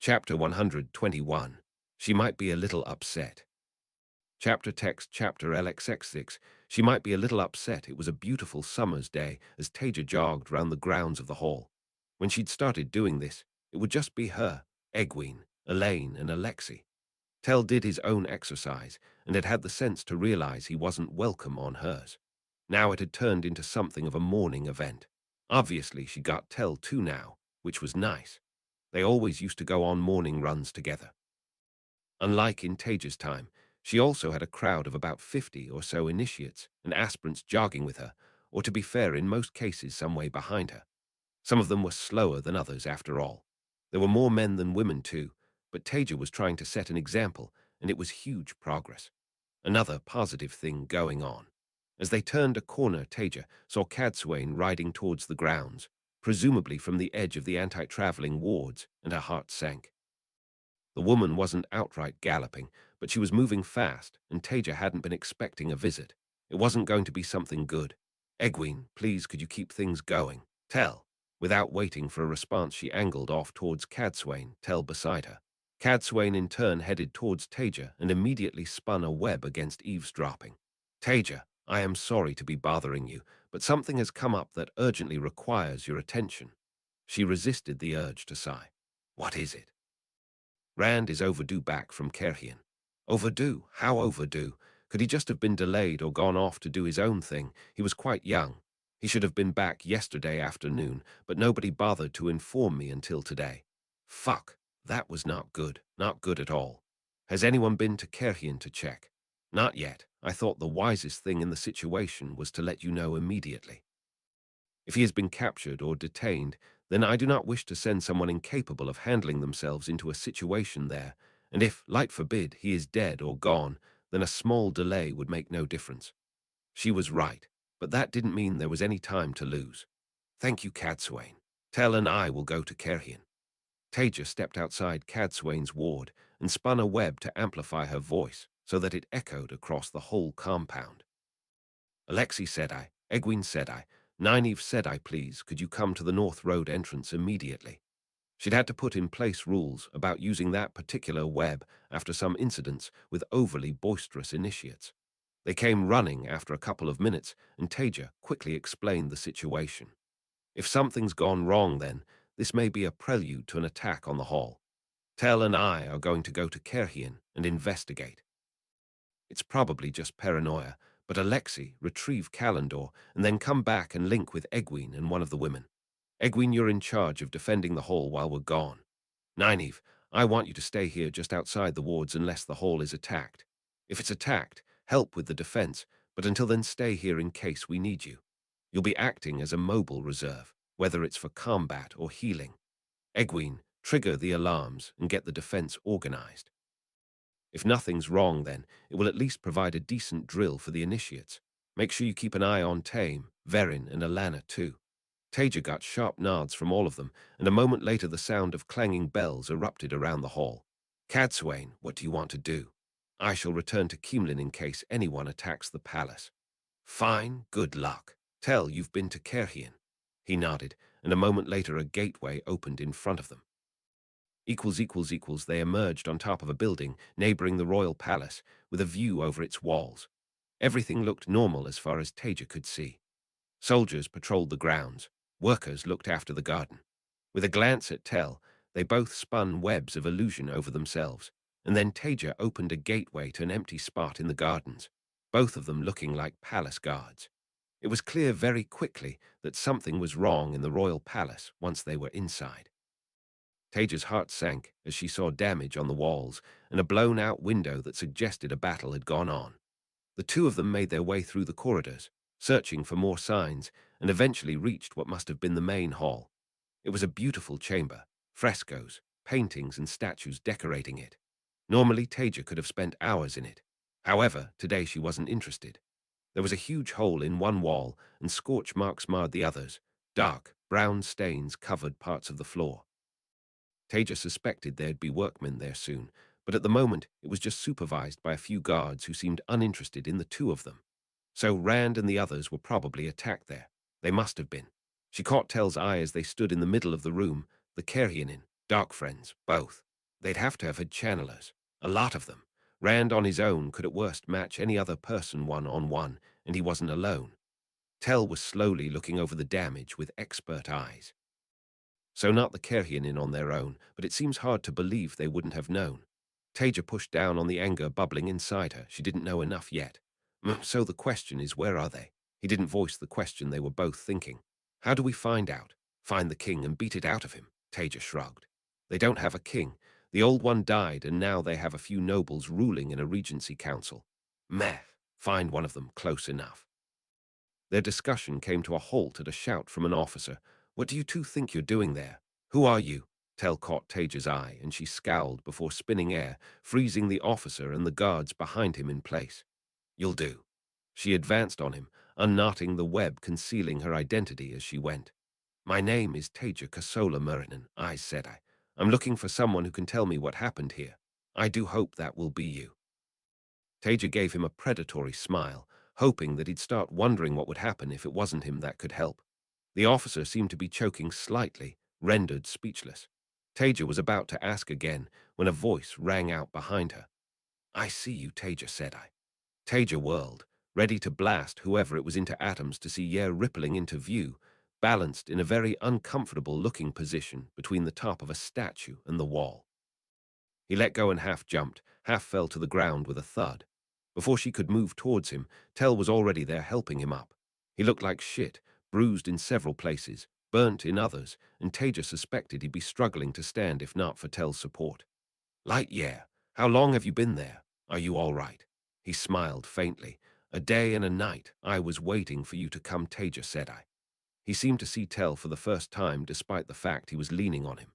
Chapter 121. She might be a little upset. Chapter text chapter LXX6. She might be a little upset. It was a beautiful summer's day as Taija jogged round the grounds of the hall. When she'd started doing this, it would just be her, Egwene, Elaine, and Alexei. Tell did his own exercise and had had the sense to realize he wasn't welcome on hers. Now it had turned into something of a morning event. Obviously, she got Tell too now, which was nice. They always used to go on morning runs together. Unlike in Taja's time, she also had a crowd of about 50 or so initiates and aspirants jogging with her, or to be fair, in most cases some way behind her. Some of them were slower than others, after all. There were more men than women, too, but Taija was trying to set an example, and it was huge progress. Another positive thing going on. As they turned a corner, Taija saw Cadsuane riding towards the grounds, presumably from the edge of the anti-traveling wards, and her heart sank. The woman wasn't outright galloping, but she was moving fast, and Taija hadn't been expecting a visit. It wasn't going to be something good. Egwene, please, could you keep things going? Tell. Without waiting for a response, she angled off towards Cadsuane, Tell beside her. Cadsuane in turn headed towards Taija and immediately spun a web against eavesdropping. Taija, I am sorry to be bothering you, but something has come up that urgently requires your attention. She resisted the urge to sigh. What is it? Rand is overdue back from Kerhian. Overdue? How overdue? Could he just have been delayed or gone off to do his own thing? He was quite young. He should have been back yesterday afternoon, but nobody bothered to inform me until today. Fuck, that was not good. Not good at all. Has anyone been to Kerhian to check? Not yet. I thought the wisest thing in the situation was to let you know immediately. If he has been captured or detained, then I do not wish to send someone incapable of handling themselves into a situation there, and if, light forbid, he is dead or gone, then a small delay would make no difference. She was right, but that didn't mean there was any time to lose. Thank you, Cadsuane. Tell and I will go to Kerhian. Taija stepped outside Cadsuane's ward and spun a web to amplify her voice so that it echoed across the whole compound. Alexei Sedai, Egwene Sedai, Nynaeve Sedai, please, could you come to the North Road entrance immediately? She'd had to put in place rules about using that particular web after some incidents with overly boisterous initiates. They came running after a couple of minutes, and Taija quickly explained the situation. If something's gone wrong, then this may be a prelude to an attack on the hall. Tell and I are going to go to Kerhian and investigate. It's probably just paranoia, but Alexei, retrieve Kalendor and then come back and link with Egwene and one of the women. Egwene, you're in charge of defending the hall while we're gone. Nynaeve, I want you to stay here just outside the wards unless the hall is attacked. If it's attacked, help with the defense, but until then stay here in case we need you. You'll be acting as a mobile reserve, whether it's for combat or healing. Egwene, trigger the alarms and get the defense organized. If nothing's wrong, then it will at least provide a decent drill for the initiates. Make sure you keep an eye on Tame, Verin, and Alana, too. Taija got sharp nods from all of them, and a moment later the sound of clanging bells erupted around the hall. Cadsuane, what do you want to do? I shall return to Keemlin in case anyone attacks the palace. Fine, good luck. Tell you've been to Kerhian. He nodded, and a moment later a gateway opened in front of them. They emerged on top of a building neighboring the royal palace with a view over its walls. Everything looked normal as far as Taija could see. Soldiers patrolled the grounds. Workers looked after the garden. With a glance at Tell, they both spun webs of illusion over themselves, and then Taija opened a gateway to an empty spot in the gardens, both of them looking like palace guards. It was clear very quickly that something was wrong in the royal palace once they were inside. Taija's heart sank as she saw damage on the walls and a blown-out window that suggested a battle had gone on. The two of them made their way through the corridors, searching for more signs, and eventually reached what must have been the main hall. It was a beautiful chamber, frescoes, paintings, and statues decorating it. Normally, Taija could have spent hours in it. However, today she wasn't interested. There was a huge hole in one wall, and scorch marks marred the others. Dark, brown stains covered parts of the floor. Taija suspected there'd be workmen there soon, but at the moment it was just supervised by a few guards who seemed uninterested in the two of them. So Rand and the others were probably attacked there. They must have been. She caught Tell's eye as they stood in the middle of the room, the Kerhianin, dark friends, both. They'd have to have had channelers, a lot of them. Rand on his own could at worst match any other person one-on-one, and he wasn't alone. Tell was slowly looking over the damage with expert eyes. So not the Kerhian in on their own, but it seems hard to believe they wouldn't have known. Taija pushed down on the anger bubbling inside her. She didn't know enough yet. So the question is, where are they? He didn't voice the question they were both thinking. How do we find out? Find the king and beat it out of him, Taija shrugged. They don't have a king. The old one died, and now they have a few nobles ruling in a regency council. Meh, find one of them close enough. Their discussion came to a halt at a shout from an officer. What do you two think you're doing there? Who are you? Tell caught Taija's eye, and she scowled before spinning air, freezing the officer and the guards behind him in place. You'll do. She advanced on him, unknotting the web concealing her identity as she went. My name is Taija Kosola Murinen, Aes Sedai. I'm looking for someone who can tell me what happened here. I do hope that will be you. Taija gave him a predatory smile, hoping that he'd start wondering what would happen if it wasn't him that could help. The officer seemed to be choking slightly, rendered speechless. Taija was about to ask again when a voice rang out behind her. I see you, Taija, said I. Taija whirled, ready to blast whoever it was into atoms to see Yer rippling into view, balanced in a very uncomfortable-looking position between the top of a statue and the wall. He let go and half jumped, half fell to the ground with a thud. Before she could move towards him, Tell was already there helping him up. He looked like shit, bruised in several places, burnt in others, and Taija suspected he'd be struggling to stand if not for Tell's support. Light, yeah. How long have you been there? Are you all right? He smiled faintly. A day and a night. I was waiting for you to come, Taija, said I. He seemed to see Tell for the first time despite the fact he was leaning on him.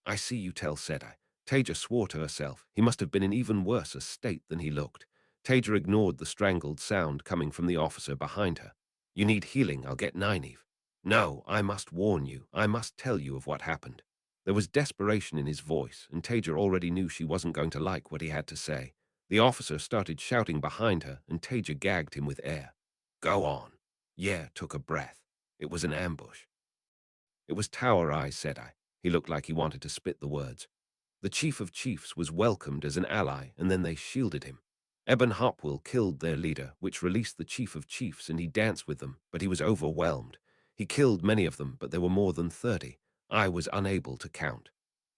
I see you, Tell, said I. Taija swore to herself. He must have been in even worse a state than he looked. Taija ignored the strangled sound coming from the officer behind her. You need healing, I'll get Nynaeve. No, I must warn you. I must tell you of what happened. There was desperation in his voice, and Taija already knew she wasn't going to like what he had to say. The officer started shouting behind her, and Taija gagged him with air. Go on. Yeah, took a breath. It was an ambush. It was Tower Eyes, said I. He looked like he wanted to spit the words. The Chief of Chiefs was welcomed as an ally, and then they shielded him. Ebon Hopwill killed their leader, which released the Chief of Chiefs, and he danced with them, but he was overwhelmed. He killed many of them, but there were more than 30. I was unable to count.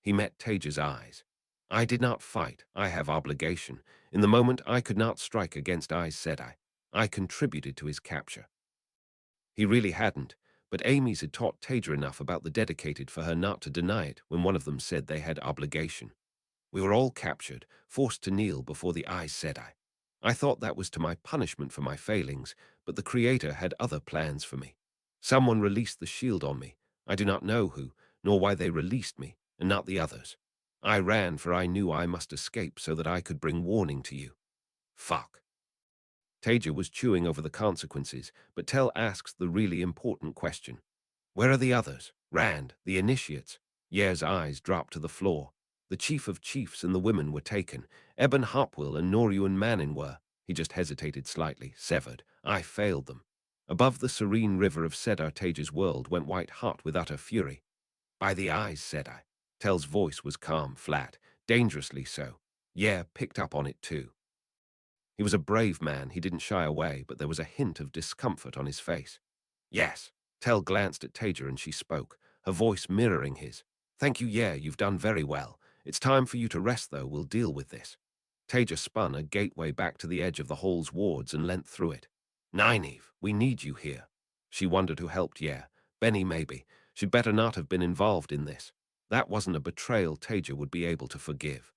He met Taija's eyes. I did not fight. I have obligation. In the moment, I could not strike against Aes Sedai. I contributed to his capture. He really hadn't, but Amy's had taught Taija enough about the dedicated for her not to deny it when one of them said they had obligation. We were all captured, forced to kneel before the Aes Sedai. I thought that was to my punishment for my failings, but the Creator had other plans for me. Someone released the shield on me. I do not know who, nor why they released me, and not the others. I ran, for I knew I must escape so that I could bring warning to you. Fuck. Taija was chewing over the consequences, but Tell asks the really important question. Where are the others? Rand, the initiates. Yer's eyes dropped to the floor. The Chief of Chiefs and the women were taken. Ebon Hopwill and Noryuan Manin were. He just hesitated slightly, severed. I failed them. Above the serene river of Sedar, Taija's world went white-hot with utter fury. By the eyes, said I. Tell's voice was calm, flat, dangerously so. Yer picked up on it too. He was a brave man, he didn't shy away, but there was a hint of discomfort on his face. Yes. Tell glanced at Taija and she spoke, her voice mirroring his. Thank you, yeah, you've done very well. It's time for you to rest, though. We'll deal with this. Taija spun a gateway back to the edge of the hall's wards and leant through it. Nynaeve, we need you here. She wondered who helped Yer. Benny, maybe. She'd better not have been involved in this. That wasn't a betrayal Taija would be able to forgive.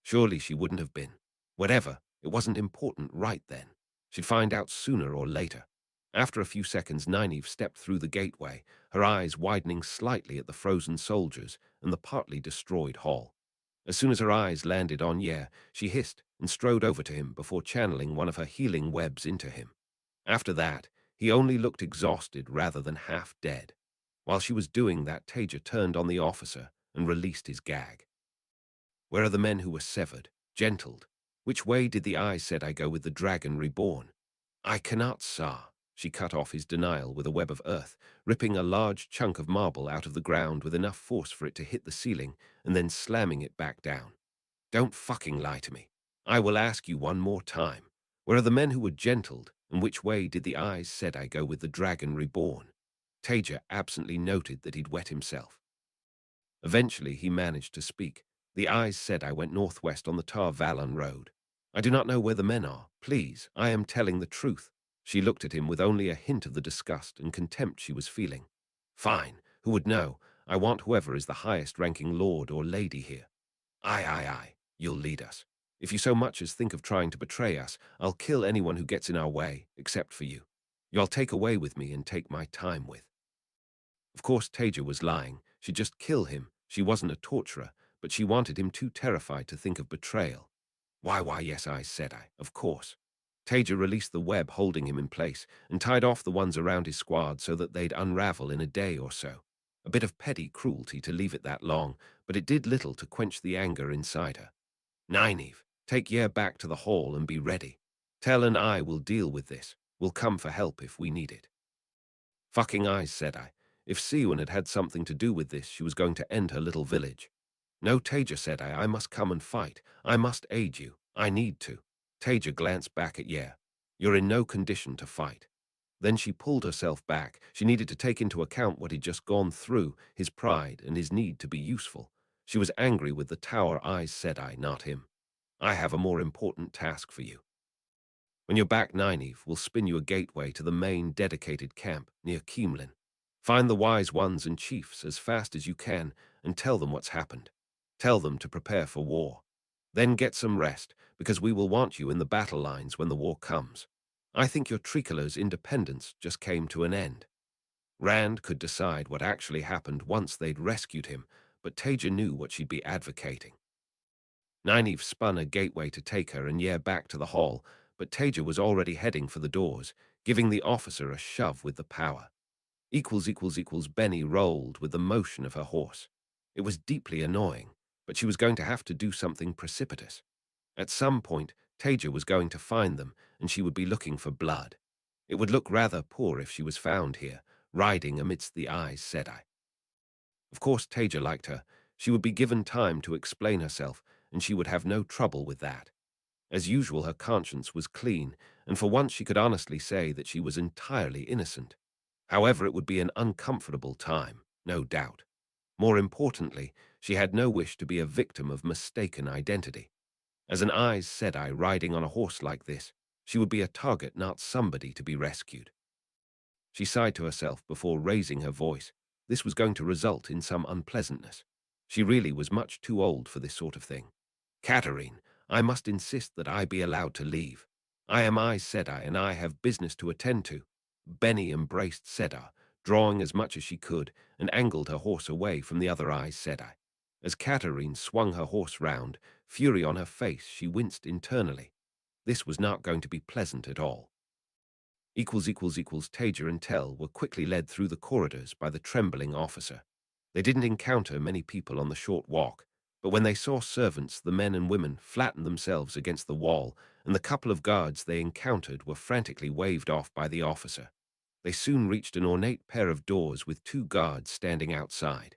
Surely she wouldn't have been. Whatever, it wasn't important right then. She'd find out sooner or later. After a few seconds, Nynaeve stepped through the gateway, her eyes widening slightly at the frozen soldiers and the partly destroyed hall. As soon as her eyes landed on Yer, she hissed and strode over to him before channeling one of her healing webs into him. After that, he only looked exhausted rather than half dead. While she was doing that, Taija turned on the officer and released his gag. Where are the men who were severed, gentled? Which way did the Aes Sedai go with the dragon reborn? I cannot, sir. She cut off his denial with a web of earth, ripping a large chunk of marble out of the ground with enough force for it to hit the ceiling, and then slamming it back down. Don't fucking lie to me. I will ask you one more time. Where are the men who were gentled, and which way did the Aes Sedai go with the dragon reborn? Taija absently noted that he'd wet himself. Eventually he managed to speak. The Aes Sedai went northwest on the Tar Valon road. I do not know where the men are. Please, I am telling the truth. She looked at him with only a hint of the disgust and contempt she was feeling. Fine, who would know? I want whoever is the highest-ranking lord or lady here. Aye, you'll lead us. If you so much as think of trying to betray us, I'll kill anyone who gets in our way, except for you. You'll take away with me and take my time with. Of course, Taija was lying. She'd just kill him. She wasn't a torturer, but she wanted him too terrified to think of betrayal. Why, yes, I said of course. Taija released the web holding him in place and tied off the ones around his squad so that they'd unravel in a day or so. A bit of petty cruelty to leave it that long, but it did little to quench the anger inside her. Nynaeve, take Yer back to the hall and be ready. Tell and I will deal with this. We'll come for help if we need it. Fucking eyes, said I. If Siwan had had something to do with this, she was going to end her little village. No, Taija, said I must come and fight. I must aid you. I need to. Taija glanced back at Yer. You're in no condition to fight. Then she pulled herself back. She needed to take into account what he'd just gone through, his pride and his need to be useful. She was angry with the tower Aes Sedai, not him. I have a more important task for you. When you're back, Nynaeve will spin you a gateway to the main dedicated camp near Keemlin. Find the wise ones and chiefs as fast as you can and tell them what's happened. Tell them to prepare for war. Then get some rest, because we will want you in the battle lines when the war comes. I think your Tricolor's independence just came to an end. Rand could decide what actually happened once they'd rescued him, but Taija knew what she'd be advocating. Nynaeve spun a gateway to take her and Yer back to the hall, but Taija was already heading for the doors, giving the officer a shove with the power. Benny rolled with the motion of her horse. It was deeply annoying, but she was going to have to do something precipitous. At some point, Taija was going to find them, and she would be looking for blood. It would look rather poor if she was found here, riding amidst the Aes Sedai. Of course, Taija liked her. She would be given time to explain herself, and she would have no trouble with that. As usual, her conscience was clean, and for once she could honestly say that she was entirely innocent. However, it would be an uncomfortable time, no doubt. More importantly, she had no wish to be a victim of mistaken identity. As an Aes Sedai riding on a horse like this, she would be a target, not somebody to be rescued. She sighed to herself before raising her voice. This was going to result in some unpleasantness. She really was much too old for this sort of thing. Katarine, I must insist that I be allowed to leave. I am Aes Sedai, and I have business to attend to. Benny embraced Sedar, drawing as much as she could, and angled her horse away from the other Aes Sedai. As Katarine swung her horse round, fury on her face, she winced internally. This was not going to be pleasant at all. Taija and Tell were quickly led through the corridors by the trembling officer. They didn't encounter many people on the short walk, but when they saw servants, the men and women flattened themselves against the wall, and the couple of guards they encountered were frantically waved off by the officer. They soon reached an ornate pair of doors with 2 guards standing outside.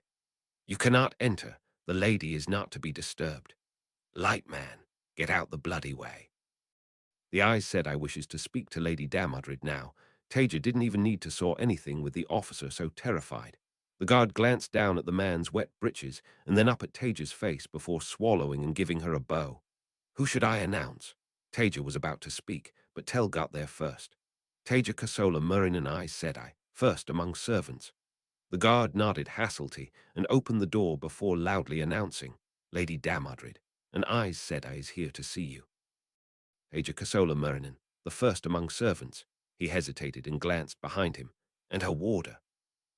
You cannot enter. The lady is not to be disturbed. Light man, get out the bloody way. The Aes Sedai wishes to speak to Lady Damodred now. Taija didn't even need to saw anything with the officer so terrified. The guard glanced down at the man's wet breeches and then up at Taija's face before swallowing and giving her a bow. Who should I announce? Taija was about to speak, but Tell got there first. Taija Kosola Murrin and Aes Sedai, first among servants. The guard nodded Hasselty and opened the door before loudly announcing, Lady Damodred, an Aes Sedai is here to see you. Taija Kosola Murrin, the first among servants. He hesitated and glanced behind him, and her warder.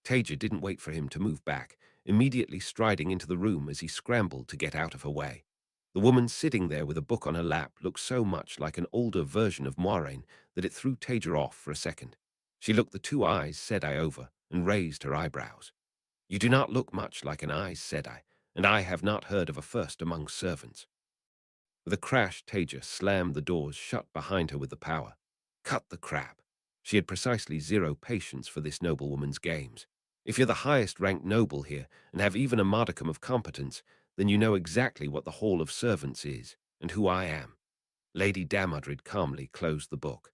Taija didn't wait for him to move back, immediately striding into the room as he scrambled to get out of her way. The woman sitting there with a book on her lap looked so much like an older version of Moiraine that it threw Taija off for a second. She looked the 2 Aes Sedai over and raised her eyebrows. You do not look much like an Aes Sedai, and I have not heard of a first among servants. With a crash, Taija slammed the doors shut behind her with the power. Cut the crap. She had precisely zero patience for this noblewoman's games. If you're the highest-ranked noble here and have even a modicum of competence, then you know exactly what the Hall of Servants is, and who I am. Lady Damodred calmly closed the book.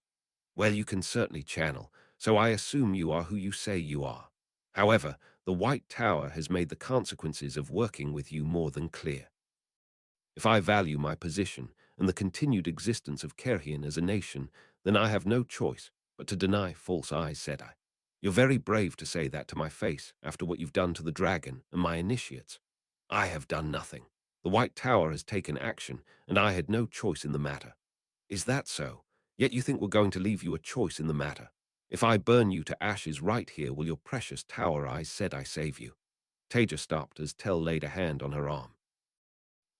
Well, you can certainly channel, so I assume you are who you say you are. However, the White Tower has made the consequences of working with you more than clear. If I value my position and the continued existence of Kerhian as a nation, then I have no choice but to deny false Aes Sedai. You're very brave to say that to my face after what you've done to the dragon and my initiates. I have done nothing. The White Tower has taken action, and I had no choice in the matter. Is that so? Yet you think we're going to leave you a choice in the matter. If I burn you to ashes right here, will your precious tower Aes Sedai save you? Taija stopped as Tell laid a hand on her arm.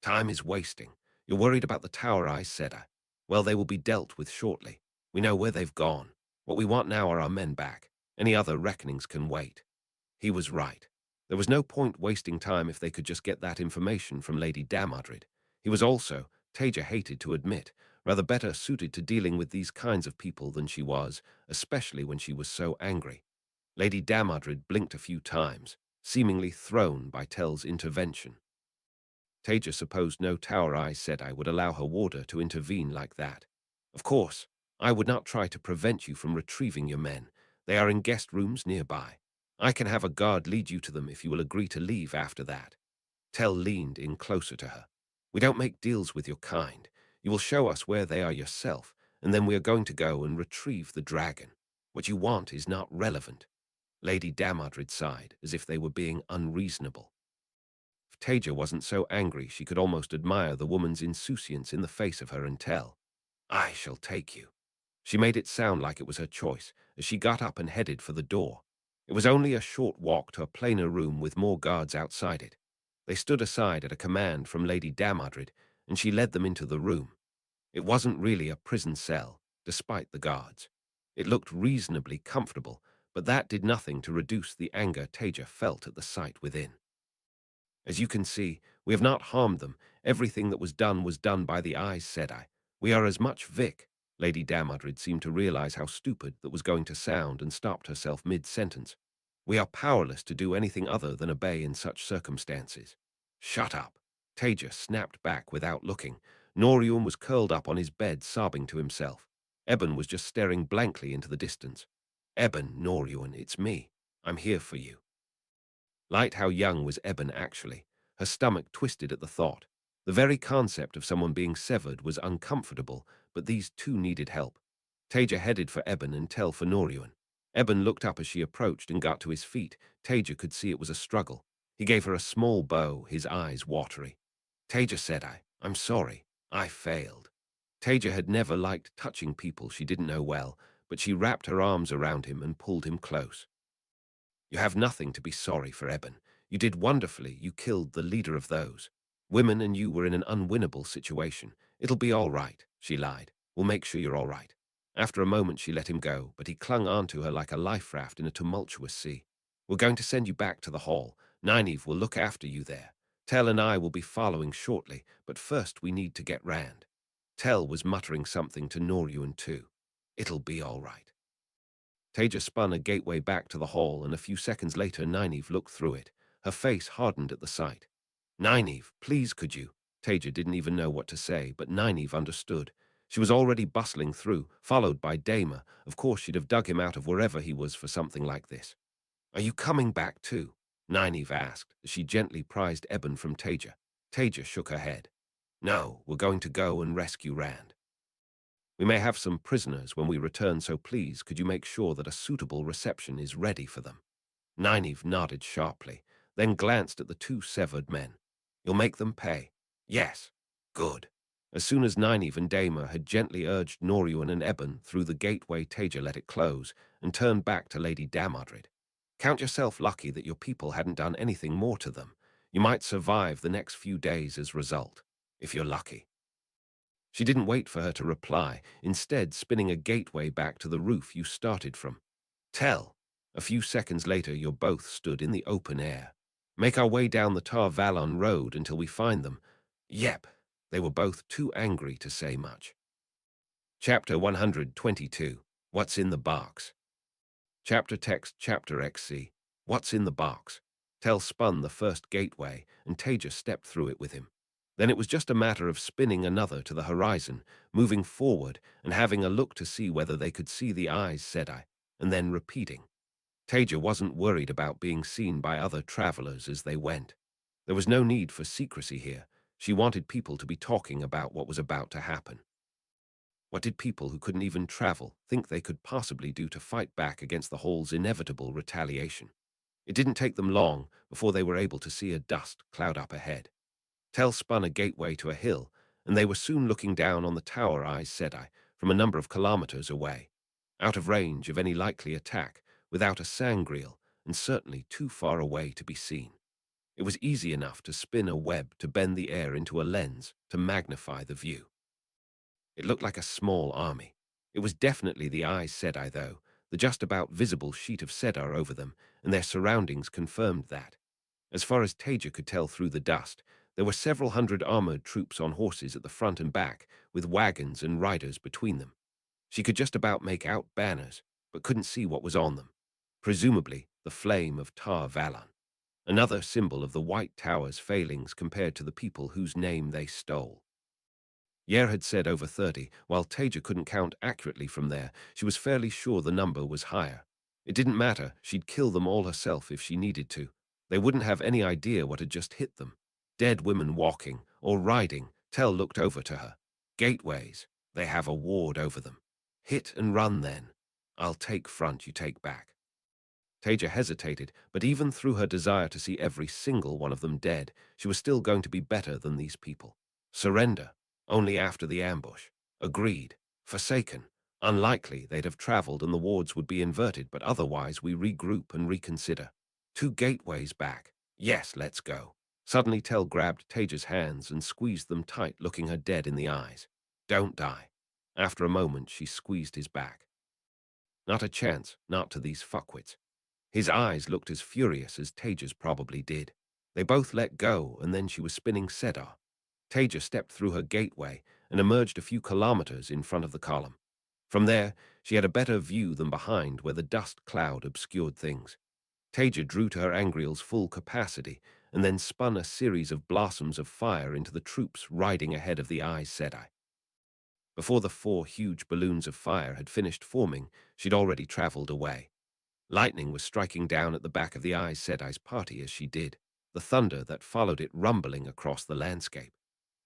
Time is wasting. You're worried about the tower Aes Sedai. Well, they will be dealt with shortly. We know where they've gone. What we want now are our men back. Any other reckonings can wait. He was right. There was no point wasting time if they could just get that information from Lady Damodred. He was also, Taija hated to admit, rather better suited to dealing with these kinds of people than she was, especially when she was so angry. Lady Damodred blinked a few times, seemingly thrown by Tell's intervention. Taija supposed no tower Aes Sedai would allow her warder to intervene like that. Of course, I would not try to prevent you from retrieving your men. They are in guest rooms nearby. I can have a guard lead you to them if you will agree to leave after that. Tell leaned in closer to her. We don't make deals with your kind. You will show us where they are yourself, and then we are going to go and retrieve the dragon. What you want is not relevant. Lady Damodred sighed, as if they were being unreasonable. If Taija wasn't so angry, she could almost admire the woman's insouciance in the face of her and Tell. I shall take you. She made it sound like it was her choice, as she got up and headed for the door. It was only a short walk to a plainer room with more guards outside it. They stood aside at a command from Lady Damodred, and she led them into the room. It wasn't really a prison cell, despite the guards. It looked reasonably comfortable, but that did nothing to reduce the anger Taija felt at the sight within. As you can see, we have not harmed them. Everything that was done by the Aes Sedai. We are as much Vic. Lady Damodred seemed to realize how stupid that was going to sound and stopped herself mid-sentence. We are powerless to do anything other than obey in such circumstances. Shut up. Taija snapped back without looking. Norian was curled up on his bed, sobbing to himself. Eben was just staring blankly into the distance. Eben, Norian, it's me. I'm here for you. Light how young was Eben actually. Her stomach twisted at the thought. The very concept of someone being severed was uncomfortable, but these two needed help. Taija headed for Eben and Tell for Norian. Eben looked up as she approached and got to his feet. Taija could see it was a struggle. He gave her a small bow, his eyes watery. Taija said, I'm sorry. I failed. Taija had never liked touching people she didn't know well, but she wrapped her arms around him and pulled him close. You have nothing to be sorry for, Eben. You did wonderfully. You killed the leader of those. Women and you were in an unwinnable situation. It'll be all right, she lied. We'll make sure you're all right. After a moment, she let him go, but he clung onto her like a life raft in a tumultuous sea. We're going to send you back to the hall. Nynaeve will look after you there. Tell and I will be following shortly, but first we need to get Rand. Tell was muttering something to Norian too. It'll be all right. Taija spun a gateway back to the hall, and a few seconds later Nynaeve looked through it. Her face hardened at the sight. Nynaeve, please could you? Taija didn't even know what to say, but Nynaeve understood. She was already bustling through, followed by Damer. Of course she'd have dug him out of wherever he was for something like this. Are you coming back too? Nynaeve asked, as she gently prized Eben from Taija. Taija shook her head. No, we're going to go and rescue Rand. We may have some prisoners when we return, so please could you make sure that a suitable reception is ready for them? Nynaeve nodded sharply, then glanced at the two severed men. You'll make them pay? Yes. Good. As soon as Nynaeve and Damer had gently urged Norian and Eben through the gateway, Taija let it close and turned back to Lady Damodred. Count yourself lucky that your people hadn't done anything more to them. You might survive the next few days as a result, if you're lucky. She didn't wait for her to reply, instead spinning a gateway back to the roof you started from. Tell. A few seconds later, you both stood in the open air. Make our way down the Tar Valon road until we find them. Yep. They were both too angry to say much. Chapter 122. What's in the box? Chapter text chapter XC. What's in the box? Tell spun the first gateway, and Taija stepped through it with him. Then it was just a matter of spinning another to the horizon, moving forward and having a look to see whether they could see the Aes Sedai, and then repeating. Taija wasn't worried about being seen by other travelers as they went. There was no need for secrecy here. She wanted people to be talking about what was about to happen. What did people who couldn't even travel think they could possibly do to fight back against the Hall's inevitable retaliation? It didn't take them long before they were able to see a dust cloud up ahead. Tell spun a gateway to a hill, and they were soon looking down on the tower Aes Sedai from a number of kilometers away, out of range of any likely attack, without a sangreal, and certainly too far away to be seen. It was easy enough to spin a web to bend the air into a lens to magnify the view. It looked like a small army. It was definitely the Aes Sedai, though, the just about visible sheet of cedar over them, and their surroundings confirmed that. As far as Taija could tell through the dust, there were several hundred armored troops on horses at the front and back, with wagons and riders between them. She could just about make out banners, but couldn't see what was on them. Presumably, the flame of Tar Valon, another symbol of the White Tower's failings compared to the people whose name they stole. Yer had said over 30, while Taija couldn't count accurately from there. She was fairly sure the number was higher. It didn't matter, she'd kill them all herself if she needed to. They wouldn't have any idea what had just hit them. Dead women walking, or riding. Tell looked over to her. Gateways, they have a ward over them. Hit and run then. I'll take front, you take back. Taija hesitated, but even through her desire to see every single one of them dead, she was still going to be better than these people. Surrender. Only after the ambush. Agreed. Forsaken. Unlikely they'd have traveled and the wards would be inverted, but otherwise we regroup and reconsider. 2 gateways back. Yes, let's go. Suddenly Tell grabbed Taija's hands and squeezed them tight, looking her dead in the eyes. Don't die. After a moment, she squeezed his back. Not a chance, not to these fuckwits. His eyes looked as furious as Taija's probably did. They both let go, and then she was spinning Sedar. Taija stepped through her gateway and emerged a few kilometers in front of the column. From there, she had a better view than behind where the dust cloud obscured things. Taija drew to her angrial's full capacity and then spun a series of blossoms of fire into the troops riding ahead of the Aes Sedai. Before the 4 huge balloons of fire had finished forming, she'd already traveled away. Lightning was striking down at the back of the Aes Sedai's party as she did, the thunder that followed it rumbling across the landscape.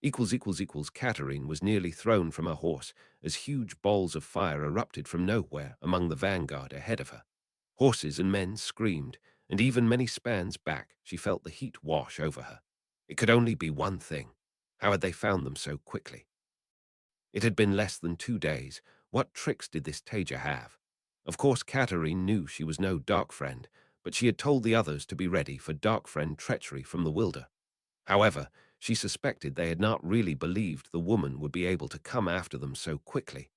Katarine was nearly thrown from her horse as huge balls of fire erupted from nowhere among the vanguard ahead of her. Horses and men screamed, and even many spans back she felt the heat wash over her. It could only be one thing. How had they found them so quickly? It had been less than 2 days. What tricks did this Taija have? Of course, Katarine knew she was no dark friend, but she had told the others to be ready for dark friend treachery from the Wilder. However, she suspected they had not really believed the woman would be able to come after them so quickly.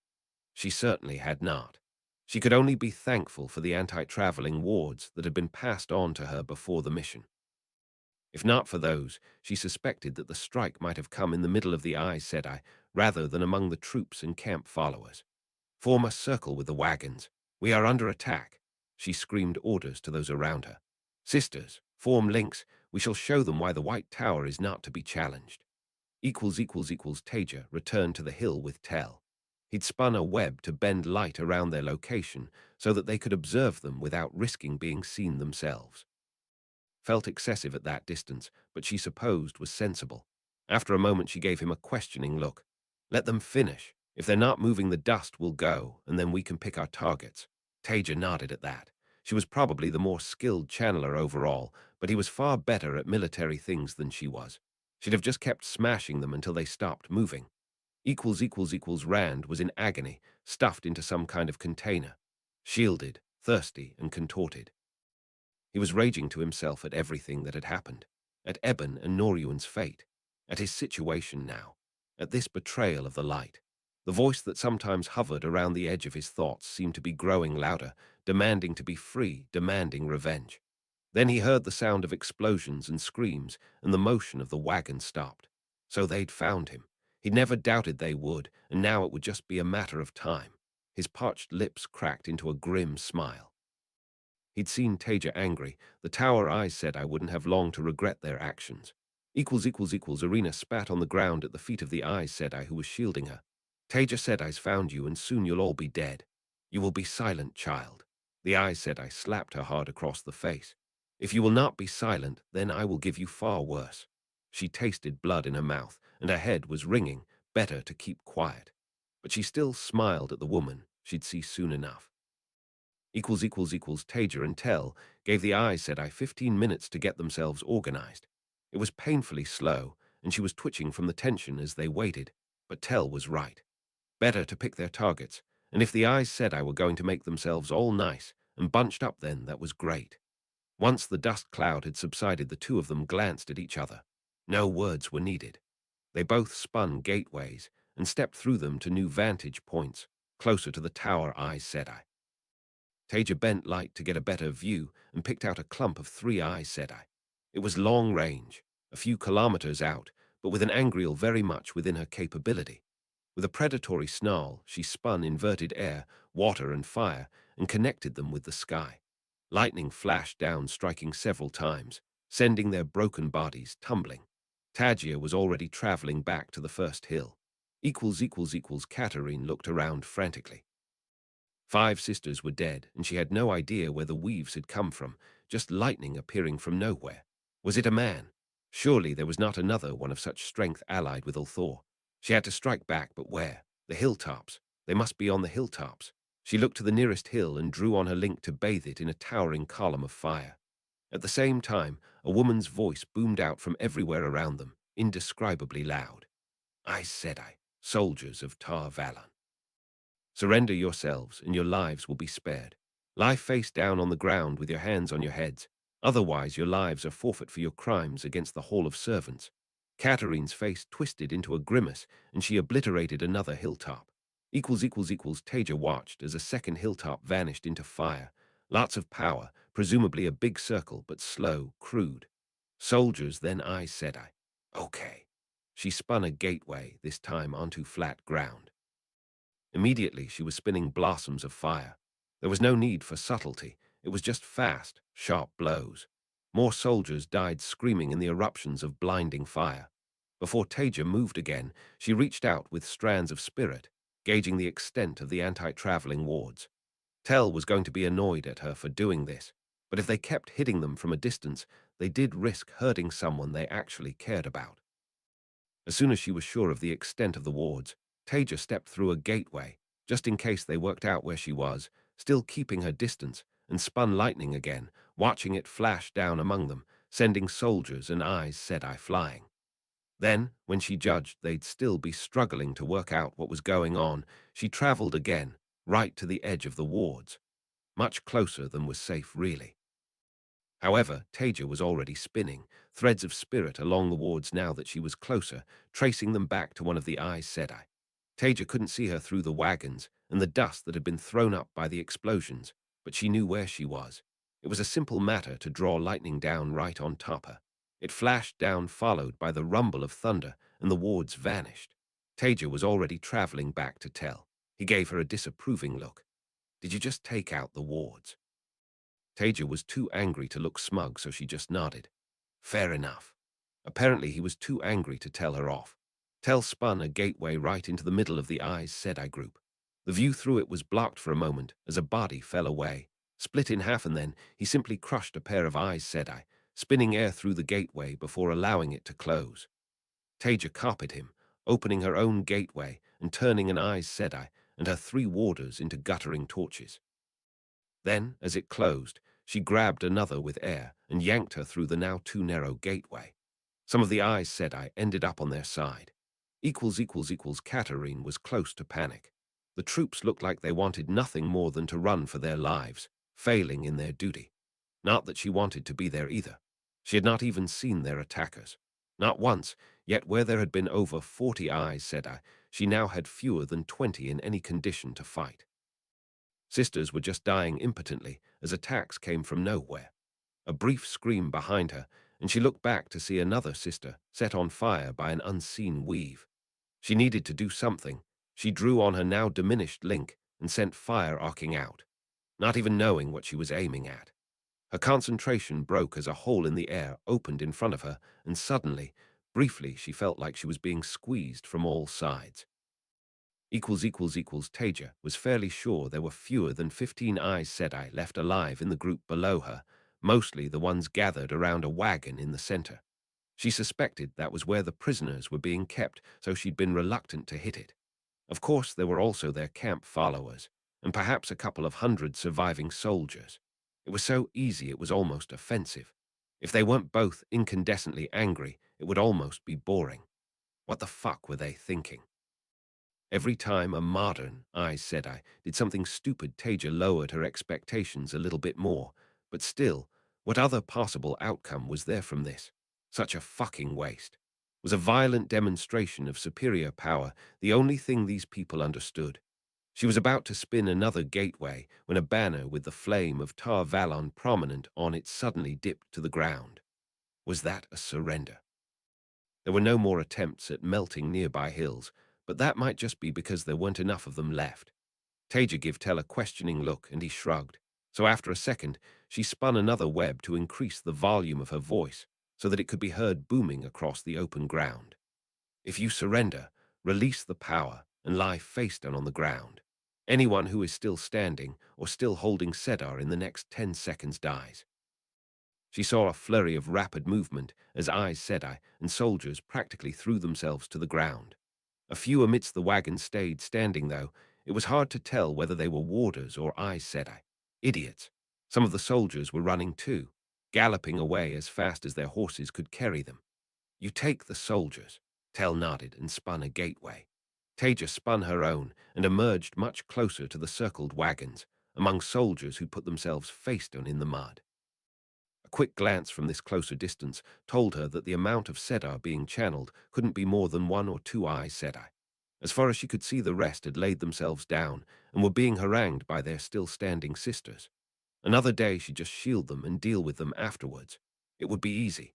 She certainly had not. She could only be thankful for the anti-traveling wards that had been passed on to her before the mission. If not for those, she suspected that the strike might have come in the middle of the Aes Sedai rather than among the troops and camp followers. Form a circle with the wagons. We are under attack. She screamed orders to those around her. Sisters, form links. We shall show them why the White Tower is not to be challenged. Taija returned to the hill with Tell. He'd spun a web to bend light around their location so that they could observe them without risking being seen themselves. Felt excessive at that distance, but she supposed was sensible. After a moment she gave him a questioning look. Let them finish. If they're not moving, the dust will go, and then we can pick our targets. Taija nodded at that. She was probably the more skilled channeler overall, but he was far better at military things than she was. She'd have just kept smashing them until they stopped moving. Rand was in agony, stuffed into some kind of container. Shielded, thirsty, and contorted. He was raging to himself at everything that had happened, at Eben and Noryuen's fate, at his situation now, at this betrayal of the light. The voice that sometimes hovered around the edge of his thoughts seemed to be growing louder, demanding to be free, demanding revenge. Then he heard the sound of explosions and screams, and the motion of the wagon stopped. So they'd found him. He'd never doubted they would, and now it would just be a matter of time. His parched lips cracked into a grim smile. He'd seen Taija angry. The tower Aes Sedai wouldn't have long to regret their actions. Arena spat on the ground at the feet of the Aes Sedai who was shielding her. Taija Sedai's found you, and soon you'll all be dead. You will be silent, child. The Aes Sedai slapped her hard across the face. If you will not be silent, then I will give you far worse. She tasted blood in her mouth, and her head was ringing. Better to keep quiet. But she still smiled at the woman she'd see soon enough. Taija and Tell gave the Aes Sedai 15 minutes to get themselves organized. It was painfully slow, and she was twitching from the tension as they waited, but Tell was right. Better to pick their targets, and if the Aes Sedai were going to make themselves all nice and bunched up, then that was great. Once the dust cloud had subsided, the two of them glanced at each other. No words were needed. They both spun gateways and stepped through them to new vantage points, closer to the tower Aes Sedai. Taija bent light to get a better view and picked out a clump of 3 Aes Sedai. It was long range, a few kilometers out, but with an angriel very much within her capability. With a predatory snarl, she spun inverted air, water, and fire and connected them with the sky. Lightning flashed down, striking several times, sending their broken bodies tumbling. Taija was already traveling back to the first hill. Katarine looked around frantically. 5 sisters were dead, and she had no idea where the weaves had come from, just lightning appearing from nowhere. Was it a man? Surely there was not another one of such strength allied with Ulthor. She had to strike back, but where? The hilltops. They must be on the hilltops. She looked to the nearest hill and drew on her link to bathe it in a towering column of fire. At the same time, a woman's voice boomed out from everywhere around them, indescribably loud. Aes Sedai, soldiers of Tar Valon. Surrender yourselves, and your lives will be spared. Lie face down on the ground with your hands on your heads. Otherwise, your lives are forfeit for your crimes against the Hall of Servants. Katarine's face twisted into a grimace, and she obliterated another hilltop. Taija watched as a second hilltop vanished into fire. Lots of power, presumably a big circle, but slow, crude. Soldiers, then Aes Sedai. Okay. She spun a gateway, this time onto flat ground. Immediately, she was spinning blossoms of fire. There was no need for subtlety. It was just fast, sharp blows. More soldiers died screaming in the eruptions of blinding fire. Before Taija moved again, she reached out with strands of spirit, gauging the extent of the anti-traveling wards. Tell was going to be annoyed at her for doing this, but if they kept hitting them from a distance, they did risk hurting someone they actually cared about. As soon as she was sure of the extent of the wards, Taija stepped through a gateway, just in case they worked out where she was, still keeping her distance, and spun lightning again, watching it flash down among them, sending soldiers and Aes Sedai flying. Then, when she judged they'd still be struggling to work out what was going on, she traveled again, right to the edge of the wards. Much closer than was safe, really. However, Taija was already spinning, threads of spirit along the wards now that she was closer, tracing them back to one of the Aes Sedai. Taija couldn't see her through the wagons and the dust that had been thrown up by the explosions, but she knew where she was. It was a simple matter to draw lightning down right on top her. It flashed down, followed by the rumble of thunder, and the wards vanished. Taija was already traveling back to Tell. He gave her a disapproving look. Did you just take out the wards? Taija was too angry to look smug, so she just nodded. Fair enough. Apparently he was too angry to tell her off. Tell spun a gateway right into the middle of the Aes Sedai group. The view through it was blocked for a moment as a body fell away, split in half, and then he simply crushed a pair of Aes Sedai, spinning air through the gateway before allowing it to close. Taija copied him, opening her own gateway and turning an Aes Sedai and her 3 warders into guttering torches. Then, as it closed, she grabbed another with air and yanked her through the now too narrow gateway. Some of the Aes Sedai ended up on their side. Katarine was close to panic. The troops looked like they wanted nothing more than to run for their lives, failing in their duty. Not that she wanted to be there either. She had not even seen their attackers. Not once, yet where there had been over 40 Aes Sedai, she now had fewer than 20 in any condition to fight. Sisters were just dying impotently as attacks came from nowhere. A brief scream behind her, and she looked back to see another sister set on fire by an unseen weave. She needed to do something. She drew on her now diminished link and sent fire arcing out, not even knowing what she was aiming at. Her concentration broke as a hole in the air opened in front of her, and suddenly, briefly, she felt like she was being squeezed from all sides. Taija was fairly sure there were fewer than 15 Aes Sedai left alive in the group below her, mostly the ones gathered around a wagon in the center. She suspected that was where the prisoners were being kept, so she'd been reluctant to hit it. Of course, there were also their camp followers, and perhaps a couple of hundred surviving soldiers. It was so easy it was almost offensive. If they weren't both incandescently angry, it would almost be boring. What the fuck were they thinking? Every time a modern Aes Sedai did something stupid, Taija lowered her expectations a little bit more. But still, what other possible outcome was there from this? Such a fucking waste. It was a violent demonstration of superior power, the only thing these people understood. She was about to spin another gateway when a banner with the flame of Tar Valon prominent on it suddenly dipped to the ground. Was that a surrender? There were no more attempts at melting nearby hills, but that might just be because there weren't enough of them left. Taija gave Tell a questioning look, and he shrugged. So after a second, she spun another web to increase the volume of her voice so that it could be heard booming across the open ground. If you surrender, release the power and lie face down on the ground. Anyone who is still standing or still holding Sedar in the next 10 seconds dies. She saw a flurry of rapid movement as Aes Sedai and soldiers practically threw themselves to the ground. A few amidst the wagon stayed standing, though. It was hard to tell whether they were warders or Aes Sedai. Idiots. Some of the soldiers were running too, galloping away as fast as their horses could carry them. You take the soldiers. Tell nodded and spun a gateway. Taija spun her own and emerged much closer to the circled wagons, among soldiers who put themselves face down in the mud. A quick glance from this closer distance told her that the amount of Sedar being channeled couldn't be more than 1 or 2 Aes Sedai. As far as she could see, the rest had laid themselves down and were being harangued by their still-standing sisters. Another day she'd just shield them and deal with them afterwards. It would be easy.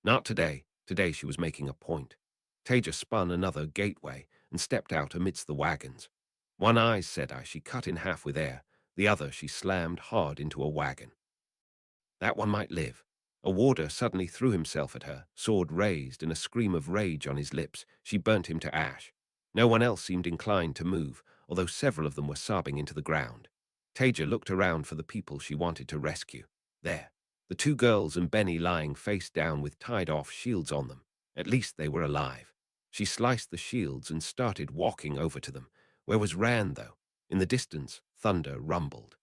Not today. Today she was making a point. Taija spun another gateway and stepped out amidst the wagons. One Aes Sedai she cut in half with air, the other she slammed hard into a wagon. That one might live. A warder suddenly threw himself at her, sword raised and a scream of rage on his lips. She burnt him to ash. No one else seemed inclined to move, although several of them were sobbing into the ground. Taija looked around for the people she wanted to rescue. There, the 2 girls and Benny lying face down with tied-off shields on them. At least they were alive. She sliced the shields and started walking over to them. Where was Rand, though? In the distance, thunder rumbled.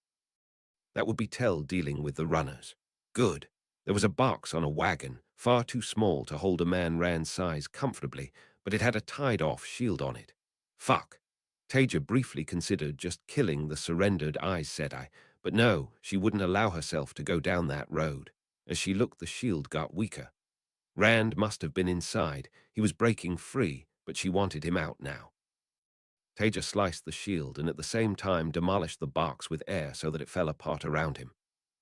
That would be Tell dealing with the runners. Good. There was a box on a wagon, far too small to hold a man Rand's size comfortably, but it had a tied-off shield on it. Fuck. Taija briefly considered just killing the surrendered Aes Sedai, but no, she wouldn't allow herself to go down that road. As she looked, the shield got weaker. Rand must have been inside. He was breaking free, but she wanted him out now. Taija sliced the shield and at the same time demolished the box with air so that it fell apart around him.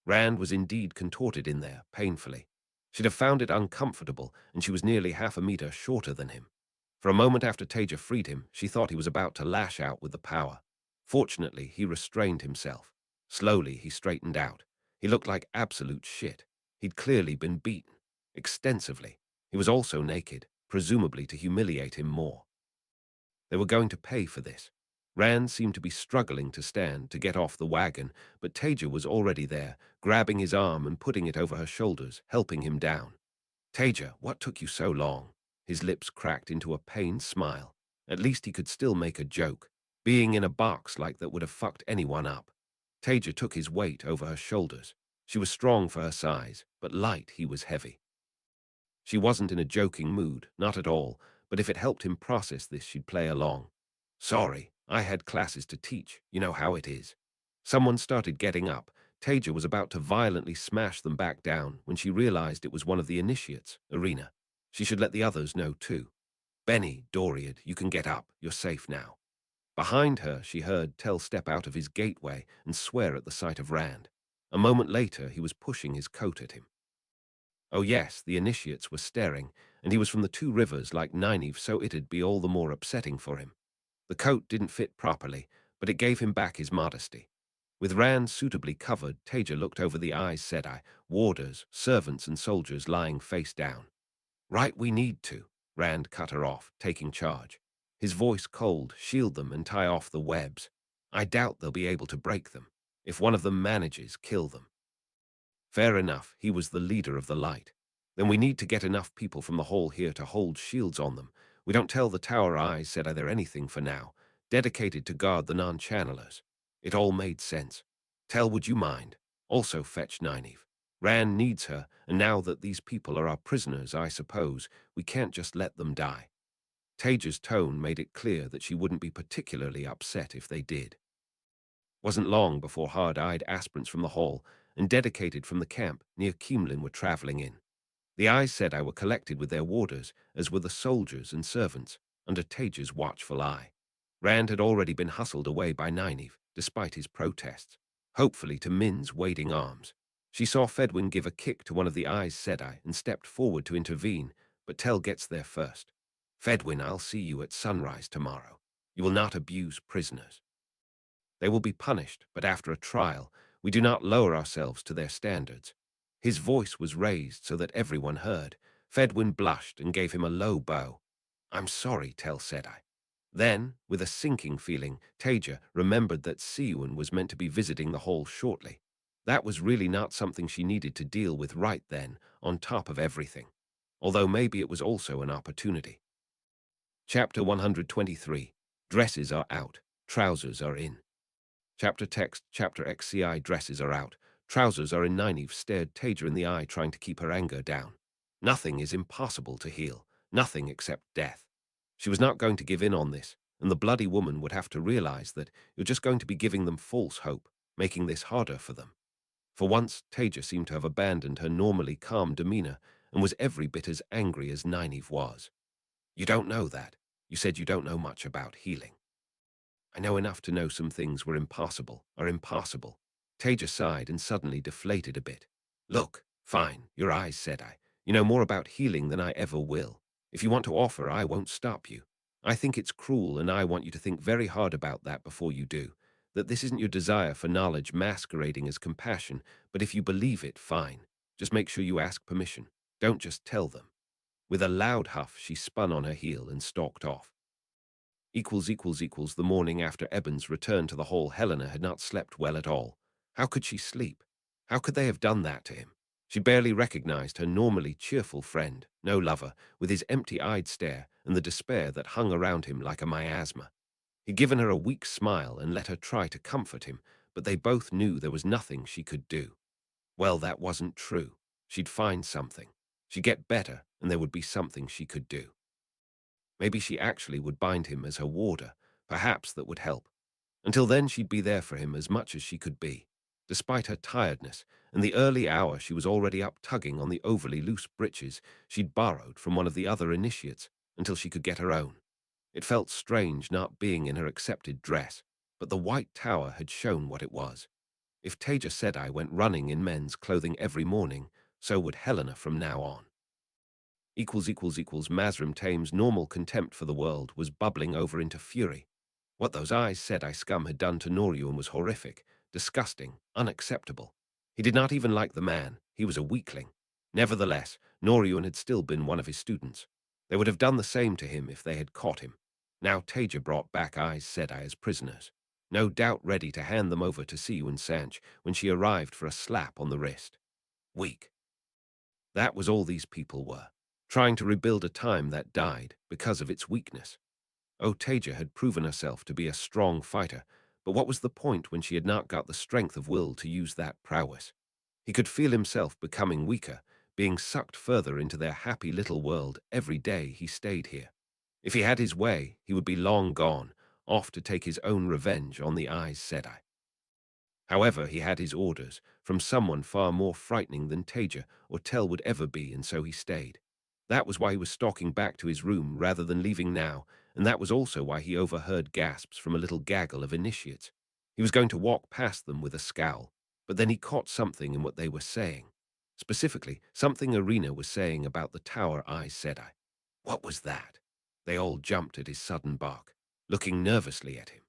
Rand was indeed contorted in there, painfully. She'd have found it uncomfortable, and she was nearly half a meter shorter than him. For a moment after Taija freed him, she thought he was about to lash out with the power. Fortunately, he restrained himself. Slowly, he straightened out. He looked like absolute shit. He'd clearly been beaten. Extensively. He was also naked, presumably to humiliate him more. They were going to pay for this. Rand seemed to be struggling to stand, to get off the wagon, but Taija was already there, grabbing his arm and putting it over her shoulders, helping him down. Taija, what took you so long? His lips cracked into a pained smile. At least he could still make a joke. Being in a box like that would have fucked anyone up. Taija took his weight over her shoulders. She was strong for her size, but light he was heavy. She wasn't in a joking mood, not at all, but if it helped him process this, she'd play along. Sorry, I had classes to teach. You know how it is. Someone started getting up. Taija was about to violently smash them back down when she realized it was one of the initiates, Arena. She should let the others know too. Benny, Doriad, you can get up. You're safe now. Behind her, she heard Tell step out of his gateway and swear at the sight of Rand. A moment later, he was pushing his coat at him. Oh yes, the initiates were staring, and he was from the 2 rivers like Nynaeve, so it'd be all the more upsetting for him. The coat didn't fit properly, but it gave him back his modesty. With Rand suitably covered, Taija looked over the Aes Sedai, warders, servants, and soldiers lying face down. Right, we need to. Rand cut her off, taking charge. His voice cold, shield them and tie off the webs. I doubt they'll be able to break them. If one of them manages, kill them. Fair enough, he was the leader of the light. Then we need to get enough people from the hall here to hold shields on them. We don't tell the Tower Eyes said they're anything for now, dedicated to guard the non-channelers. It all made sense. Tell, would you mind? Also fetch Nynaeve. Rand needs her, and now that these people are our prisoners, I suppose, we can't just let them die. Taija's tone made it clear that she wouldn't be particularly upset if they did. Wasn't long before hard-eyed aspirants from the hall and dedicated from the camp near Keemlin were traveling in. The Aes Sedai were collected with their warders, as were the soldiers and servants, under Taija's watchful eye. Rand had already been hustled away by Nynaeve, despite his protests, hopefully to Min's waiting arms. She saw Fedwin give a kick to one of the Aes Sedai and stepped forward to intervene, but Tell gets there first. Fedwin, I'll see you at sunrise tomorrow. You will not abuse prisoners. They will be punished, but after a trial, we do not lower ourselves to their standards. His voice was raised so that everyone heard. Fedwin blushed and gave him a low bow. I'm sorry, Tell Sedai. Then, with a sinking feeling, Taija remembered that Siwin was meant to be visiting the hall shortly. That was really not something she needed to deal with right then, on top of everything. Although maybe it was also an opportunity. Chapter 123. Dresses are out, trousers are in. Chapter text, Chapter XCI. Dresses are out, trousers are in. Nynaeve stared Taija in the eye, trying to keep her anger down. Nothing is impossible to heal, nothing except death. She was not going to give in on this, and the bloody woman would have to realize that you're just going to be giving them false hope, making this harder for them. For once, Taija seemed to have abandoned her normally calm demeanor and was every bit as angry as Nynaeve was. You don't know that. You said you don't know much about healing. I know enough to know some things are impossible. Taija sighed and suddenly deflated a bit. Look, fine, your Aes Sedai. You know more about healing than I ever will. If you want to offer, I won't stop you. I think it's cruel, and I want you to think very hard about that before you do. That this isn't your desire for knowledge masquerading as compassion, but if you believe it, fine. Just make sure you ask permission. Don't just tell them. With a loud huff, she spun on her heel and stalked off. The morning after Eben's return to the hall, Helena had not slept well at all. How could she sleep? How could they have done that to him? She barely recognized her normally cheerful friend, no lover, with his empty-eyed stare and the despair that hung around him like a miasma. He'd given her a weak smile and let her try to comfort him, but they both knew there was nothing she could do. Well, that wasn't true. She'd find something. She'd get better, and there would be something she could do. Maybe she actually would bind him as her warder. Perhaps that would help. Until then, she'd be there for him as much as she could be. Despite her tiredness and the early hour, she was already up tugging on the overly loose breeches she'd borrowed from one of the other initiates until she could get her own. It felt strange not being in her accepted dress, but the White Tower had shown what it was. If Taija Sedai went running in men's clothing every morning, so would Helena from now on. Mazrim Tame's normal contempt for the world was bubbling over into fury. What those Aes Sedai scum had done to Noryuan was horrific, disgusting, unacceptable. He did not even like the man. He was a weakling. Nevertheless, Noryuan had still been one of his students. They would have done the same to him if they had caught him. Now Taija brought back Aes Sedai as prisoners, no doubt ready to hand them over to Siwin Sanch when she arrived for a slap on the wrist. Weak. That was all these people were, trying to rebuild a time that died because of its weakness. Taija had proven herself to be a strong fighter, but what was the point when she had not got the strength of will to use that prowess? He could feel himself becoming weaker, being sucked further into their happy little world every day he stayed here. If he had his way, he would be long gone, off to take his own revenge on the Aes Sedai. However, he had his orders from someone far more frightening than Taija or Tell would ever be, and so he stayed. That was why he was stalking back to his room rather than leaving now, and that was also why he overheard gasps from a little gaggle of initiates. He was going to walk past them with a scowl, but then he caught something in what they were saying. Specifically, something Irina was saying about the Tower Aes Sedai. What was that? They all jumped at his sudden bark, looking nervously at him.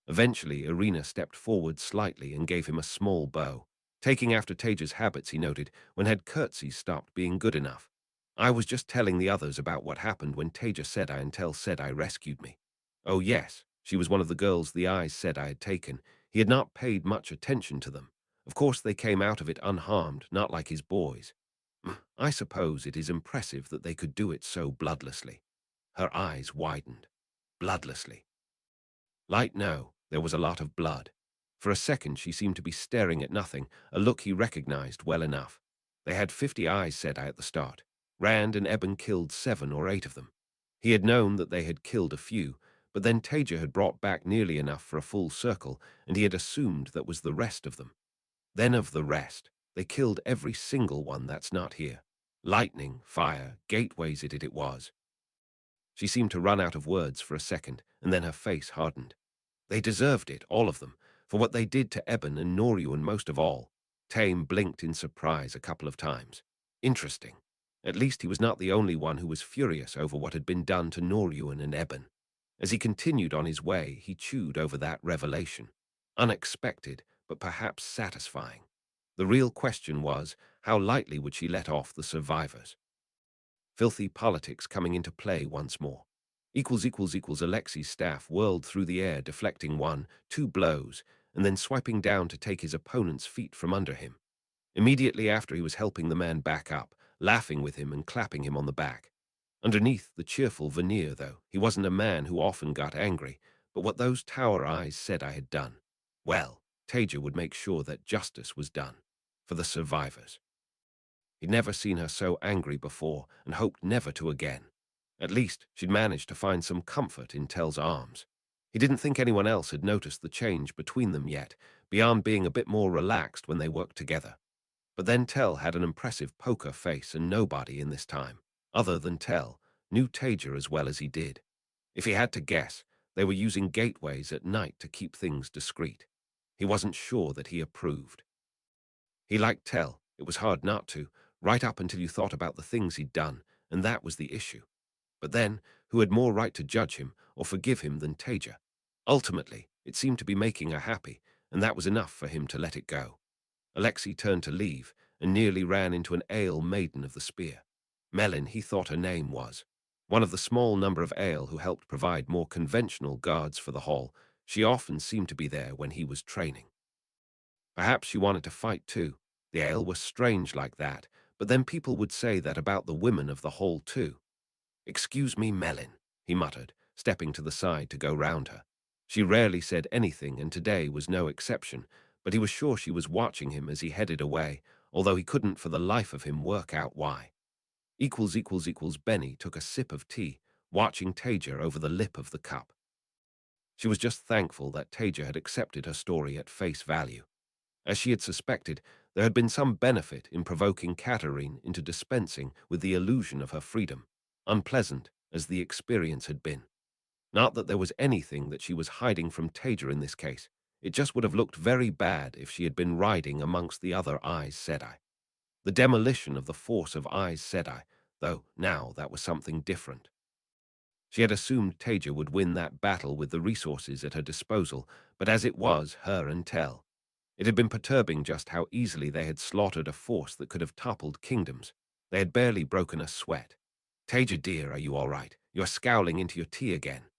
Eventually, Irina stepped forward slightly and gave him a small bow. Taking after Taija's habits, he noted, when had curtsies stopped being good enough. I was just telling the others about what happened when Taija Sedai and Tel Sedai rescued me. Oh yes, she was one of the girls the Aes Sedai had taken. He had not paid much attention to them. Of course they came out of it unharmed, not like his boys. I suppose it is impressive that they could do it so bloodlessly. Her eyes widened. Bloodlessly. Light no, there was a lot of blood. For a second she seemed to be staring at nothing, a look he recognized well enough. They had 50 eyes, said I at the start. Rand and Eben killed 7 or 8 of them. He had known that they had killed a few, but then Taija had brought back nearly enough for a full circle, and he had assumed that was the rest of them. Then of the rest, they killed every single one that's not here. Lightning, fire, gateways it was. She seemed to run out of words for a second, and then her face hardened. They deserved it, all of them, for what they did to Eben and Noryuan most of all. Tame blinked in surprise a couple of times. Interesting. At least he was not the only one who was furious over what had been done to Noryuan and Eben. As he continued on his way, he chewed over that revelation. Unexpected, but perhaps satisfying. The real question was, how lightly would she let off the survivors? Filthy politics coming into play once more. Alexi's staff whirled through the air, deflecting 1, 2 blows, and then swiping down to take his opponent's feet from under him. Immediately after, he was helping the man back up, laughing with him and clapping him on the back. Underneath the cheerful veneer, though, he wasn't a man who often got angry, but what those tower eyes said I had done. Well, Taija would make sure that justice was done. For the survivors. He'd never seen her so angry before and hoped never to again. At least, she'd managed to find some comfort in Tel's arms. He didn't think anyone else had noticed the change between them yet, beyond being a bit more relaxed when they worked together. But then Tel had an impressive poker face, and nobody in this time, other than Tel, knew Taija as well as he did. If he had to guess, they were using gateways at night to keep things discreet. He wasn't sure that he approved. He liked Tel, it was hard not to, right up until you thought about the things he'd done, and that was the issue. But then, who had more right to judge him or forgive him than Taija? Ultimately, it seemed to be making her happy, and that was enough for him to let it go. Alexei turned to leave, and nearly ran into an Ale maiden of the spear. Melin, he thought her name was. One of the small number of Ale who helped provide more conventional guards for the hall. She often seemed to be there when he was training. Perhaps she wanted to fight too. The Ale was strange like that, but then people would say that about the women of the hall too. "Excuse me, Melin," he muttered, stepping to the side to go round her. She rarely said anything, and today was no exception, but he was sure she was watching him as he headed away, although he couldn't for the life of him work out why. Benny took a sip of tea, watching Taija over the lip of the cup. She was just thankful that Taija had accepted her story at face value. As she had suspected, there had been some benefit in provoking Katarine into dispensing with the illusion of her freedom, unpleasant as the experience had been. Not that there was anything that she was hiding from Taija in this case. It just would have looked very bad if she had been riding amongst the other Aes Sedai. The demolition of the force of Aes Sedai, though now that was something different. She had assumed Taija would win that battle with the resources at her disposal, but as it was, her and Tel. It had been perturbing just how easily they had slaughtered a force that could have toppled kingdoms. They had barely broken a sweat. "Taija dear, are you all right? You're scowling into your tea again."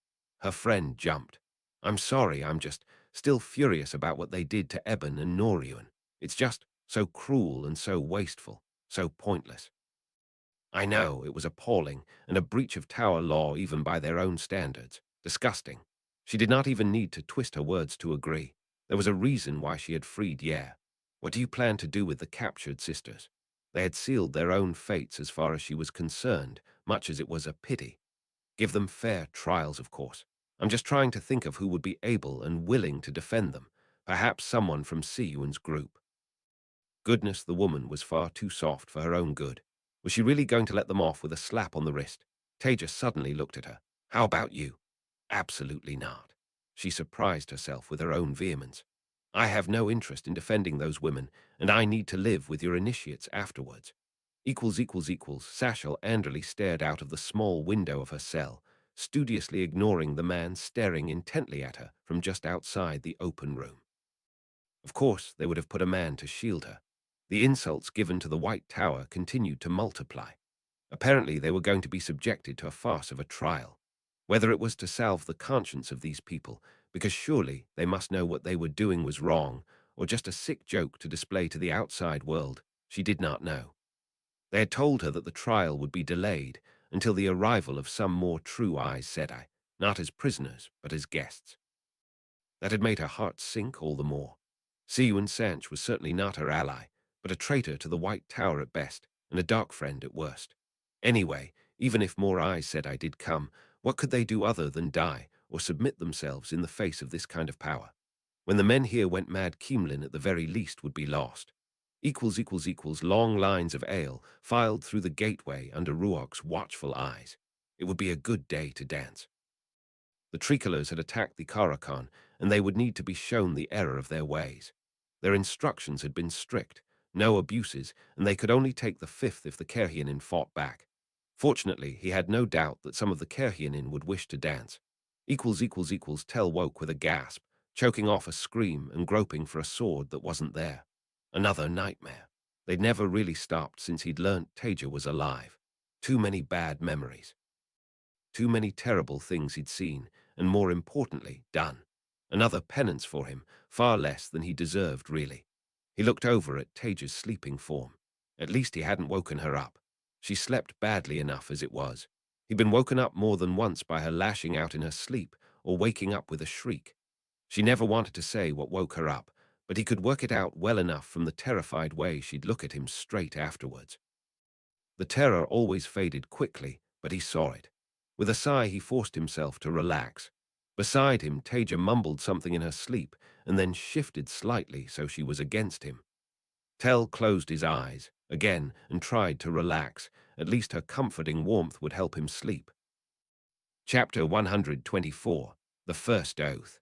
Her friend jumped. "I'm sorry, I'm just still furious about what they did to Eben and Noryuan. It's just so cruel and so wasteful, so pointless." I know, it was appalling, and a breach of tower law even by their own standards. Disgusting. She did not even need to twist her words to agree. There was a reason why she had freed Yer. What do you plan to do with the captured sisters? They had sealed their own fates as far as she was concerned, much as it was a pity. Give them fair trials, of course. I'm just trying to think of who would be able and willing to defend them. Perhaps someone from Siyuan's group. Goodness, the woman was far too soft for her own good. Was she really going to let them off with a slap on the wrist? Taija suddenly looked at her. "How about you?" "Absolutely not." She surprised herself with her own vehemence. "I have no interest in defending those women, and I need to live with your initiates afterwards." Sachel angrily stared out of the small window of her cell, studiously ignoring the man staring intently at her from just outside the open room. Of course, they would have put a man to shield her. The insults given to the White Tower continued to multiply. Apparently, they were going to be subjected to a farce of a trial. Whether it was to salve the conscience of these people, because surely they must know what they were doing was wrong, or just a sick joke to display to the outside world, she did not know. They had told her that the trial would be delayed until the arrival of some more true Aes Sedai, not as prisoners, but as guests. That had made her heart sink all the more. Siwan Sanch was certainly not her ally, but a traitor to the White Tower at best, and a dark friend at worst. Anyway, even if more Aes Sedai did come, what could they do other than die or submit themselves in the face of this kind of power? When the men here went mad, Keemlin at the very least would be lost. Long lines of ale filed through the gateway under Ruok's watchful eyes. It would be a good day to dance. The tricolors had attacked the Karakan, and they would need to be shown the error of their ways. Their instructions had been strict, no abuses, and they could only take the fifth if the Kerhienin fought back. Fortunately, he had no doubt that some of the Kerhienin would wish to dance. Tell woke with a gasp, choking off a scream and groping for a sword that wasn't there. Another nightmare. They'd never really stopped since he'd learnt Taija was alive. Too many bad memories. Too many terrible things he'd seen, and more importantly, done. Another penance for him, far less than he deserved, really. He looked over at Taija's sleeping form. At least he hadn't woken her up. She slept badly enough as it was. He'd been woken up more than once by her lashing out in her sleep or waking up with a shriek. She never wanted to say what woke her up, but he could work it out well enough from the terrified way she'd look at him straight afterwards. The terror always faded quickly, but he saw it. With a sigh, he forced himself to relax. Beside him, Taija mumbled something in her sleep and then shifted slightly so she was against him. Tell closed his eyes, again, and tried to relax. At least her comforting warmth would help him sleep. Chapter 124, The First Oath.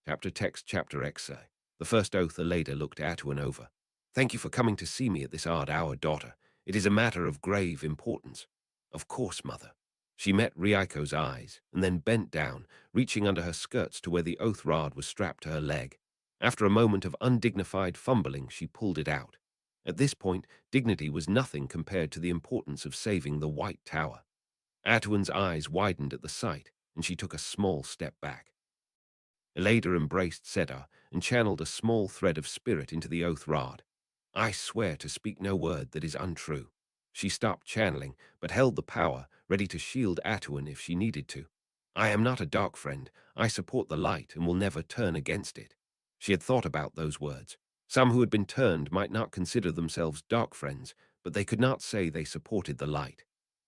Chapter text, chapter excerpt. The First Oath. Aleda looked Atuan over. Thank you for coming to see me at this odd hour, daughter. It is a matter of grave importance. Of course, mother. She met Riaiko's eyes, and then bent down, reaching under her skirts to where the oath rod was strapped to her leg. After a moment of undignified fumbling, she pulled it out. At this point, dignity was nothing compared to the importance of saving the White Tower. Atuan's eyes widened at the sight, and she took a small step back. Aleda embraced Sedar and channeled a small thread of spirit into the oath rod. I swear to speak no word that is untrue. She stopped channeling, but held the power, ready to shield Atuan if she needed to. I am not a dark friend. I support the light and will never turn against it. She had thought about those words. Some who had been turned might not consider themselves dark friends, but they could not say they supported the light.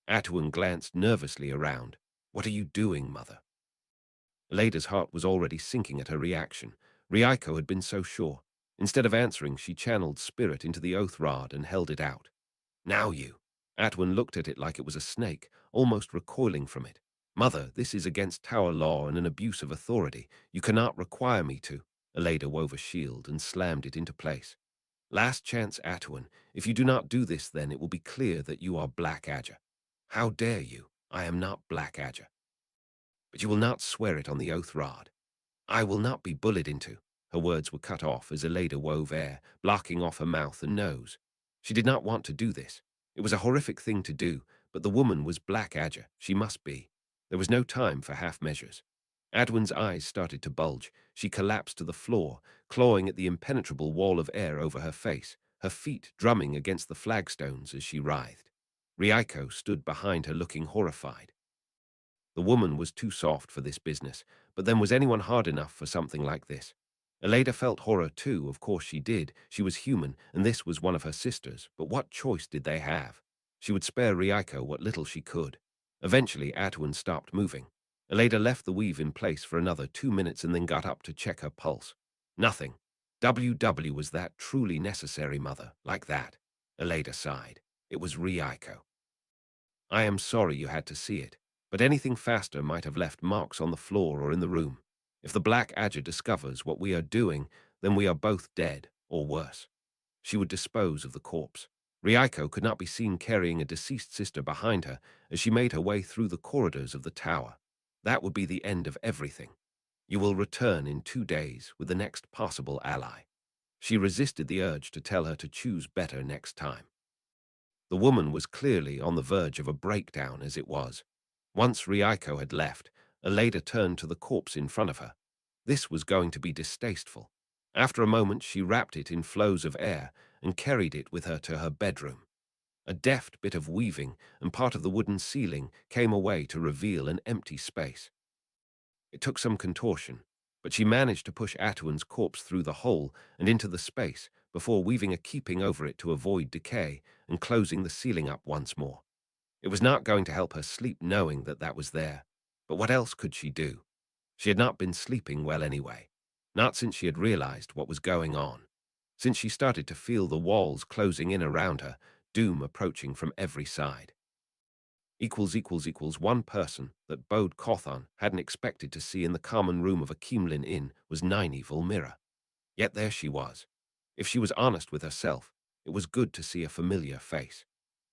Atuan glanced nervously around. What are you doing, mother? Aleda's heart was already sinking at her reaction. Riaiko had been so sure. Instead of answering, she channeled spirit into the oath rod and held it out. Now you. Atuan looked at it like it was a snake, almost recoiling from it. Mother, this is against Tower law and an abuse of authority. You cannot require me to. Aleda wove a shield and slammed it into place. Last chance, Atuan. If you do not do this, then it will be clear that you are Black Adger. How dare you? I am not Black Adger. But you will not swear it on the oath rod. I will not be bullied into. Her words were cut off as Aleda wove air, blocking off her mouth and nose. She did not want to do this. It was a horrific thing to do, but the woman was Black Adger. She must be. There was no time for half measures. Adwin's eyes started to bulge. She collapsed to the floor, clawing at the impenetrable wall of air over her face, her feet drumming against the flagstones as she writhed. Riaiko stood behind her looking horrified. The woman was too soft for this business, but then was anyone hard enough for something like this? Aleda felt horror too, of course she did. She was human, and this was one of her sisters, but what choice did they have? She would spare Riaiko what little she could. Eventually, Atuan stopped moving. Aleda left the weave in place for another 2 minutes and then got up to check her pulse. Nothing. Was that truly necessary, mother? Like that? Aleda sighed. It was Riaiko. I am sorry you had to see it, but anything faster might have left marks on the floor or in the room. If the Black Adger discovers what we are doing, then we are both dead, or worse. She would dispose of the corpse. Rieko could not be seen carrying a deceased sister behind her as she made her way through the corridors of the tower. That would be the end of everything. You will return in 2 days with the next possible ally. She resisted the urge to tell her to choose better next time. The woman was clearly on the verge of a breakdown as it was. Once Rieko had left, Aleda turned to the corpse in front of her. This was going to be distasteful. After a moment, she wrapped it in flows of air and carried it with her to her bedroom. A deft bit of weaving and part of the wooden ceiling came away to reveal an empty space. It took some contortion, but she managed to push Atuan's corpse through the hole and into the space before weaving a keeping over it to avoid decay and closing the ceiling up once more. It was not going to help her sleep knowing that that was there, but what else could she do? She had not been sleeping well anyway, not since she had realized what was going on. Since she started to feel the walls closing in around her, doom approaching from every side. One person that Bode Kothon hadn't expected to see in the common room of a Kimlin inn was Nynaeve Ulmira. Yet there she was. If she was honest with herself, it was good to see a familiar face.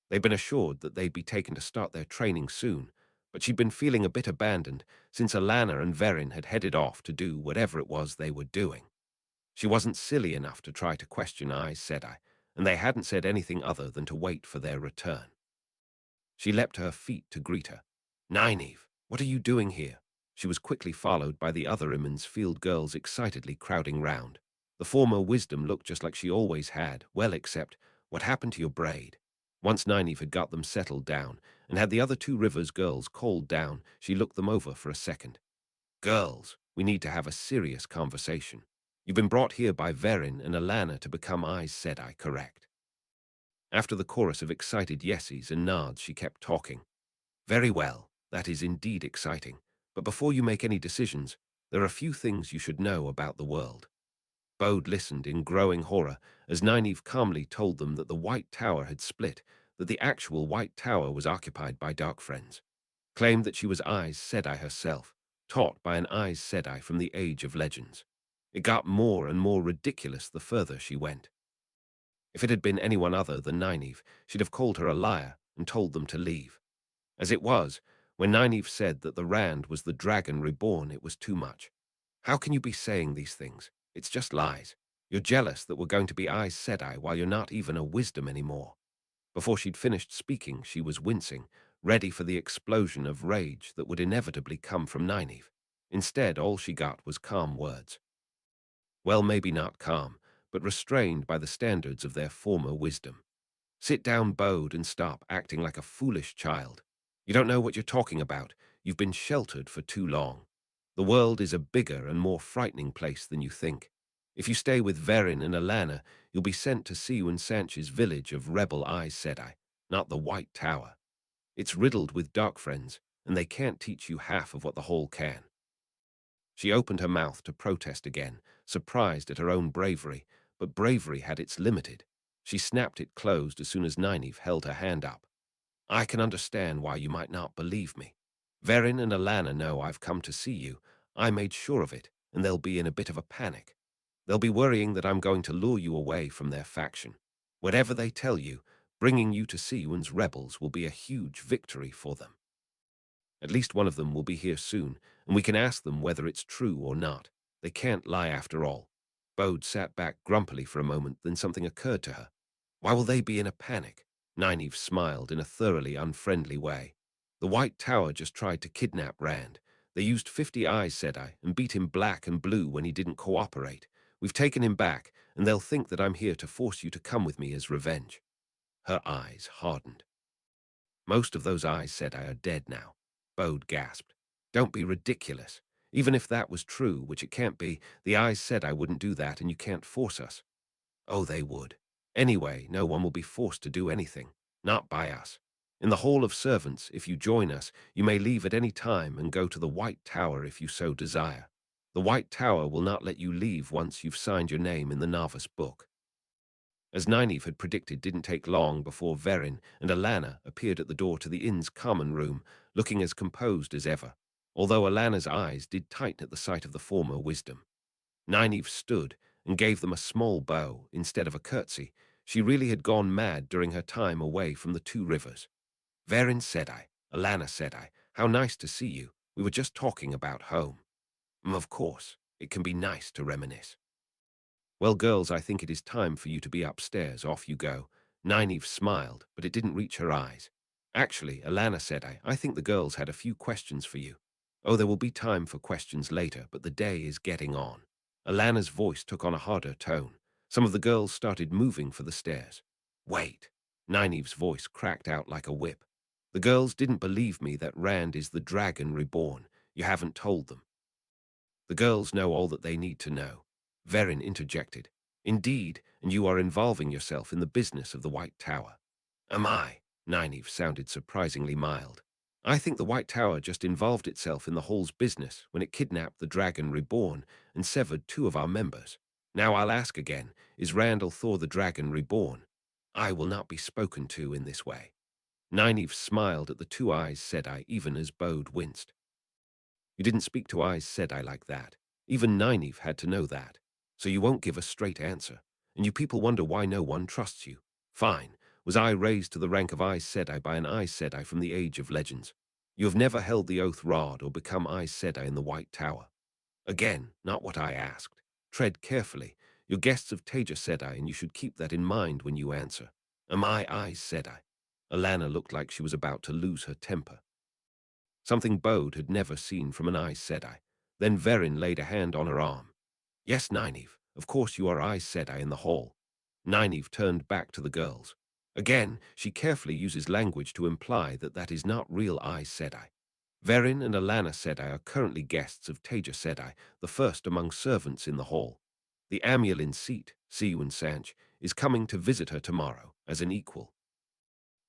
They'd been assured that they'd be taken to start their training soon, but she'd been feeling a bit abandoned since Alana and Verin had headed off to do whatever it was they were doing. She wasn't silly enough to try to question Aes Sedai, and they hadn't said anything other than to wait for their return. She leapt to her feet to greet her. Nynaeve, what are you doing here? She was quickly followed by the other Immen's field girls excitedly crowding round. The former wisdom looked just like she always had, well except, what happened to your braid? Once Nynaeve had got them settled down, and had the other 2 Rivers girls called down, she looked them over for a second. Girls, we need to have a serious conversation. You've been brought here by Verin and Alana to become Aes Sedai, correct? After the chorus of excited yeses and nods, she kept talking. Very well, that is indeed exciting. But before you make any decisions, there are a few things you should know about the world. Bode listened in growing horror as Nynaeve calmly told them that the White Tower had split, that the actual White Tower was occupied by Dark Friends. Claimed that she was Aes Sedai herself, taught by an Aes Sedai from the Age of Legends. It got more and more ridiculous the further she went. If it had been anyone other than Nynaeve, she'd have called her a liar and told them to leave. As it was, when Nynaeve said that the Rand was the dragon reborn, it was too much. How can you be saying these things? It's just lies. You're jealous that we're going to be Aes Sedai while you're not even a wisdom anymore. Before she'd finished speaking, she was wincing, ready for the explosion of rage that would inevitably come from Nynaeve. Instead, all she got was calm words. Well, maybe not calm, but restrained by the standards of their former wisdom. Sit down, Bode, and stop acting like a foolish child. You don't know what you're talking about. You've been sheltered for too long. The world is a bigger and more frightening place than you think. If you stay with Verin and Alana, you'll be sent to Siwan Sanch's village of rebel Aes Sedai, not the White Tower. It's riddled with dark friends, and they can't teach you half of what the Hall can. She opened her mouth to protest again, surprised at her own bravery, but bravery had its limited. She snapped it closed as soon as Nynaeve held her hand up. I can understand why you might not believe me. Verin and Alana know I've come to see you. I made sure of it, and they'll be in a bit of a panic. They'll be worrying that I'm going to lure you away from their faction. Whatever they tell you, bringing you to Siwan's rebels will be a huge victory for them. At least one of them will be here soon, and we can ask them whether it's true or not. They can't lie after all. Bode sat back grumpily for a moment, then something occurred to her. Why will they be in a panic? Nynaeve smiled in a thoroughly unfriendly way. The White Tower just tried to kidnap Rand. They used 50 Aes Sedai and beat him black and blue when he didn't cooperate. We've taken him back, and they'll think that I'm here to force you to come with me as revenge. Her eyes hardened. Most of those Aes Sedai are dead now. Bode gasped. Don't be ridiculous. Even if that was true, which it can't be, the Aes Sedai wouldn't do that, and you can't force us. Oh, they would. Anyway, no one will be forced to do anything. Not by us. In the Hall of Servants, if you join us, you may leave at any time and go to the White Tower if you so desire. The White Tower will not let you leave once you've signed your name in the Novice Book. As Nynaeve had predicted, didn't take long before Verin and Alana appeared at the door to the inn's common room, looking as composed as ever, although Alana's eyes did tighten at the sight of the former wisdom. Nynaeve stood and gave them a small bow instead of a curtsy. She really had gone mad during her time away from the two rivers. Verin Sedai, Alana Sedai, how nice to see you. We were just talking about home. Of course, it can be nice to reminisce. Well, girls, I think it is time for you to be upstairs. Off you go. Nynaeve smiled, but it didn't reach her eyes. Actually, Alana said, I think the girls had a few questions for you. Oh, there will be time for questions later, but the day is getting on. Alana's voice took on a harder tone. Some of the girls started moving for the stairs. Wait. Nynaeve's voice cracked out like a whip. The girls didn't believe me that Rand is the dragon reborn. You haven't told them. The girls know all that they need to know. Verin interjected. Indeed, and you are involving yourself in the business of the White Tower. Am I? Nynaeve sounded surprisingly mild. I think the White Tower just involved itself in the Hall's business when it kidnapped the Dragon Reborn and severed two of our members. Now I'll ask again, is Randall Thor the Dragon Reborn? I will not be spoken to in this way. Nynaeve smiled at the two Aes Sedai even as Bode winced. You didn't speak to Aes Sedai like that. Even Nynaeve had to know that. So you won't give a straight answer. And you people wonder why no one trusts you. Fine. Was I raised to the rank of Aes Sedai by an Aes Sedai from the Age of Legends? You have never held the Oath Rod or become Aes Sedai in the White Tower. Again, not what I asked. Tread carefully. You're guests of Taija Sedai, and you should keep that in mind when you answer. Am I Aes Sedai? Alana looked like she was about to lose her temper. Something Bode had never seen from an Aes Sedai. Then Verin laid a hand on her arm. Yes, Nynaeve, of course you are Aes Sedai in the hall. Nynaeve turned back to the girls. Again, she carefully uses language to imply that that is not real Aes Sedai. Verin and Alana Sedai are currently guests of Taija Sedai, the first among servants in the hall. The Amulin seat, Siwan Sanch, is coming to visit her tomorrow as an equal.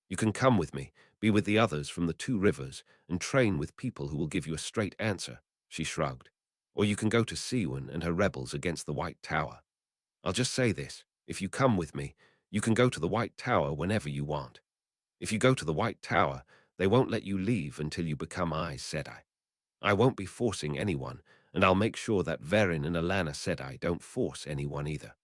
You can come with me, be with the others from the two rivers, and train with people who will give you a straight answer, she shrugged. Or you can go to Siwan and her rebels against the White Tower. I'll just say this, if you come with me, you can go to the White Tower whenever you want. If you go to the White Tower, they won't let you leave until you become Aes Sedai. I won't be forcing anyone, and I'll make sure that Verin and Alana Sedai don't force anyone either.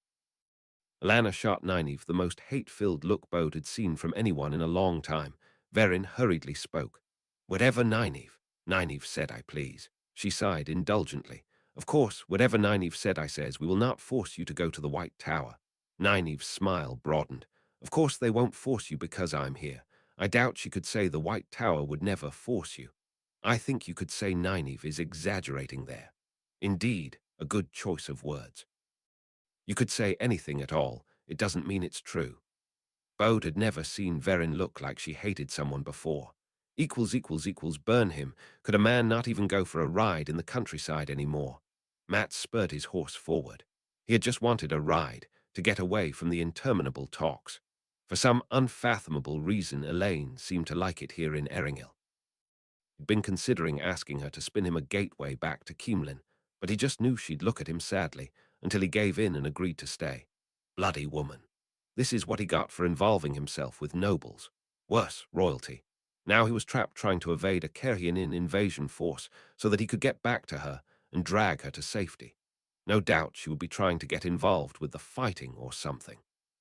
Alana shot Nynaeve the most hate-filled look Bode had seen from anyone in a long time. Verin hurriedly spoke. Whatever Nynaeve said I please. She sighed indulgently. Of course, whatever Nynaeve said I says, we will not force you to go to the White Tower. Nynaeve's smile broadened. Of course they won't force you because I'm here. I doubt she could say the White Tower would never force you. I think you could say Nynaeve is exaggerating there. Indeed, a good choice of words. You could say anything at all. It doesn't mean it's true. Bode had never seen Verin look like she hated someone before. Burn him. Could a man not even go for a ride in the countryside anymore? Matt spurred his horse forward. He had just wanted a ride, to get away from the interminable talks. For some unfathomable reason, Elaine seemed to like it here in Eringil. He'd been considering asking her to spin him a gateway back to Keemlin, but he just knew she'd look at him sadly, until he gave in and agreed to stay. Bloody woman. This is what he got for involving himself with nobles. Worse, royalty. Now he was trapped trying to evade a Kerhyanin invasion force so that he could get back to her and drag her to safety. No doubt she would be trying to get involved with the fighting or something.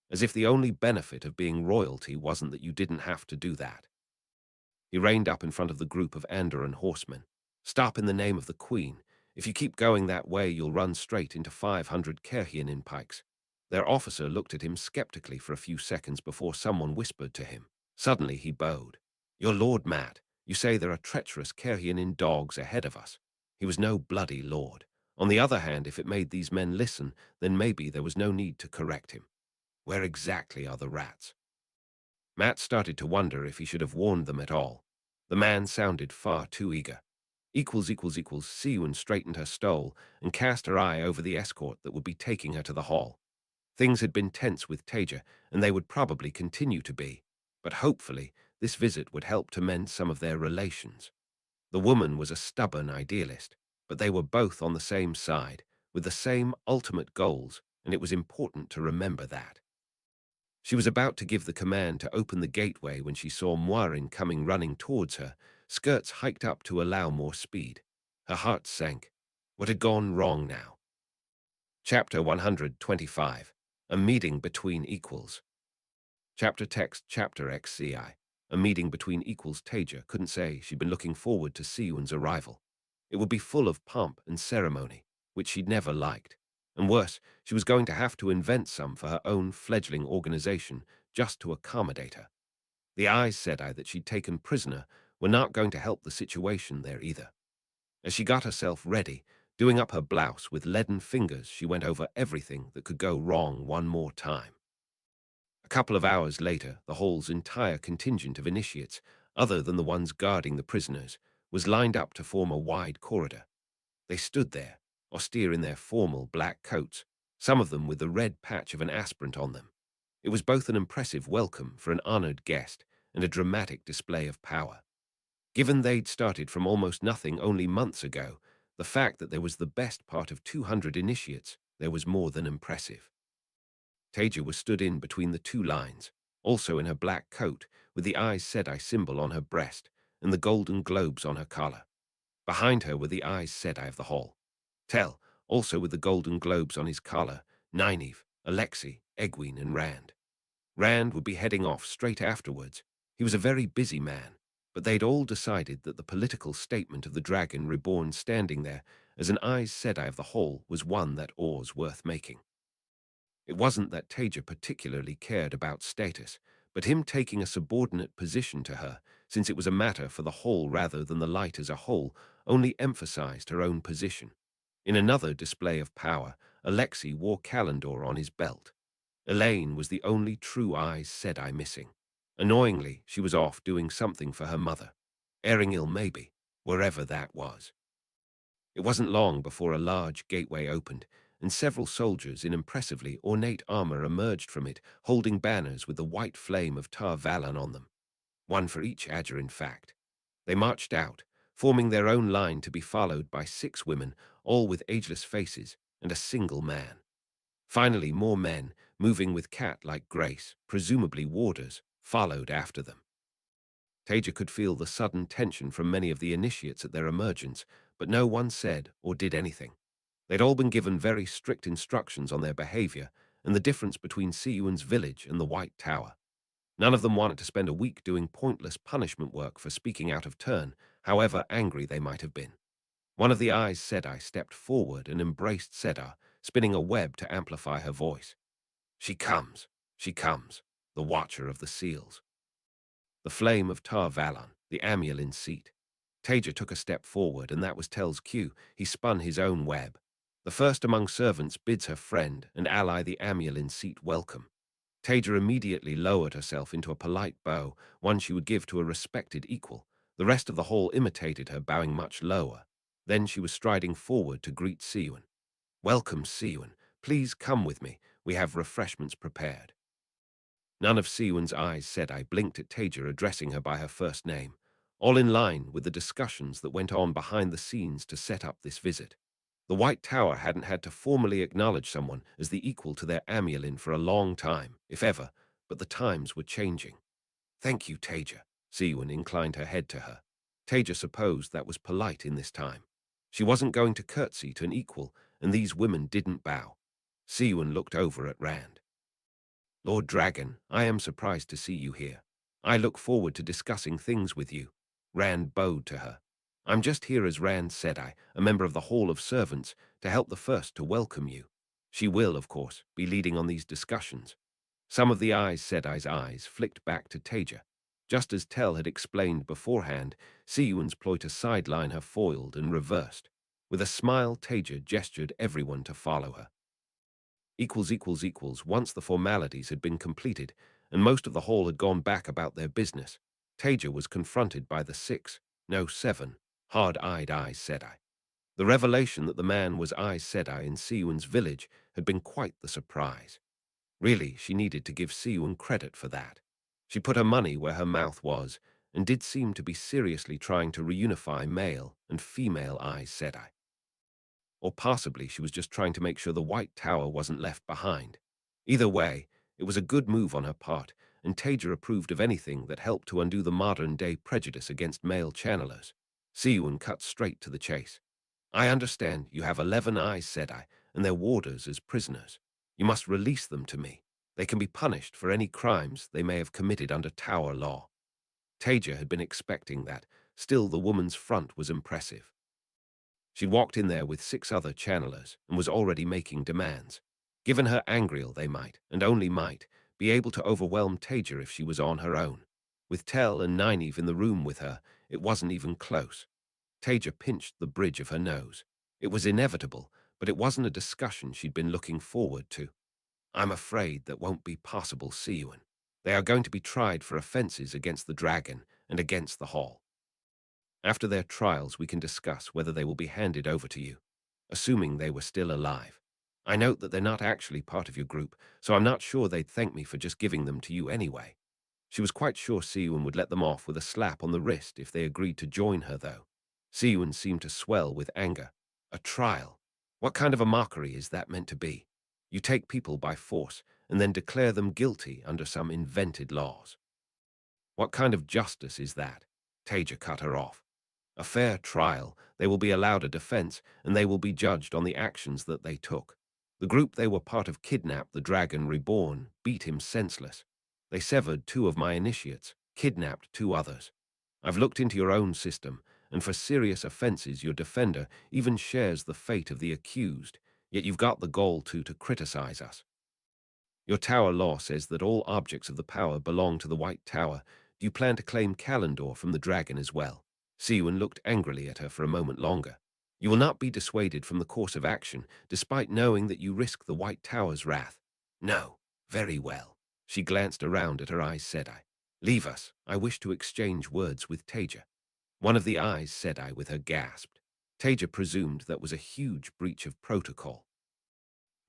As if the only benefit of being royalty wasn't that you didn't have to do that. He reined up in front of the group of Andoran horsemen. Stop in the name of the Queen. If you keep going that way, you'll run straight into 500 Kerhyanin pikes. Their officer looked at him skeptically for a few seconds before someone whispered to him. Suddenly he bowed. Your Lord Matt, you say there are treacherous Kerhyanin dogs ahead of us. He was no bloody lord. On the other hand, if it made these men listen, then maybe there was no need to correct him. Where exactly are the rats? Matt started to wonder if he should have warned them at all. The man sounded far too eager. Siwan straightened her stole and cast her eye over the escort that would be taking her to the hall. Things had been tense with Taija, and they would probably continue to be, but hopefully this visit would help to mend some of their relations. The woman was a stubborn idealist, but they were both on the same side, with the same ultimate goals, and it was important to remember that. She was about to give the command to open the gateway when she saw Muirin coming running towards her, skirts hiked up to allow more speed. Her heart sank. What had gone wrong now? Chapter 125. A Meeting Between Equals. Chapter text chapter XCI. A meeting between equals Taija couldn't say she'd been looking forward to Siyun's arrival. It would be full of pomp and ceremony, which she'd never liked. And worse, she was going to have to invent some for her own fledgling organization just to accommodate her. The Aes Sedai that she'd taken prisoner were not going to help the situation there either. As she got herself ready, doing up her blouse with leaden fingers, she went over everything that could go wrong one more time. A couple of hours later, the hall's entire contingent of initiates, other than the ones guarding the prisoners, was lined up to form a wide corridor. They stood there, austere in their formal black coats, some of them with the red patch of an aspirant on them. It was both an impressive welcome for an honored guest and a dramatic display of power. Given they'd started from almost nothing only months ago, the fact that there was the best part of 200 initiates there was more than impressive. Taija was stood in between the two lines, also in her black coat, with the Aes Sedai symbol on her breast and the golden globes on her collar. Behind her were the Aes Sedai of the hall. Tel, also with the golden globes on his collar, Nynaeve, Alexei, Egwene, and Rand. Rand would be heading off straight afterwards. He was a very busy man, but they'd all decided that the political statement of the Dragon Reborn standing there as an Aes Sedai of the hall was one that was worth making. It wasn't that Taija particularly cared about status, but him taking a subordinate position to her, since it was a matter for the hall rather than the light as a whole, only emphasized her own position. In another display of power, Alexei wore Kalendor on his belt. Elaine was the only true Aes Sedai missing. Annoyingly, she was off doing something for her mother. Eringil maybe, wherever that was. It wasn't long before a large gateway opened, and several soldiers in impressively ornate armor emerged from it, holding banners with the white flame of Tar Valon on them. One for each Adger, in fact. They marched out, forming their own line to be followed by 6 women, all with ageless faces, and a single man. Finally, more men, moving with cat-like grace, presumably warders, followed after them. Taija could feel the sudden tension from many of the initiates at their emergence, but no one said or did anything. They'd all been given very strict instructions on their behavior and the difference between Siyun's village and the White Tower. None of them wanted to spend a week doing pointless punishment work for speaking out of turn, however angry they might have been. One of the Aes Sedai stepped forward and embraced Sedar, spinning a web to amplify her voice. She comes, the Watcher of the Seals. The flame of Tar Valon, the Amulin seat. Taija took a step forward, and that was Tel's cue. He spun his own web. The first among servants bids her friend and ally the Amulin seat welcome. Taija immediately lowered herself into a polite bow, one she would give to a respected equal. The rest of the hall imitated her, bowing much lower. Then she was striding forward to greet Siyun. Welcome, Siyun. Please come with me. We have refreshments prepared. None of Siyun's Aes Sedai blinked at Taija, addressing her by her first name, all in line with the discussions that went on behind the scenes to set up this visit. The White Tower hadn't had to formally acknowledge someone as the equal to their Amulin for a long time, if ever, but the times were changing. Thank you, Taija. Siyun inclined her head to her. Taija supposed that was polite in this time. She wasn't going to curtsy to an equal, and these women didn't bow. Siyun looked over at Rand. Lord Dragon, I am surprised to see you here. I look forward to discussing things with you. Rand bowed to her. I'm just here as Rand Sedai, a member of the Hall of Servants, to help the first to welcome you. She will, of course, be leading on these discussions. Some of the Aes Sedai's eyes flicked back to Taija. Just as Tel had explained beforehand, Siyun's ploy to sideline her foiled and reversed. With a smile, Taija gestured everyone to follow her. Once the formalities had been completed, and most of the hall had gone back about their business, Taija was confronted by the 7 hard-eyed Aes Sedai. The revelation that the man was Aes Sedai in Siyun's village had been quite the surprise. Really, she needed to give Siyun credit for that. She put her money where her mouth was, and did seem to be seriously trying to reunify male and female Aes Sedai. Or possibly she was just trying to make sure the White Tower wasn't left behind. Either way, it was a good move on her part, and Taija approved of anything that helped to undo the modern-day prejudice against male channelers. Siyun cut straight to the chase. I understand you have 11 Aes Sedai and their warders as prisoners. You must release them to me. They can be punished for any crimes they may have committed under Tower law. Taija had been expecting that. Still, the woman's front was impressive. She'd walked in there with 6 other channelers and was already making demands. Given her Angreal, they might, and only might, be able to overwhelm Taija if she was on her own. With Tell and Nynaeve in the room with her, it wasn't even close. Taija pinched the bridge of her nose. It was inevitable, but it wasn't a discussion she'd been looking forward to. I'm afraid that won't be possible, Siuan. They are going to be tried for offenses against the dragon and against the hall. After their trials, we can discuss whether they will be handed over to you, assuming they were still alive. I note that they're not actually part of your group, so I'm not sure they'd thank me for just giving them to you anyway. She was quite sure Siuan would let them off with a slap on the wrist if they agreed to join her, though. Siuan seemed to swell with anger. A trial? What kind of a mockery is that meant to be? You take people by force and then declare them guilty under some invented laws. What kind of justice is that? Taija cut her off. A fair trial, they will be allowed a defense, and they will be judged on the actions that they took. The group they were part of kidnapped the dragon reborn, beat him senseless. They severed 2 of my initiates, kidnapped 2 others. I've looked into your own system, and for serious offenses your defender even shares the fate of the accused, yet you've got the gall to criticize us. Your tower law says that all objects of the power belong to the White Tower. Do you plan to claim Kalendor from the dragon as well? Siuan looked angrily at her for a moment longer. You will not be dissuaded from the course of action, despite knowing that you risk the White Tower's wrath. No. Very well. She glanced around at her Aes Sedai. Leave us. I wish to exchange words with Taija. One of the Aes Sedai with her gasped. Taija presumed that was a huge breach of protocol.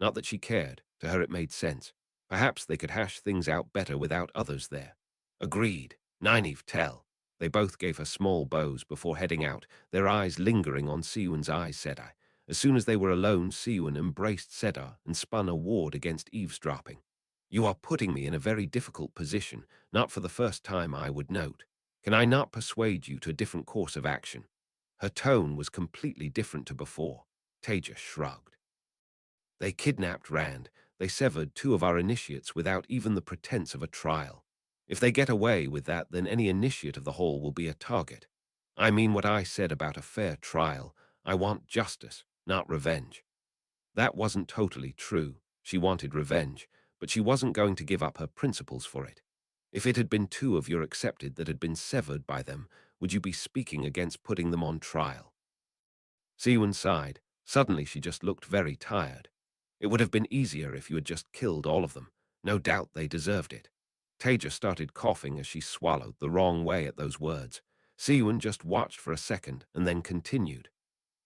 Not that she cared. To her it made sense. Perhaps they could hash things out better without others there. Agreed. Nynaeve, Tell. They both gave her small bows before heading out, their eyes lingering on Siuan's Aes Sedai. As soon as they were alone, Siuan embraced Sedar and spun a ward against eavesdropping. You are putting me in a very difficult position, not for the first time, I would note. Can I not persuade you to a different course of action? Her tone was completely different to before. Taija shrugged. They kidnapped Rand. They severed 2 of our initiates without even the pretense of a trial. If they get away with that, then any initiate of the hall will be a target. I mean what I said about a fair trial. I want justice, not revenge. That wasn't totally true. She wanted revenge, but she wasn't going to give up her principles for it. If it had been 2 of your accepted that had been severed by them, would you be speaking against putting them on trial? Siuan sighed. Suddenly she just looked very tired. It would have been easier if you had just killed all of them. No doubt they deserved it. Taija started coughing as she swallowed the wrong way at those words. Siuan just watched for a second and then continued.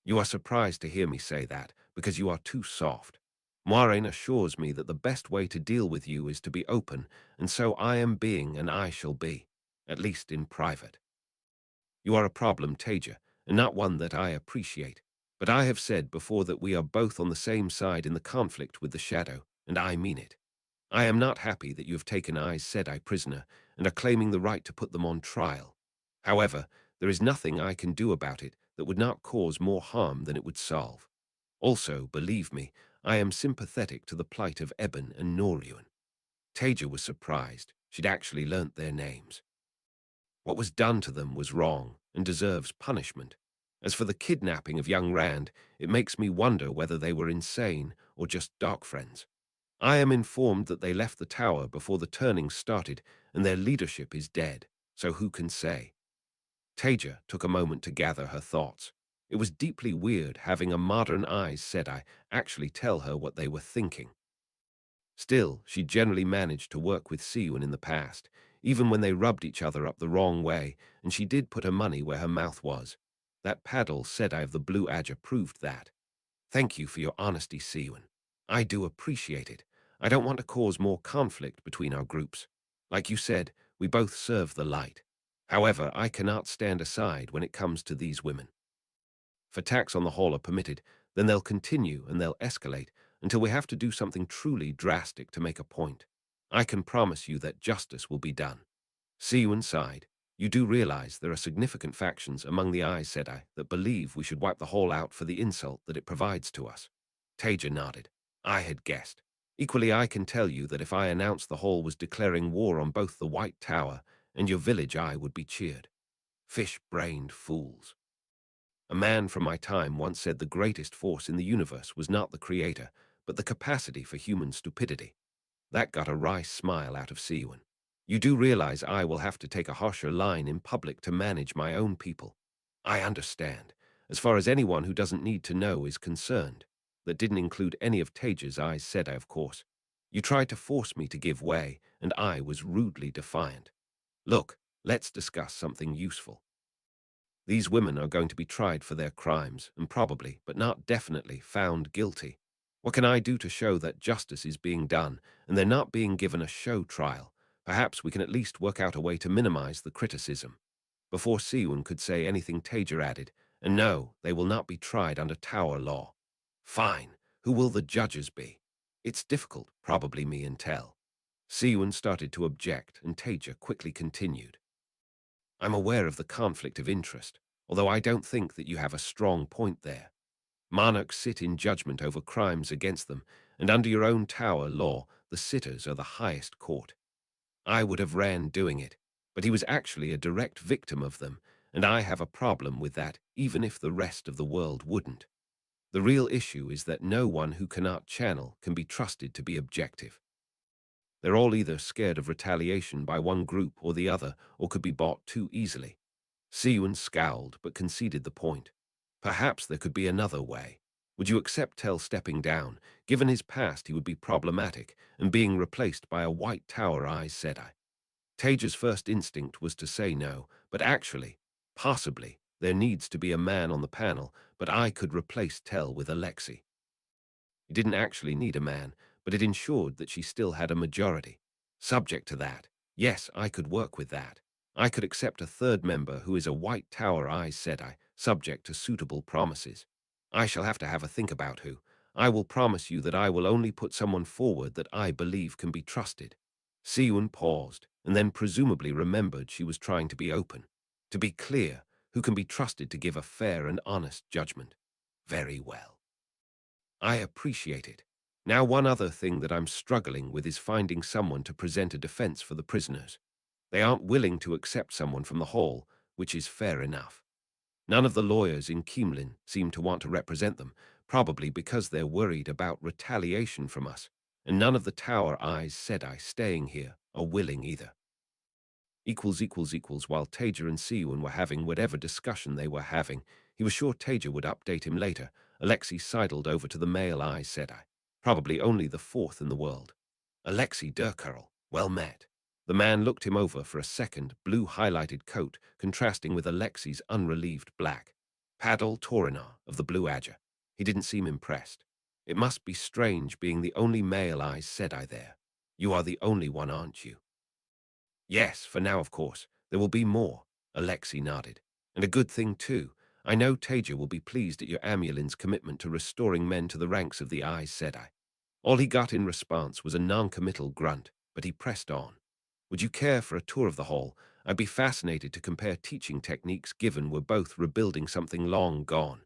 You are surprised to hear me say that, because you are too soft. Moiraine assures me that the best way to deal with you is to be open, and so I am being and I shall be, at least in private. You are a problem, Taija, and not one that I appreciate. But I have said before that we are both on the same side in the conflict with the Shadow, and I mean it. I am not happy that you have taken Aes Sedai prisoner and are claiming the right to put them on trial. However, there is nothing I can do about it that would not cause more harm than it would solve. Also, believe me, I am sympathetic to the plight of Eben and Noruan. Taija was surprised. She'd actually learnt their names. What was done to them was wrong and deserves punishment. As for the kidnapping of young Rand, it makes me wonder whether they were insane or just dark friends. I am informed that they left the tower before the turning started, and their leadership is dead, so who can say? Taija took a moment to gather her thoughts. It was deeply weird having a modern Aes Sedai actually tell her what they were thinking. Still, she generally managed to work with Siuan in the past, even when they rubbed each other up the wrong way, and she did put her money where her mouth was. That paddle Sedai of the Blue Adger proved that. Thank you for your honesty, Siuan. I do appreciate it. I don't want to cause more conflict between our groups. Like you said, we both serve the light. However, I cannot stand aside when it comes to these women. If attacks on the hall are permitted, then they'll continue and they'll escalate until we have to do something truly drastic to make a point. I can promise you that justice will be done. Siuan sighed. You do realize there are significant factions among the Aes Sedai that believe we should wipe the hall out for the insult that it provides to us. Taija nodded. I had guessed. Equally, I can tell you that if I announced the Hall was declaring war on both the White Tower and your village, I would be cheered. Fish-brained fools. A man from my time once said the greatest force in the universe was not the creator, but the capacity for human stupidity. That got a wry smile out of Siwan. You do realize I will have to take a harsher line in public to manage my own people. I understand, as far as anyone who doesn't need to know is concerned. That didn't include any of Taija's Aes Sedai, of course. You tried to force me to give way, and I was rudely defiant. Look, let's discuss something useful. These women are going to be tried for their crimes, and probably, but not definitely, found guilty. What can I do to show that justice is being done, and they're not being given a show trial? Perhaps we can at least work out a way to minimize the criticism. Before Siwon could say anything, Taija added, and no, they will not be tried under Tower law. Fine. Who will the judges be? It's difficult, probably me and Tell. Siwon started to object, and Taija quickly continued. I'm aware of the conflict of interest, although I don't think that you have a strong point there. Monarchs sit in judgment over crimes against them, and under your own Tower law, the sitters are the highest court. I would have Ran doing it, but he was actually a direct victim of them, and I have a problem with that, even if the rest of the world wouldn't. The real issue is that no one who cannot channel can be trusted to be objective. They're all either scared of retaliation by one group or the other, or could be bought too easily. Siwon scowled, but conceded the point. Perhaps there could be another way. Would you accept Tell stepping down? Given his past, he would be problematic, and being replaced by a White Tower Aes Sedai. Taija's first instinct was to say no, but actually, possibly, there needs to be a man on the panel, but I could replace Tell with Alexei. It didn't actually need a man, but it ensured that she still had a majority. Subject to that, yes, I could work with that. I could accept a third member who is a White Tower Aes Sedai, subject to suitable promises. I shall have to have a think about who. I will promise you that I will only put someone forward that I believe can be trusted. Siwon paused, and then presumably remembered she was trying to be open. To be clear, who can be trusted to give a fair and honest judgment. Very well. I appreciate it. Now, one other thing that I'm struggling with is finding someone to present a defense for the prisoners. They aren't willing to accept someone from the Hall, which is fair enough. None of the lawyers in Keemlin seem to want to represent them, probably because they're worried about retaliation from us, and none of the Tower Aes Sedai staying here are willing either. While Taija and Siwon were having whatever discussion they were having, he was sure Taija would update him later. Alexei sidled over to the male Aes Sedai, probably only the fourth in the world. Alexei Durkurl, well met. The man looked him over for a second, blue-highlighted coat contrasting with Alexei's unrelieved black. Padal Torinar of the Blue Adger. He didn't seem impressed. It must be strange being the only male Aes Sedai there. You are the only one, aren't you? Yes, for now, of course. There will be more, Alexei nodded. And a good thing, too. I know Taija will be pleased at your Amulin's commitment to restoring men to the ranks of the Aes Sedai. All he got in response was a non-committal grunt, but he pressed on. Would you care for a tour of the hall? I'd be fascinated to compare teaching techniques given we're both rebuilding something long gone.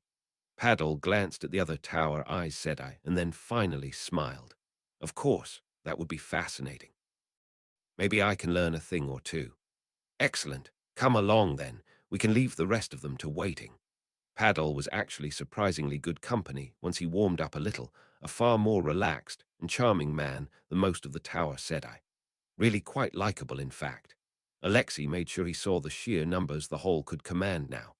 Padal glanced at the other Tower Aes Sedai and then finally smiled. Of course, that would be fascinating. Maybe I can learn a thing or two. Excellent. Come along, then. We can leave the rest of them to waiting. Padal was actually surprisingly good company once he warmed up a little, a far more relaxed and charming man than most of the Tower Sedai. Really quite likable, in fact. Alexei made sure he saw the sheer numbers the Hall could command now.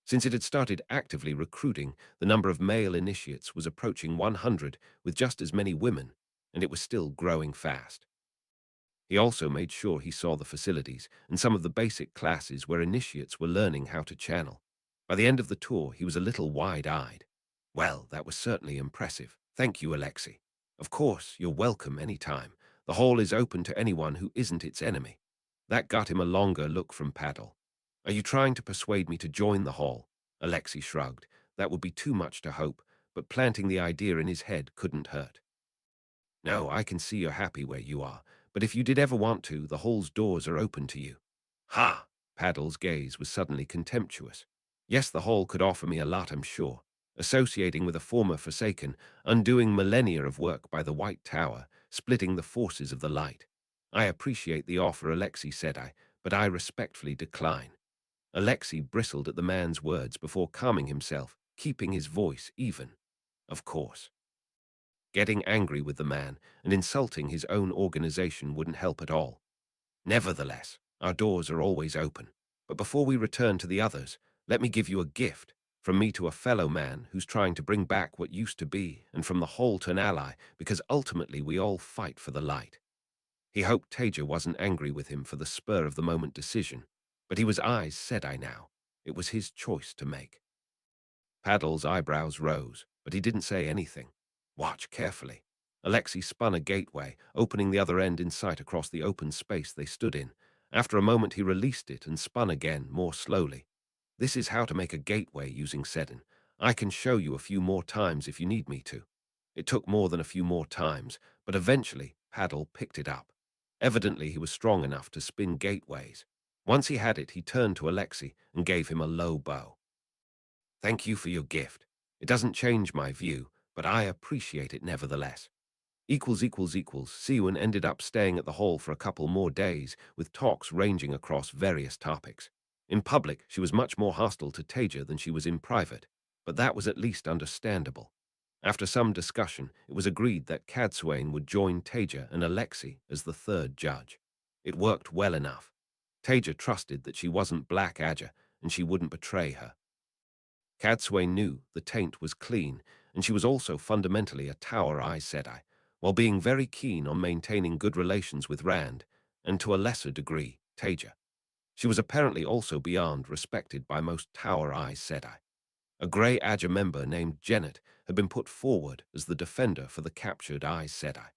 Since it had started actively recruiting, the number of male initiates was approaching 100, with just as many women, and it was still growing fast. He also made sure he saw the facilities and some of the basic classes where initiates were learning how to channel. By the end of the tour, he was a little wide-eyed. Well, that was certainly impressive. Thank you, Alexei. Of course, you're welcome any time. The hall is open to anyone who isn't its enemy. That got him a longer look from Padal. Are you trying to persuade me to join the hall? Alexei shrugged. That would be too much to hope, but planting the idea in his head couldn't hurt. No, I can see you're happy where you are, but if you did ever want to, the hall's doors are open to you. Ha! Padal's gaze was suddenly contemptuous. Yes, the hall could offer me a lot, I'm sure. Associating with a former Forsaken, undoing millennia of work by the White Tower, splitting the forces of the light. I appreciate the offer, Alexei said I, but I respectfully decline. Alexei bristled at the man's words before calming himself, keeping his voice even. Of course. Getting angry with the man and insulting his own organization wouldn't help at all. Nevertheless, our doors are always open. But before we return to the others, let me give you a gift, from me to a fellow man who's trying to bring back what used to be, and from the whole to an ally, because ultimately we all fight for the light. He hoped Taija wasn't angry with him for the spur-of-the-moment decision, but he was Aes Sedai now. It was his choice to make. Paddle's eyebrows rose, but he didn't say anything. Watch carefully. Alexei spun a gateway, opening the other end in sight across the open space they stood in. After a moment he released it and spun again, more slowly. This is how to make a gateway using Sedin. I can show you a few more times if you need me to. It took more than a few more times, but eventually Paddle picked it up. Evidently he was strong enough to spin gateways. Once he had it, he turned to Alexei and gave him a low bow. Thank you for your gift. It doesn't change my view, but I appreciate it nevertheless. Siwon ended up staying at the hall for a couple more days, with talks ranging across various topics. In public, she was much more hostile to Taija than she was in private, but that was at least understandable. After some discussion, it was agreed that Cadsuane would join Taija and Alexei as the third judge. It worked well enough. Taija trusted that she wasn't Black Adja, and she wouldn't betray her. Cadsuane knew the taint was clean, and she was also fundamentally a Tower Aes Sedai, while being very keen on maintaining good relations with Rand, and to a lesser degree, Taija. She was apparently also beyond respected by most Tower Aes Sedai. A Grey Adja member named Jennet had been put forward as the defender for the captured Aes Sedai.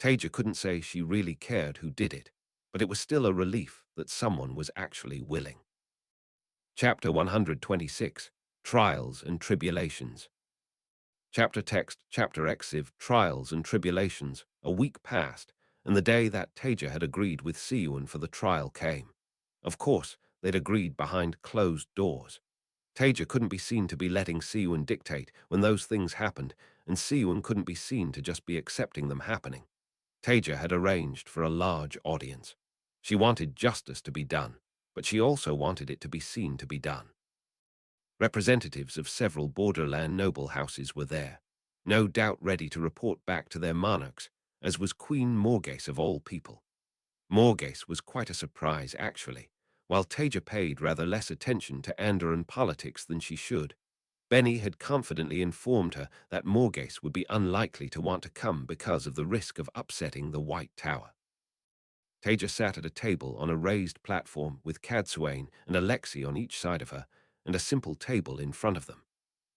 Taija couldn't say she really cared who did it, but it was still a relief that someone was actually willing. Chapter 126, Trials and Tribulations. Chapter text, Chapter Exiv, Trials and Tribulations. A week passed, and the day that Taija had agreed with Siwon for the trial came. Of course, they'd agreed behind closed doors. Taija couldn't be seen to be letting Siwon dictate when those things happened, and Siwon couldn't be seen to just be accepting them happening. Taija had arranged for a large audience. She wanted justice to be done, but she also wanted it to be seen to be done. Representatives of several borderland noble houses were there, no doubt ready to report back to their monarchs, as was Queen Morghese of all people. Morghese was quite a surprise, actually. While Taija paid rather less attention to Andoran politics than she should, Benny had confidently informed her that Morghese would be unlikely to want to come because of the risk of upsetting the White Tower. Taija sat at a table on a raised platform with Cadsuane and Alexei on each side of her, and a simple table in front of them.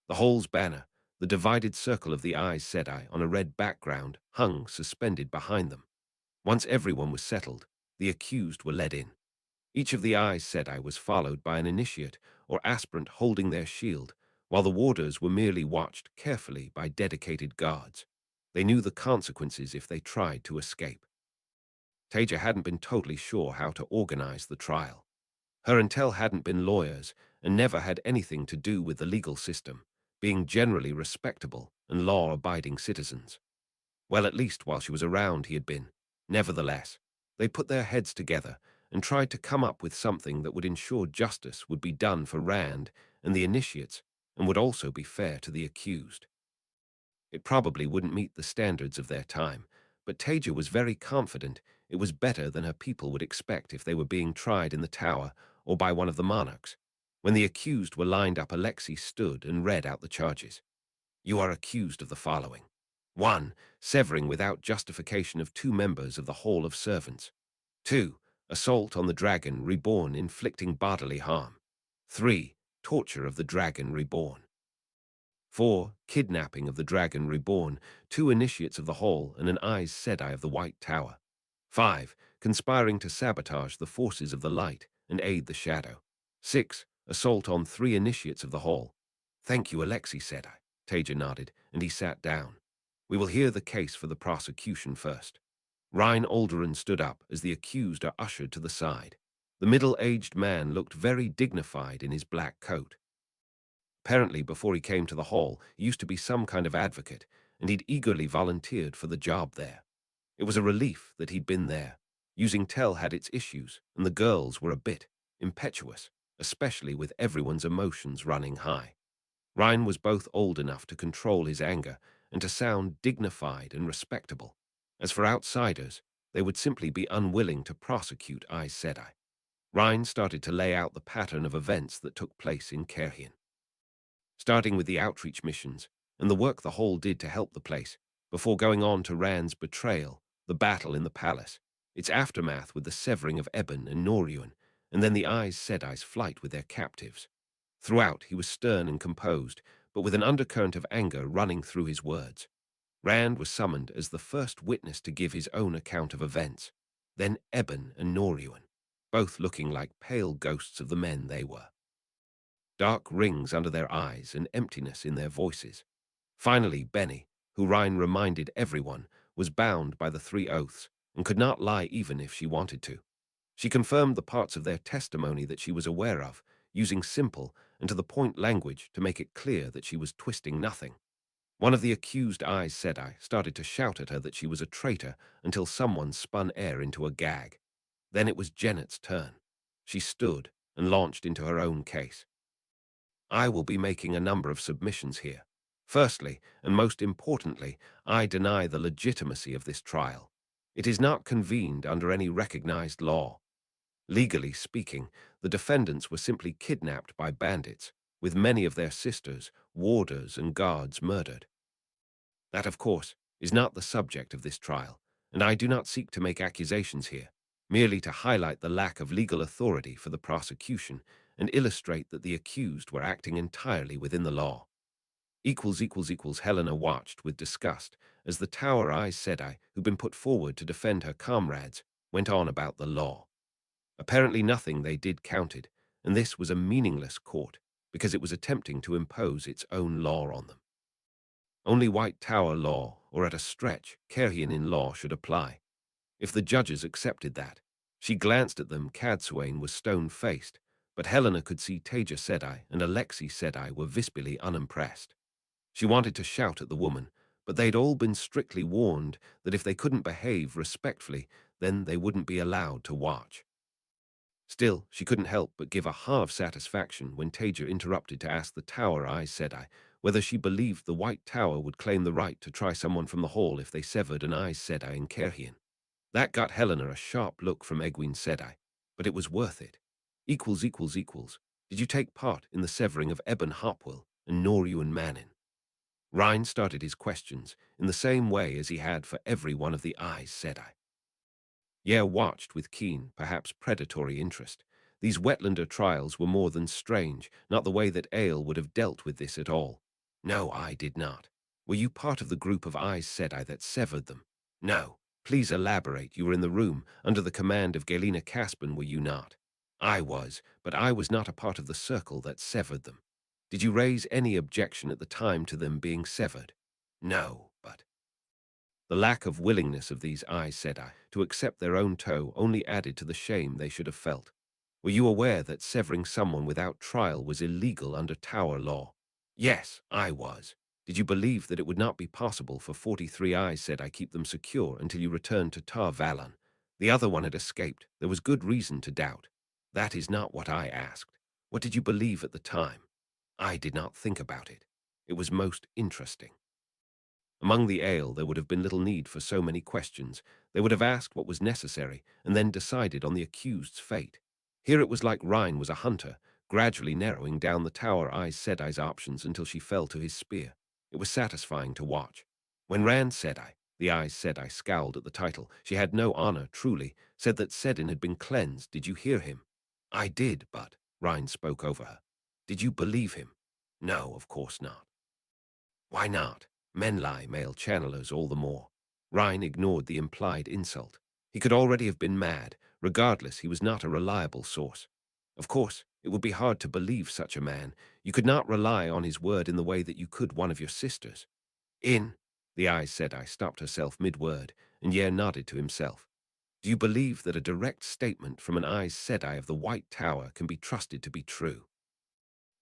The hall's banner, the divided circle of the Aes Sedai on a red background, hung suspended behind them. Once everyone was settled, the accused were led in. Each of the Aes Sedai was followed by an initiate or aspirant holding their shield, while the warders were merely watched carefully by dedicated guards. They knew the consequences if they tried to escape. Taija hadn't been totally sure how to organize the trial. Her intel hadn't been lawyers and never had anything to do with the legal system, being generally respectable and law-abiding citizens. Well, at least while she was around he had been. Nevertheless, they put their heads together and tried to come up with something that would ensure justice would be done for Rand and the initiates and would also be fair to the accused. It probably wouldn't meet the standards of their time, but Taija was very confident it was better than her people would expect if they were being tried in the tower or by one of the monarchs. When the accused were lined up, Alexei stood and read out the charges. You are accused of the following. 1. Severing without justification of 2 members of the Hall of Servants. 2. Assault on the Dragon Reborn inflicting bodily harm. 3. Torture of the Dragon Reborn. 4. Kidnapping of the Dragon Reborn, 2 initiates of the Hall and an Aes Sedai of the White Tower. 5. Conspiring to sabotage the forces of the light and aid the shadow. 6. Assault on 3 initiates of the Hall. Thank you, Alexei said I. Taija nodded, and he sat down. We will hear the case for the prosecution first. Rhine Alderaan stood up as the accused are ushered to the side. The middle-aged man looked very dignified in his black coat. Apparently, before he came to the hall, he used to be some kind of advocate, and he'd eagerly volunteered for the job there. It was a relief that he'd been there. Using Tell had its issues, and the girls were a bit impetuous, especially with everyone's emotions running high. Ryan was both old enough to control his anger and to sound dignified and respectable. As for outsiders, they would simply be unwilling to prosecute Aes Sedai. Ryan started to lay out the pattern of events that took place in Kerhian, starting with the outreach missions and the work the Hall did to help the place, before going on to Rand's betrayal, the battle in the palace, its aftermath with the severing of Eben and Noryuan, and then the Aes Sedai's flight with their captives. Throughout, he was stern and composed, but with an undercurrent of anger running through his words. Rand was summoned as the first witness to give his own account of events. Then Eben and Noryuan, both looking like pale ghosts of the men they were. Dark rings under their eyes and emptiness in their voices. Finally, Benny, who Ryan reminded everyone, was bound by the 3 oaths and could not lie even if she wanted to. She confirmed the parts of their testimony that she was aware of, using simple and to-the-point language to make it clear that she was twisting nothing. One of the accused Aes Sedai started to shout at her that she was a traitor until someone spun air into a gag. Then it was Janet's turn. She stood and launched into her own case. I will be making a number of submissions here. Firstly, and most importantly, I deny the legitimacy of this trial. It is not convened under any recognized law. Legally speaking, the defendants were simply kidnapped by bandits, with many of their sisters, warders, and guards murdered. That, of course, is not the subject of this trial, and I do not seek to make accusations here, merely to highlight the lack of legal authority for the prosecution and illustrate that the accused were acting entirely within the law. Helena watched with disgust as the Tower Aes Sedai, who'd been put forward to defend her comrades, went on about the law. Apparently nothing they did counted, and this was a meaningless court because it was attempting to impose its own law on them. Only White Tower law, or at a stretch, Kerhian law should apply. If the judges accepted that. She glanced at them. Cadsuane was stone-faced, but Helena could see Taija Sedai and Alexei Sedai were visibly unimpressed. She wanted to shout at the woman, but they'd all been strictly warned that if they couldn't behave respectfully, then they wouldn't be allowed to watch. Still, she couldn't help but give a half satisfaction when Taija interrupted to ask the Tower Aes Sedai whether she believed the White Tower would claim the right to try someone from the Hall if they severed an Aes Sedai in Kerhian. That got Helena a sharp look from Egwene Sedai, but it was worth it. Did you take part in the severing of Eben Hopwell and Noryuan Manin? Ryan started his questions in the same way as he had for every one of the Aes Sedai. Yer watched with keen, perhaps predatory interest. These Wetlander trials were more than strange, not the way that Ale would have dealt with this at all. No, I did not. Were you part of the group of Aes Sedai that severed them? No. Please elaborate. You were in the room, under the command of Galena Caspin, were you not? I was, but I was not a part of the circle that severed them. Did you raise any objection at the time to them being severed? No, but... The lack of willingness of these Aes Sedai to accept their own toe only added to the shame they should have felt. Were you aware that severing someone without trial was illegal under Tower law? Yes, I was. Did you believe that it would not be possible for 43 Aes Sedai keep them secure until you returned to Tar Valon? The other one had escaped. There was good reason to doubt. That is not what I asked. What did you believe at the time? I did not think about it. It was most interesting. Among the Ale, there would have been little need for so many questions. They would have asked what was necessary and then decided on the accused's fate. Here it was like Ryan was a hunter, gradually narrowing down the Tower Aes Sedai's options until she fell to his spear. It was satisfying to watch. When Rand Sedai, the Aes Sedai, scowled at the title, she had no honor, truly, said that Sedin had been cleansed. Did you hear him? I did, but, Ryan spoke over her. Did you believe him? No, of course not. Why not? Men lie, male channelers all the more. Ryan ignored the implied insult. He could already have been mad. Regardless, he was not a reliable source. Of course, it would be hard to believe such a man. You could not rely on his word in the way that you could one of your sisters. The Aes Sedai stopped herself mid-word, and Yer nodded to himself. Do you believe that a direct statement from an Aes Sedai of the White Tower can be trusted to be true?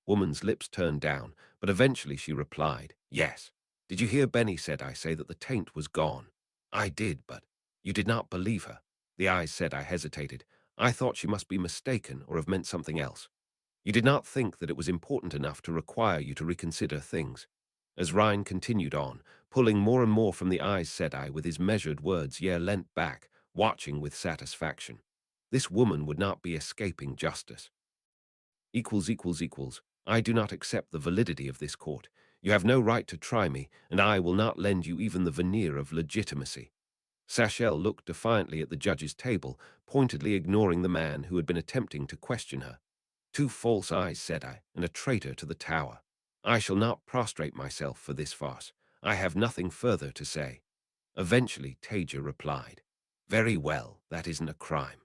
Woman's lips turned down, but eventually she replied, yes. Did you hear Benny Sedai say that the taint was gone? I did, but You did not believe her. The eyes said. I hesitated. I thought she must be mistaken or have meant something else. You did not think that it was important enough to require you to reconsider things. As Rhine continued on, pulling more and more from the Aes Sedai with his measured words, Yer leant back, watching with satisfaction. This woman would not be escaping justice. Equals. I do not accept the validity of this court. You have no right to try me, and I will not lend you even the veneer of legitimacy. Sachel looked defiantly at the judge's table, pointedly ignoring the man who had been attempting to question her. Two false eyes, said I, and a traitor to the tower. I shall not prostrate myself for this farce. I have nothing further to say. Eventually, Taija replied, Very well, that isn't a crime.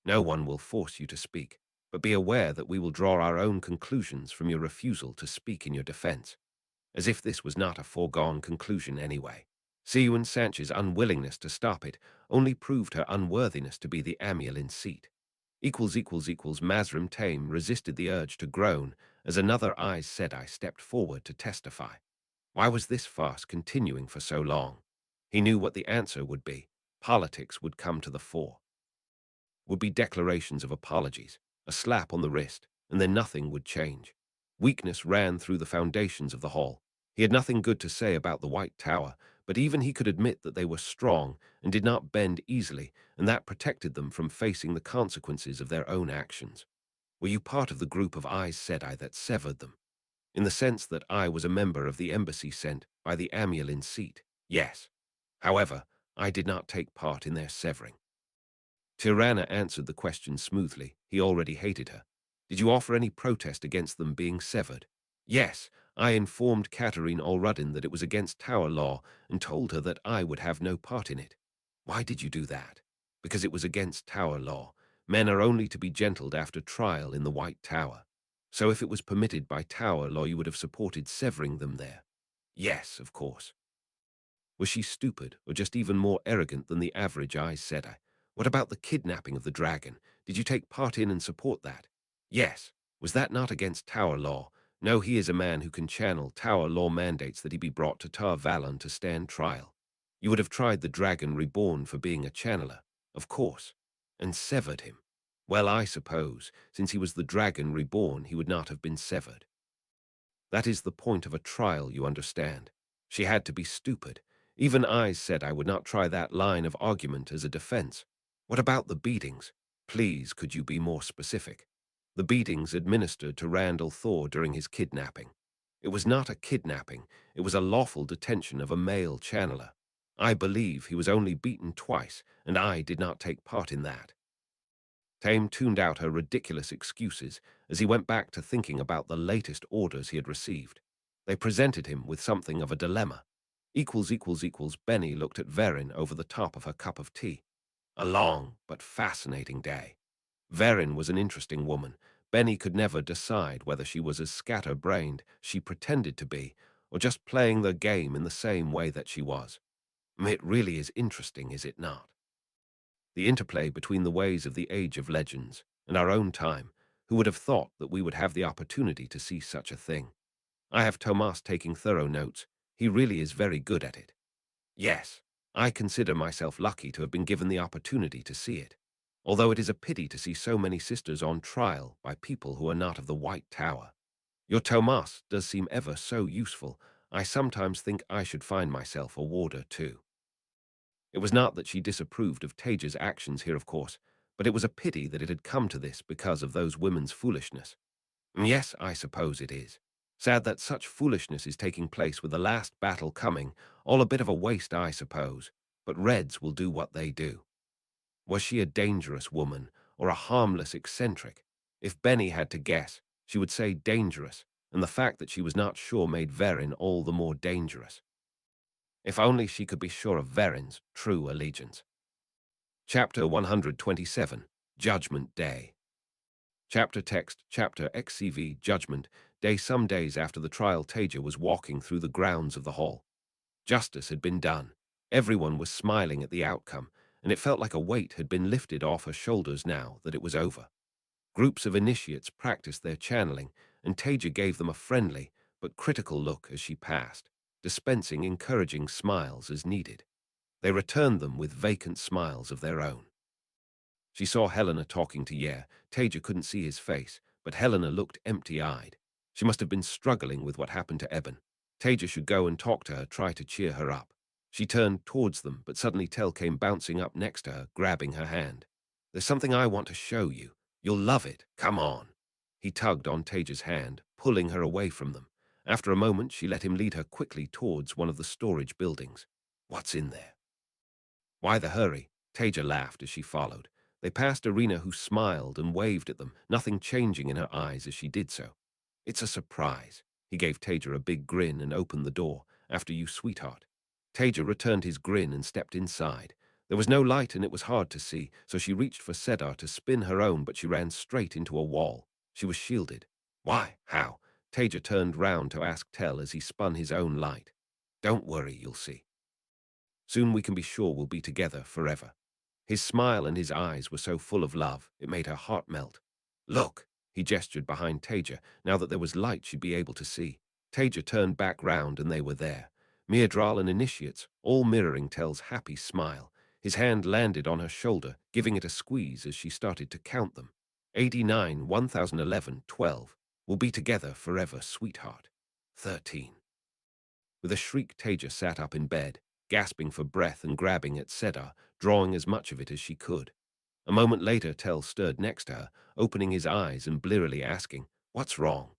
No one will force you to speak, but be aware that we will draw our own conclusions from your refusal to speak in your defense, as if this was not a foregone conclusion anyway. Siouan Sanchez's unwillingness to stop it only proved her unworthiness to be the amiel in seat. Mazrim Tame resisted the urge to groan as another Aes Sedai stepped forward to testify. Why was this farce continuing for so long? He knew what the answer would be. Politics would come to the fore. Would be declarations of apologies, a slap on the wrist, and then nothing would change. Weakness ran through the foundations of the hall. He had nothing good to say about the White Tower, but even he could admit that they were strong and did not bend easily, and that protected them from facing the consequences of their own actions. Were you part of the group of Aes Sedai that severed them? In the sense that I was a member of the embassy sent by the amiel in seat, yes. However, I did not take part in their severing. Tirana answered the question smoothly. He already hated her. Did you offer any protest against them being severed? Yes, I informed Katarine Olruddin that it was against Tower law and told her that I would have no part in it. Why did you do that? Because it was against Tower law. Men are only to be gentled after trial in the White Tower. So if it was permitted by Tower law, you would have supported severing them there. Yes, of course. Was she stupid or just even more arrogant than the average Aes Sedai? What about the kidnapping of the dragon? Did you take part in and support that? Yes. Was that not against Tower law? No, he is a man who can channel. Tower law mandates that he be brought to Tar Valon to stand trial. You would have tried the dragon reborn for being a channeler, of course, and severed him. Well, I suppose, since he was the dragon reborn, he would not have been severed. That is the point of a trial, you understand. She had to be stupid. Even I said I would not try that line of argument as a defense. What about the beatings? Please, could you be more specific? The beatings administered to Randall Thor during his kidnapping. It was not a kidnapping, it was a lawful detention of a male channeler. I believe he was only beaten twice, and I did not take part in that. Tame tuned out her ridiculous excuses as he went back to thinking about the latest orders he had received. They presented him with something of a dilemma. Benny looked at Verin over the top of her cup of tea. A long but fascinating day. Verin was an interesting woman. Benny could never decide whether she was as scatter-brained she pretended to be, or just playing the game in the same way that she was. It really is interesting, is it not? The interplay between the ways of the Age of Legends and our own time. Who would have thought that we would have the opportunity to see such a thing? I have Tomas taking thorough notes. He really is very good at it. Yes, I consider myself lucky to have been given the opportunity to see it, although it is a pity to see so many sisters on trial by people who are not of the White Tower. Your Tomas does seem ever so useful. I sometimes think I should find myself a warder too. It was not that she disapproved of Taija's actions here, of course, but it was a pity that it had come to this because of those women's foolishness. Yes, I suppose it is. Sad that such foolishness is taking place with the last battle coming, all a bit of a waste, I suppose, but Reds will do what they do. Was she a dangerous woman, or a harmless eccentric? If Benny had to guess, she would say dangerous, and the fact that she was not sure made Verin all the more dangerous. If only she could be sure of Verin's true allegiance. Chapter 127, Judgment Day. Chapter text, chapter XCV, Judgment Day. Some days after the trial, Taija was walking through the grounds of the hall. Justice had been done. Everyone was smiling at the outcome, and it felt like a weight had been lifted off her shoulders now that it was over. Groups of initiates practiced their channeling, and Taija gave them a friendly but critical look as she passed, dispensing encouraging smiles as needed. They returned them with vacant smiles of their own. She saw Helena talking to Yer. Taija couldn't see his face, but Helena looked empty-eyed. She must have been struggling with what happened to Eben. Taija should go and talk to her, try to cheer her up. She turned towards them, but suddenly Tell came bouncing up next to her, grabbing her hand. "There's something I want to show you. You'll love it. Come on." He tugged on Taija's hand, pulling her away from them. After a moment, she let him lead her quickly towards one of the storage buildings. "What's in there?" "Why the hurry?" Taija laughed as she followed. They passed Irina, who smiled and waved at them, nothing changing in her eyes as she did so. "It's a surprise." He gave Taija a big grin and opened the door. "After you, sweetheart." Taija returned his grin and stepped inside. There was no light and it was hard to see, so she reached for Sedar to spin her own, but she ran straight into a wall. She was shielded. "Why? How?" Taija turned round to ask Tell as he spun his own light. "Don't worry, you'll see. Soon we can be sure we'll be together forever." His smile and his eyes were so full of love, it made her heart melt. "Look!" He gestured behind Taija. Now that there was light, she'd be able to see. Taija turned back round and they were there. Mirdral and initiates, all mirroring Tell's happy smile. His hand landed on her shoulder, giving it a squeeze as she started to count them. 89, 1011, 12. "We'll be together forever, sweetheart." 13. With a shriek, Taija sat up in bed, gasping for breath and grabbing at Sedar, drawing as much of it as she could. A moment later, Tell stirred next to her, opening his eyes and blearily asking, "What's wrong?"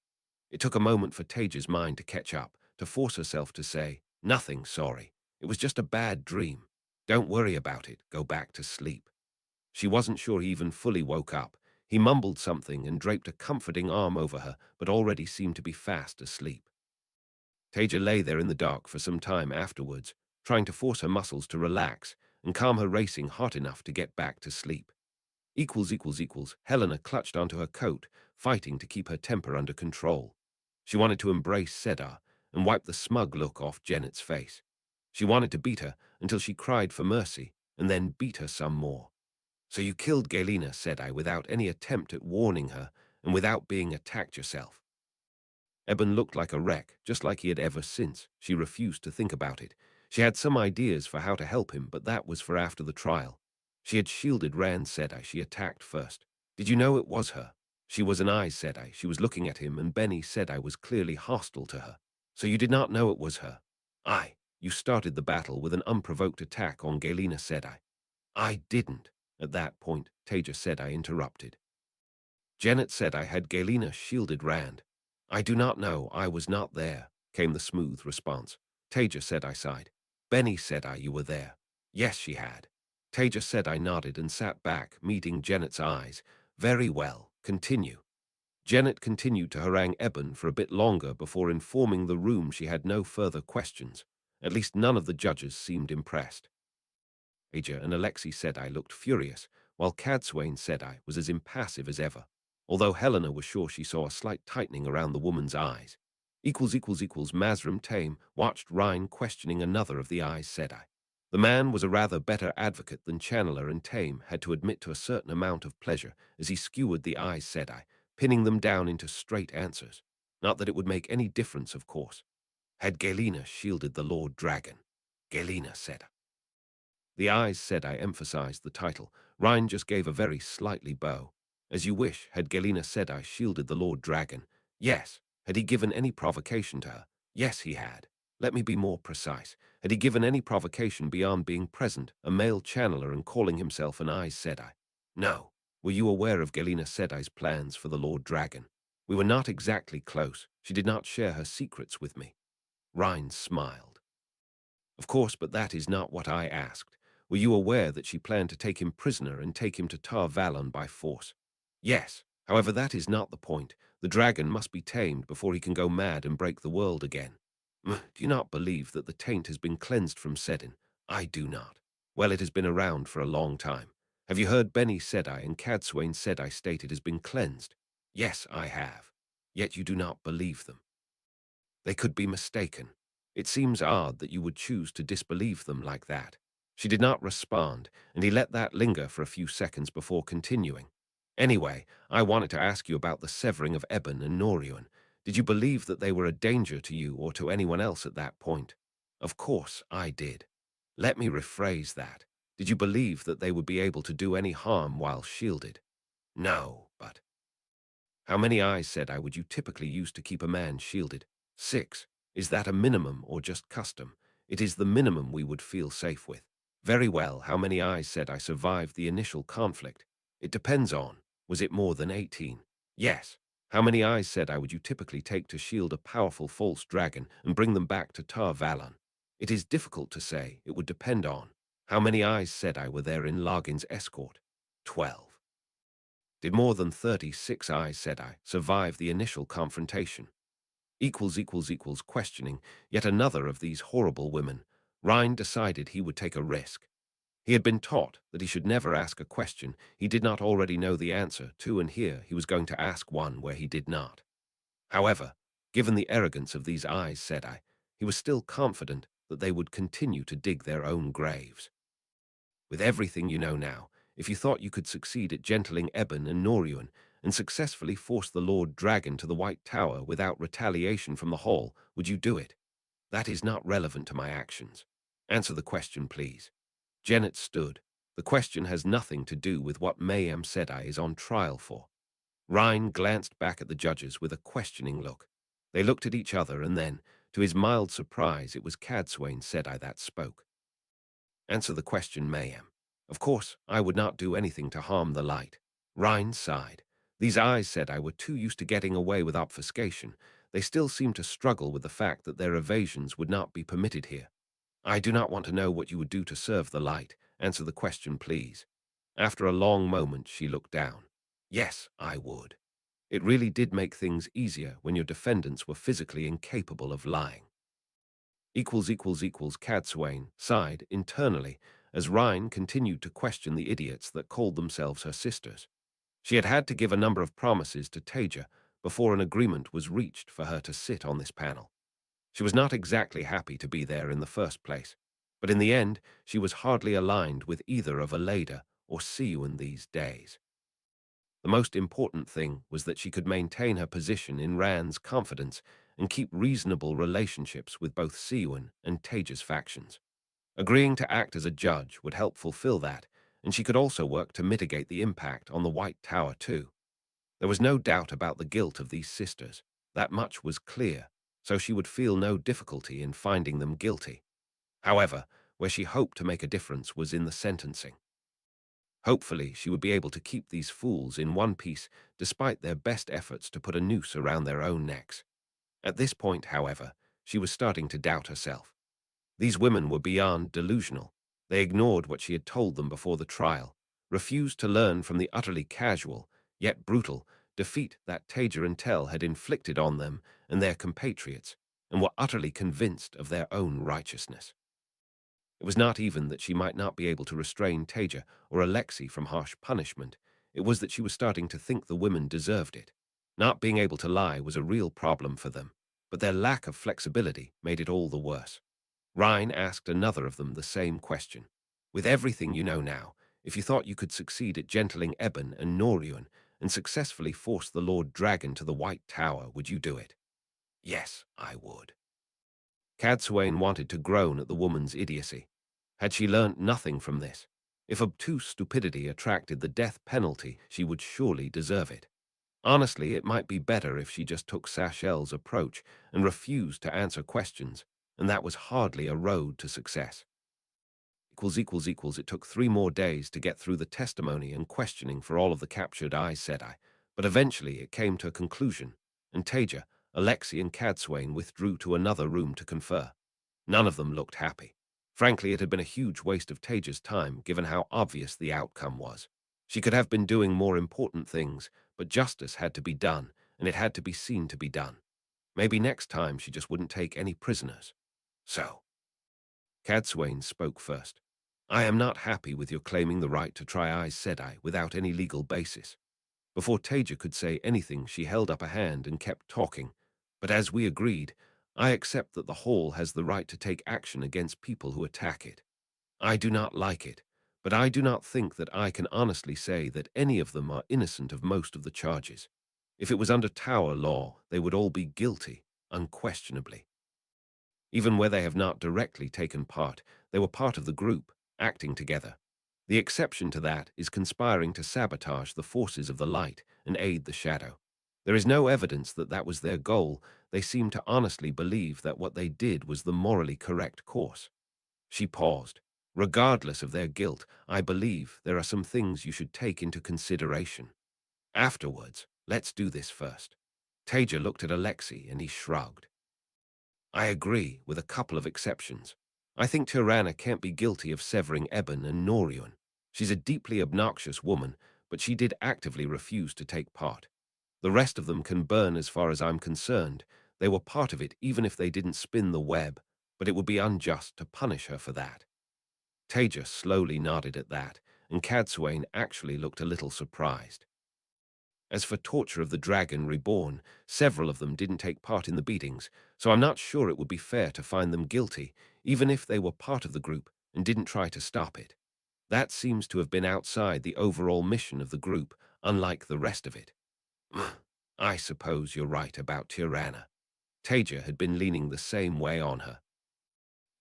It took a moment for Taija's mind to catch up, to force herself to say, "Nothing, sorry. It was just a bad dream. Don't worry about it. Go back to sleep." She wasn't sure he even fully woke up. He mumbled something and draped a comforting arm over her, but already seemed to be fast asleep. Taija lay there in the dark for some time afterwards, trying to force her muscles to relax and calm her racing heart enough to get back to sleep. Helena clutched onto her coat, fighting to keep her temper under control. She wanted to embrace Sedar and wipe the smug look off Janet's face. She wanted to beat her until she cried for mercy, and then beat her some more. "So you killed Galena," said I, without any attempt at warning her, and without being attacked yourself. Eben looked like a wreck, just like he had ever since. She refused to think about it. She had some ideas for how to help him, but that was for after the trial. She had shielded Rand Sedai. She attacked first. "Did you know it was her?" She was an Aes Sedai. She was looking at him, and Benny Sedai was clearly hostile to her. "So you did not know it was her?" "Aye. You started the battle with an unprovoked attack on Galena Sedai." "I didn't." At that point, Taija Sedai interrupted. "Janet said I had Galena shielded Rand." "I do not know. I was not there," came the smooth response. Taija said I sighed. "Benny said you were there." "Yes, she had." Taija said I nodded and sat back, meeting Janet's eyes. "Very well. Continue." Janet continued to harangue Eben for a bit longer before informing the room she had no further questions. At least none of the judges seemed impressed. Taija and Alexei said I looked furious, while Cadswain said I was as impassive as ever, although Helena was sure she saw a slight tightening around the woman's eyes. Mazrim Tame watched Rhine questioning another of the Aes Sedai. The man was a rather better advocate than Channeler, and Tame had to admit to a certain amount of pleasure as he skewered the Aes Sedai, pinning them down into straight answers. Not that it would make any difference, of course. Had Galena shielded the Lord Dragon? Galena said. The Aes Sedai emphasized the title. Rhine just gave a very slightly bow. "As you wish." Had Galena Sedai shielded the Lord Dragon? Yes. Had he given any provocation to her? Yes, he had. Let me be more precise. Had he given any provocation beyond being present, a male channeler, and calling himself an Aes Sedai? No. Were you aware of Galena Sedai's plans for the Lord Dragon? We were not exactly close. She did not share her secrets with me. Rhine smiled. Of course, but that is not what I asked. Were you aware that she planned to take him prisoner and take him to Tar Valon by force? Yes. However, that is not the point. The dragon must be tamed before he can go mad and break the world again. Do you not believe that the taint has been cleansed from Sedin? I do not. Well, it has been around for a long time. Have you heard Benny Sedai and Cadswain Sedai state it has been cleansed? Yes, I have. Yet you do not believe them. They could be mistaken. It seems odd that you would choose to disbelieve them like that. She did not respond, and he let that linger for a few seconds before continuing. Anyway, I wanted to ask you about the severing of Eben and Norion. Did you believe that they were a danger to you or to anyone else at that point? Of course, I did. Let me rephrase that. Did you believe that they would be able to do any harm while shielded? No, but how many Aes Sedai would you typically use to keep a man shielded? 6. Is that a minimum or just custom? It is the minimum we would feel safe with. Very well, how many Aes Sedai survived the initial conflict? It depends on, was it more than 18? Yes. How many Aes Sedai would you typically take to shield a powerful false dragon and bring them back to Tar Valon? It is difficult to say, it would depend on. How many Aes Sedai were there in Largin's escort? 12. Did more than 36 Aes Sedai survive the initial confrontation? Questioning yet another of these horrible women, Rhine decided he would take a risk. He had been taught that he should never ask a question he did not already know the answer to, and here he was going to ask one where he did not. However, given the arrogance of these Aes Sedai, he was still confident that they would continue to dig their own graves. With everything you know now, if you thought you could succeed at gentling Eben and Noruan and successfully force the Lord Dragon to the White Tower without retaliation from the Hall, would you do it? That is not relevant to my actions. Answer the question, please. Janet stood. The question has nothing to do with what Mayhem Sedai is on trial for. Rhine glanced back at the judges with a questioning look. They looked at each other, and then, to his mild surprise, it was Cadsuane Sedai that spoke. Answer the question, Mayhem. Of course, I would not do anything to harm the light. Rhine sighed. These Aes Sedai were too used to getting away with obfuscation. They still seemed to struggle with the fact that their evasions would not be permitted here. I do not want to know what you would do to serve the light. Answer the question, please. After a long moment, she looked down. Yes, I would. It really did make things easier when your defendants were physically incapable of lying. Cadsuane sighed internally as Rhine continued to question the idiots that called themselves her sisters. She had had to give a number of promises to Taija before an agreement was reached for her to sit on this panel. She was not exactly happy to be there in the first place, but in the end she was hardly aligned with either of Aleda or Siuan these days. The most important thing was that she could maintain her position in Rand's confidence and keep reasonable relationships with both Siuan and Taija's factions. Agreeing to act as a judge would help fulfill that, and she could also work to mitigate the impact on the White Tower too. There was no doubt about the guilt of these sisters. That much was clear, so she would feel no difficulty in finding them guilty. However, where she hoped to make a difference was in the sentencing. Hopefully, she would be able to keep these fools in one piece despite their best efforts to put a noose around their own necks. At this point, however, she was starting to doubt herself. These women were beyond delusional. They ignored what she had told them before the trial, refused to learn from the utterly casual, yet brutal, defeat that Taija and Tel had inflicted on them and their compatriots, and were utterly convinced of their own righteousness. It was not even that she might not be able to restrain Taija or Alexei from harsh punishment. It was that she was starting to think the women deserved it. Not being able to lie was a real problem for them, but their lack of flexibility made it all the worse. Rhine asked another of them the same question. With everything you know now, if you thought you could succeed at gentling Eben and Noruan and successfully force the Lord Dragon to the White Tower, would you do it? Yes, I would. Cadsuane wanted to groan at the woman's idiocy. Had she learnt nothing from this? If obtuse stupidity attracted the death penalty, she would surely deserve it. Honestly, it might be better if she just took Sachel's approach and refused to answer questions, and that was hardly a road to success. It took 3 more days to get through the testimony and questioning for all of the captured Aes Sedai, but eventually it came to a conclusion, and Taija, Alexei, and Cadsuane withdrew to another room to confer. None of them looked happy. Frankly, it had been a huge waste of Taija's time, given how obvious the outcome was. She could have been doing more important things, but justice had to be done, and it had to be seen to be done. Maybe next time she just wouldn't take any prisoners. So, Cadsuane spoke first. I am not happy with your claiming the right to try Aes Sedai without any legal basis. Before Taija could say anything, she held up a hand and kept talking. But as we agreed, I accept that the Hall has the right to take action against people who attack it. I do not like it, but I do not think that I can honestly say that any of them are innocent of most of the charges. If it was under Tower law, they would all be guilty, unquestionably. Even where they have not directly taken part, they were part of the group, acting together. The exception to that is conspiring to sabotage the forces of the light and aid the shadow. There is no evidence that that was their goal. They seem to honestly believe that what they did was the morally correct course. She paused. Regardless of their guilt, I believe there are some things you should take into consideration. Afterwards, let's do this first. Taija looked at Alexei and he shrugged. I agree, with a couple of exceptions. I think Tirana can't be guilty of severing Eben and Norion. She's a deeply obnoxious woman, but she did actively refuse to take part. The rest of them can burn as far as I'm concerned. They were part of it even if they didn't spin the web, but it would be unjust to punish her for that. Taija slowly nodded at that, and Cadsuane actually looked a little surprised. As for torture of the Dragon Reborn, several of them didn't take part in the beatings, so I'm not sure it would be fair to find them guilty, even if they were part of the group and didn't try to stop it. That seems to have been outside the overall mission of the group, unlike the rest of it. I suppose you're right about Tirana. Taija had been leaning the same way on her.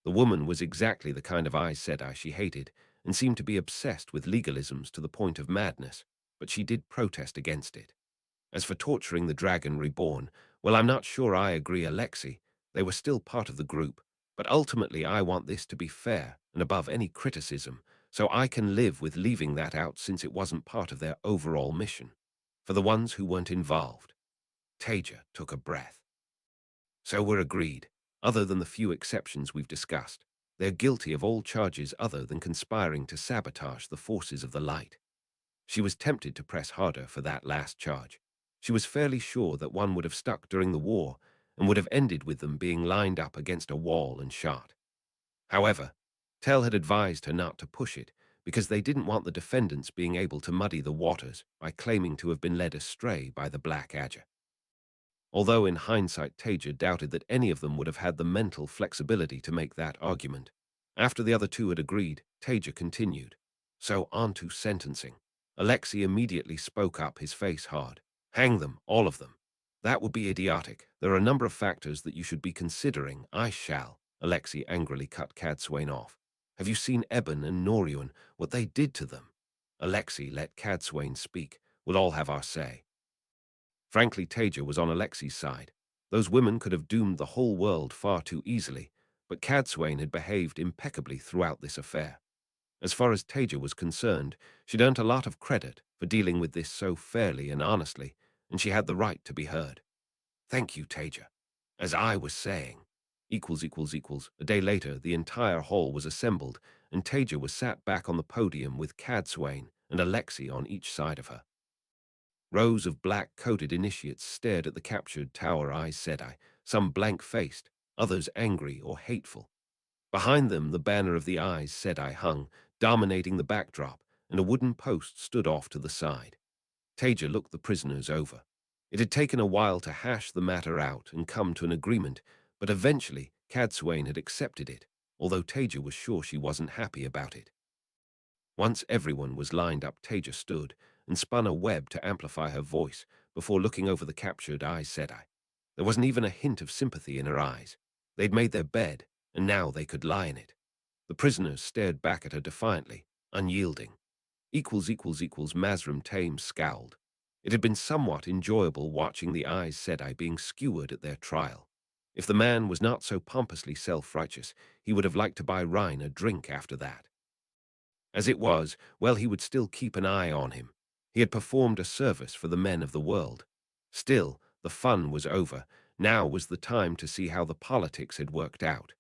The woman was exactly the kind of Aes Sedai she hated, and seemed to be obsessed with legalisms to the point of madness, but she did protest against it. As for torturing the Dragon Reborn, well, I'm not sure I agree, Alexei. They were still part of the group, but ultimately I want this to be fair and above any criticism, so I can live with leaving that out since it wasn't part of their overall mission. For the ones who weren't involved. Taija took a breath. So we're agreed. Other than the few exceptions we've discussed, they're guilty of all charges other than conspiring to sabotage the forces of the light. She was tempted to press harder for that last charge. She was fairly sure that one would have stuck during the war and would have ended with them being lined up against a wall and shot. However, Tell had advised her not to push it because they didn't want the defendants being able to muddy the waters by claiming to have been led astray by the Black Adger. Although in hindsight Taija doubted that any of them would have had the mental flexibility to make that argument. After the other two had agreed, Taija continued. So on to sentencing. Alexei immediately spoke up, his face hard. Hang them, all of them. That would be idiotic. There are a number of factors that you should be considering. I shall. Alexei angrily cut Cadsuane off. Have you seen Eben and Norion, what they did to them? Alexei, let Cadsuane speak. We'll all have our say. Frankly, Taija was on Alexei's side. Those women could have doomed the whole world far too easily, but Cadsuane had behaved impeccably throughout this affair. As far as Taija was concerned, she'd earned a lot of credit for dealing with this so fairly and honestly, and she had the right to be heard. Thank you, Taija. As I was saying, A day later, the entire hall was assembled, and Taija was sat back on the podium with Cadsuane and Alexei on each side of her. Rows of black-coated initiates stared at the captured tower Aes Sedai, some blank-faced, others angry or hateful. Behind them, the banner of the Aes Sedai hung, dominating the backdrop, and a wooden post stood off to the side. Taija looked the prisoners over. It had taken a while to hash the matter out and come to an agreement, but eventually Cadsuane had accepted it, although Taija was sure she wasn't happy about it. Once everyone was lined up, Taija stood and spun a web to amplify her voice before looking over the captured Aes Sedai. There wasn't even a hint of sympathy in her eyes. They'd made their bed, and now they could lie in it. The prisoners stared back at her defiantly, unyielding. Mazrim Tame scowled. It had been somewhat enjoyable watching the Aes Sedai being skewered at their trial. If the man was not so pompously self-righteous, he would have liked to buy Rhine a drink after that. As it was, well, he would still keep an eye on him. He had performed a service for the men of the world. Still, the fun was over. Now was the time to see how the politics had worked out.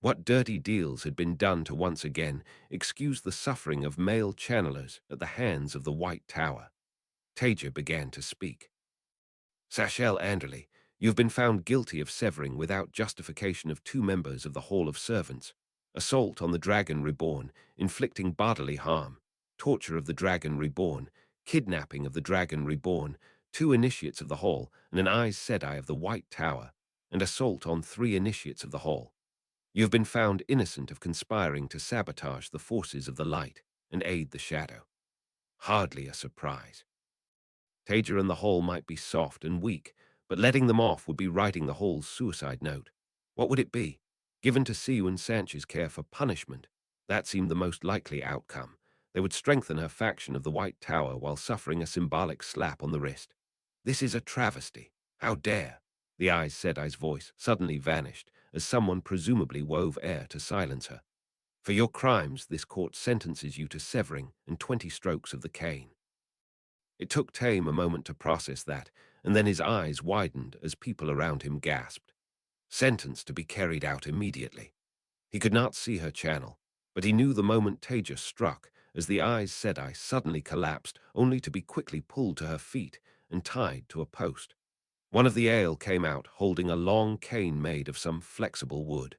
What dirty deals had been done to once again excuse the suffering of male channelers at the hands of the White Tower. Taija began to speak. Sachel Anderley, you have been found guilty of severing without justification of two members of the Hall of Servants, assault on the Dragon Reborn, inflicting bodily harm, torture of the Dragon Reborn, kidnapping of the Dragon Reborn, two initiates of the Hall and an Aes Sedai of the White Tower, and assault on three initiates of the Hall. You have been found innocent of conspiring to sabotage the forces of the light and aid the shadow. Hardly a surprise. Taija and the Hall might be soft and weak, but letting them off would be writing the Hall's suicide note. What would it be? Given to Siu and Sanch's care for punishment, that seemed the most likely outcome. They would strengthen her faction of the White Tower while suffering a symbolic slap on the wrist. This is a travesty. How dare? The Aes Sedai's voice suddenly vanished as someone presumably wove air to silence her. For your crimes, this court sentences you to severing and 20 strokes of the cane. It took Tame a moment to process that, and then his eyes widened as people around him gasped. Sentence to be carried out immediately. He could not see her channel, but he knew the moment Taija struck as the Aes Sedai suddenly collapsed, only to be quickly pulled to her feet and tied to a post. One of the ale came out holding a long cane made of some flexible wood.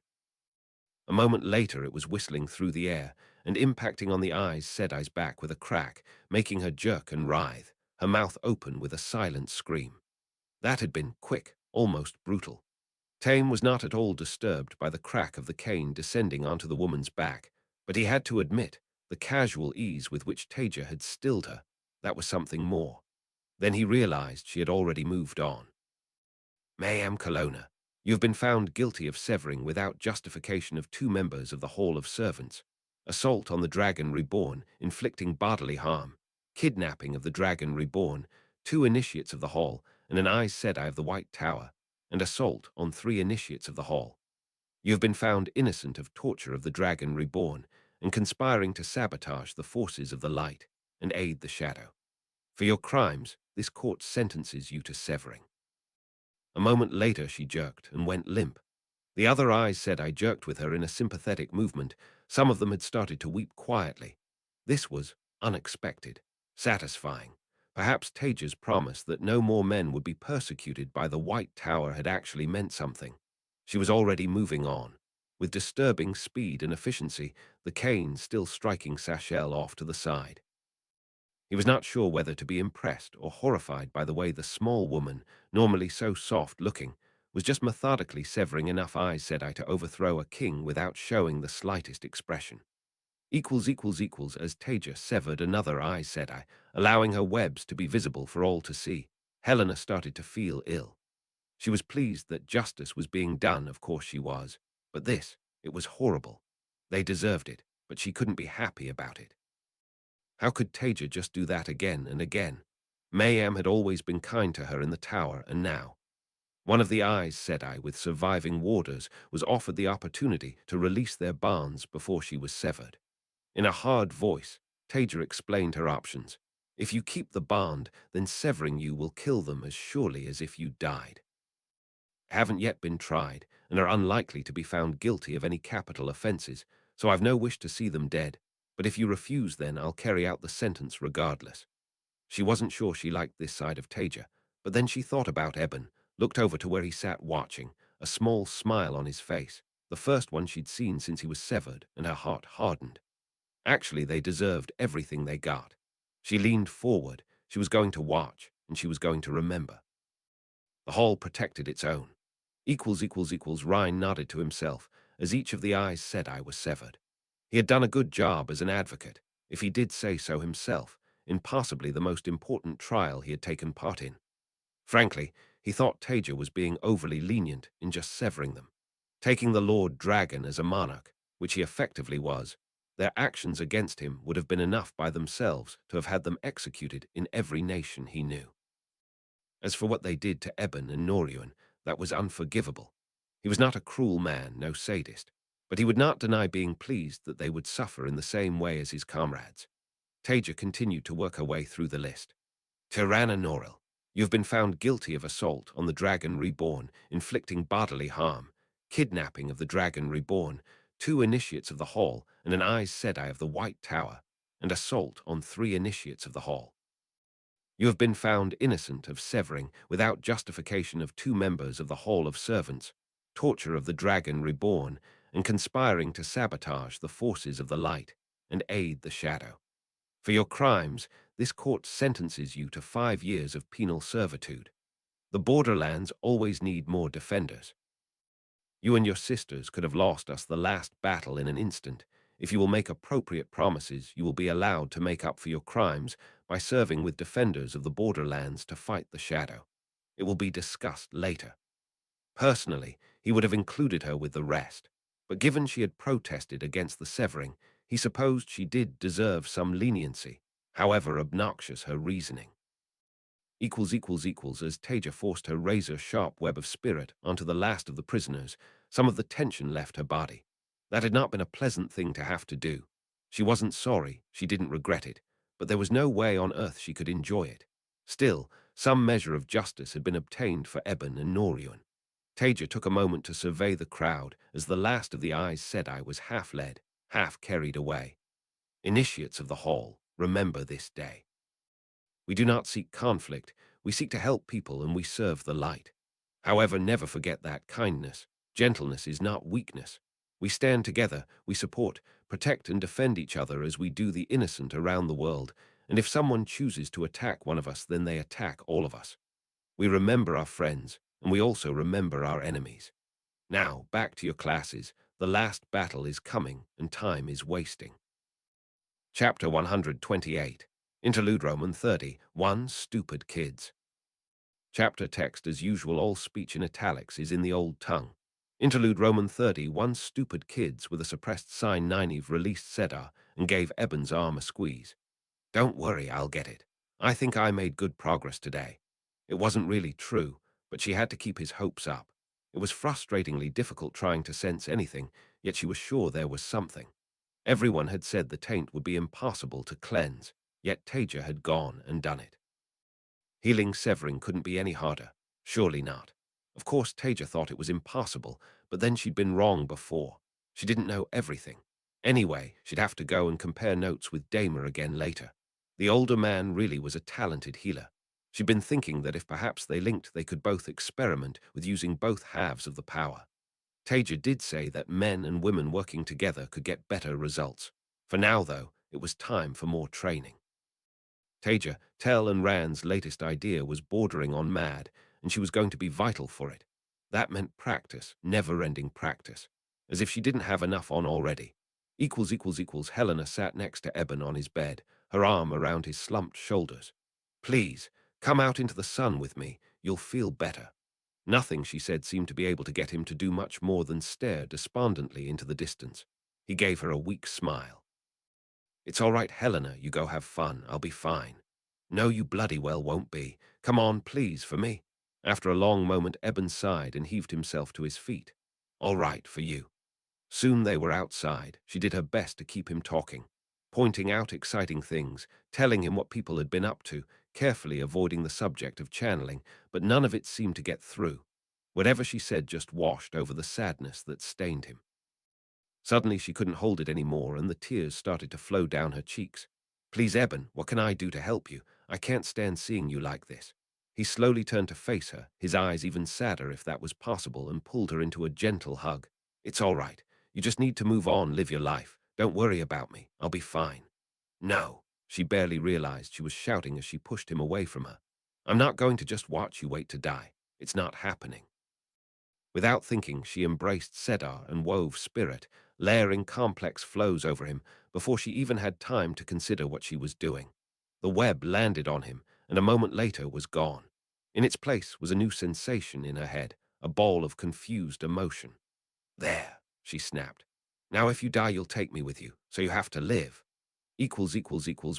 A moment later it was whistling through the air and impacting on the Aes Sedai's back with a crack, making her jerk and writhe, her mouth open with a silent scream. That had been quick, almost brutal. Tame was not at all disturbed by the crack of the cane descending onto the woman's back, but he had to admit the casual ease with which Taija had stilled her. That was something more. Then he realized she had already moved on. Mayam Colonna, you have been found guilty of severing without justification of 2 members of the Hall of Servants, assault on the Dragon Reborn, inflicting bodily harm, kidnapping of the Dragon Reborn, 2 initiates of the Hall, and an Aes Sedai of the White Tower, and assault on 3 initiates of the Hall. You have been found innocent of torture of the Dragon Reborn, and conspiring to sabotage the forces of the light and aid the shadow. For your crimes, this court sentences you to severing. A moment later she jerked and went limp. The other Aes Sedai jerked with her in a sympathetic movement. Some of them had started to weep quietly. This was unexpected, satisfying. Perhaps Taija's promise that no more men would be persecuted by the White Tower had actually meant something. She was already moving on, with disturbing speed and efficiency, the cane still striking Sachel off to the side. He was not sure whether to be impressed or horrified by the way the small woman, normally so soft-looking, was just methodically severing enough Aes Sedai to overthrow a king without showing the slightest expression. As Taija severed another Aes Sedai, allowing her webs to be visible for all to see, Helena started to feel ill. She was pleased that justice was being done, of course she was, but this, it was horrible. They deserved it, but she couldn't be happy about it. How could Taija just do that again and again? Mayam had always been kind to her in the tower, and now one of the Aes Sedai with surviving warders was offered the opportunity to release their bonds before she was severed. In a hard voice, Taija explained her options. If you keep the bond, then severing you will kill them as surely as if you died. Haven't yet been tried, and are unlikely to be found guilty of any capital offenses, so I've no wish to see them dead, but if you refuse then I'll carry out the sentence regardless. She wasn't sure she liked this side of Taija, but then she thought about Eben, looked over to where he sat watching, a small smile on his face, the first one she'd seen since he was severed, and her heart hardened. Actually, they deserved everything they got. She leaned forward, she was going to watch, and she was going to remember. The hall protected its own. Ryan nodded to himself as each of the Aes Sedai was severed. He had done a good job as an advocate, if he did say so himself, in possibly the most important trial he had taken part in. Frankly, he thought Taija was being overly lenient in just severing them. Taking the Lord Dragon as a monarch, which he effectively was, their actions against him would have been enough by themselves to have had them executed in every nation he knew. As for what they did to Eben and Norien, that was unforgivable. He was not a cruel man, no sadist, but he would not deny being pleased that they would suffer in the same way as his comrades. Taija continued to work her way through the list. Tirana Noril, you have been found guilty of assault on the Dragon Reborn, inflicting bodily harm, kidnapping of the Dragon Reborn, 2 initiates of the Hall and an Aes Sedai of the White Tower, and assault on 3 initiates of the Hall. You have been found innocent of severing, without justification, of 2 members of the Hall of Servants, torture of the Dragon Reborn, and conspiring to sabotage the forces of the light and aid the shadow. For your crimes, this court sentences you to 5 years of penal servitude. The borderlands always need more defenders. You and your sisters could have lost us the last battle in an instant. If you will make appropriate promises, you will be allowed to make up for your crimes by serving with defenders of the borderlands to fight the shadow. It will be discussed later. Personally, he would have included her with the rest. but given she had protested against the severing, he supposed she did deserve some leniency, however obnoxious her reasoning. As Taija forced her razor-sharp web of spirit onto the last of the prisoners, some of the tension left her body. That had not been a pleasant thing to have to do. She wasn't sorry, she didn't regret it, but there was no way on earth she could enjoy it. Still, some measure of justice had been obtained for Eben and Norion. Taija took a moment to survey the crowd as the last of the Aes Sedai was half led, half carried away. Initiates of the Hall, remember this day. We do not seek conflict, we seek to help people and we serve the light. However, never forget that kindness, gentleness is not weakness. We stand together, we support, protect and defend each other as we do the innocent around the world, and if someone chooses to attack one of us, then they attack all of us. We remember our friends, and we also remember our enemies. Now, back to your classes. The last battle is coming, and time is wasting. Chapter 128. Interlude Roman 30. 1. Stupid kids. Chapter text as usual, all speech in italics is in the old tongue. Interlude Roman 30. 1. Stupid kids with a suppressed sign. Nynaeve released Sedar and gave Eben's arm a squeeze. Don't worry, I'll get it. I think I made good progress today. It wasn't really true, but she had to keep his hopes up. It was frustratingly difficult trying to sense anything, yet she was sure there was something. Everyone had said the taint would be impossible to cleanse, yet Taija had gone and done it. Healing severing couldn't be any harder. Surely not. Of course, Taija thought it was impossible, but then she'd been wrong before. She didn't know everything. Anyway, she'd have to go and compare notes with Damer again later. The older man really was a talented healer. She'd been thinking that if perhaps they linked, they could both experiment with using both halves of the power. Taija did say that men and women working together could get better results. For now, though, it was time for more training. Taija, Tel and Rand's latest idea was bordering on mad, and she was going to be vital for it. That meant practice, never-ending practice, as if she didn't have enough on already. Helena sat next to Eben on his bed, her arm around his slumped shoulders. Please, come out into the sun with me, you'll feel better. Nothing, she said, seemed to be able to get him to do much more than stare despondently into the distance. He gave her a weak smile. It's all right, Helena, you go have fun, I'll be fine. No, you bloody well won't be. Come on, please, for me. After a long moment, Eben sighed and heaved himself to his feet. All right, for you. Soon they were outside. She did her best to keep him talking, pointing out exciting things, telling him what people had been up to, carefully avoiding the subject of channeling, but none of it seemed to get through. Whatever she said just washed over the sadness that stained him. Suddenly she couldn't hold it anymore, and the tears started to flow down her cheeks. Please, Eben, what can I do to help you? I can't stand seeing you like this. He slowly turned to face her, his eyes even sadder if that was possible, and pulled her into a gentle hug. It's all right. You just need to move on, live your life. Don't worry about me. I'll be fine. No. She barely realized she was shouting as she pushed him away from her. I'm not going to just watch you wait to die. It's not happening. Without thinking, she embraced Sedar and wove spirit, layering complex flows over him before she even had time to consider what she was doing. The web landed on him, and a moment later was gone. In its place was a new sensation in her head, a ball of confused emotion. There, she snapped. Now if you die, you'll take me with you, so you have to live.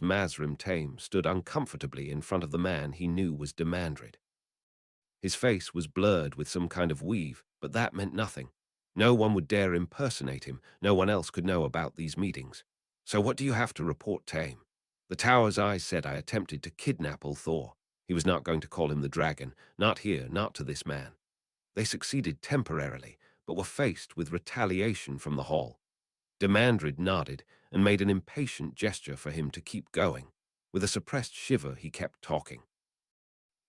Mazrim Tame stood uncomfortably in front of the man he knew was Demandred. His face was blurred with some kind of weave, but that meant nothing. No one would dare impersonate him. No one else could know about these meetings. So what do you have to report, Tame? The Tower's Eyes said I attempted to kidnap Ulthor. He was not going to call him the dragon. Not here, not to this man. They succeeded temporarily, but were faced with retaliation from the Hall. Demandred nodded and made an impatient gesture for him to keep going. With a suppressed shiver, he kept talking.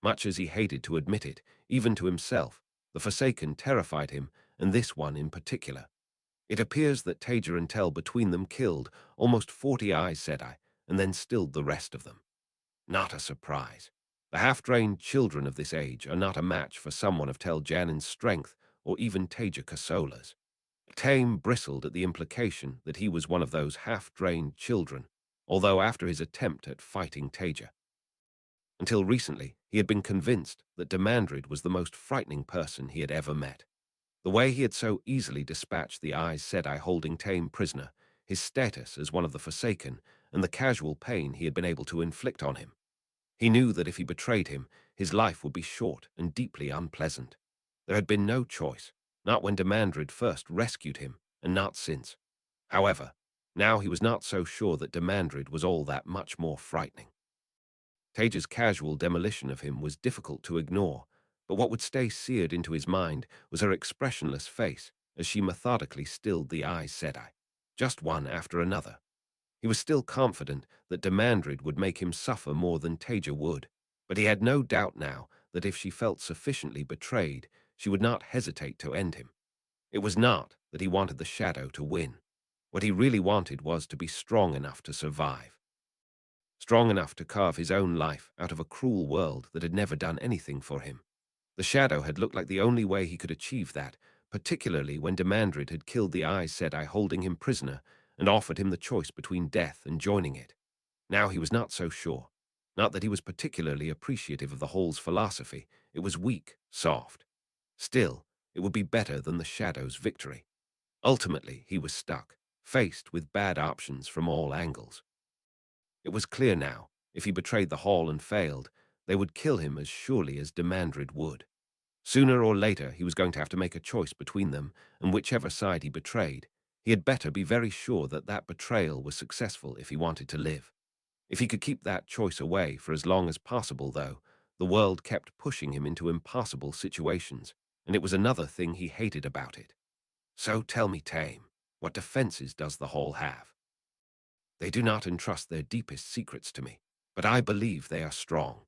Much as he hated to admit it, even to himself, the Forsaken terrified him, and this one in particular. It appears that Taija and Tel between them killed almost 40 Aes Sedai, and then stilled the rest of them. Not a surprise. The half-drained children of this age are not a match for someone of Tel Janin's strength, or even Taija Kosola's. Tame bristled at the implication that he was one of those half-drained children, although after his attempt at fighting Taija. Until recently, he had been convinced that Demandred was the most frightening person he had ever met. The way he had so easily dispatched the Aes Sedai holding tame prisoner, his status as one of the Forsaken, and the casual pain he had been able to inflict on him. He knew that if he betrayed him, his life would be short and deeply unpleasant. There had been no choice, not when Demandred first rescued him, and not since. However, now he was not so sure that Demandred was all that much more frightening. Taija's casual demolition of him was difficult to ignore, but what would stay seared into his mind was her expressionless face as she methodically stilled the Aes Sedai, just one after another. He was still confident that Demandred would make him suffer more than Taija would, but he had no doubt now that if she felt sufficiently betrayed, she would not hesitate to end him. It was not that he wanted the Shadow to win. What he really wanted was to be strong enough to survive. Strong enough to carve his own life out of a cruel world that had never done anything for him. The Shadow had looked like the only way he could achieve that, particularly when Demandred had killed the Aes Sedai holding him prisoner and offered him the choice between death and joining it. Now he was not so sure. Not that he was particularly appreciative of the Hall's philosophy. It was weak, soft. Still, it would be better than the Shadow's victory. Ultimately, he was stuck, faced with bad options from all angles. It was clear now, if he betrayed the Hall and failed, they would kill him as surely as Demandred would. Sooner or later, he was going to have to make a choice between them, and whichever side he betrayed, he had better be very sure that that betrayal was successful if he wanted to live. If he could keep that choice away for as long as possible, though, the world kept pushing him into impossible situations, and it was another thing he hated about it. So tell me, Tame, what defenses does the Hall have? They do not entrust their deepest secrets to me, but I believe they are strong.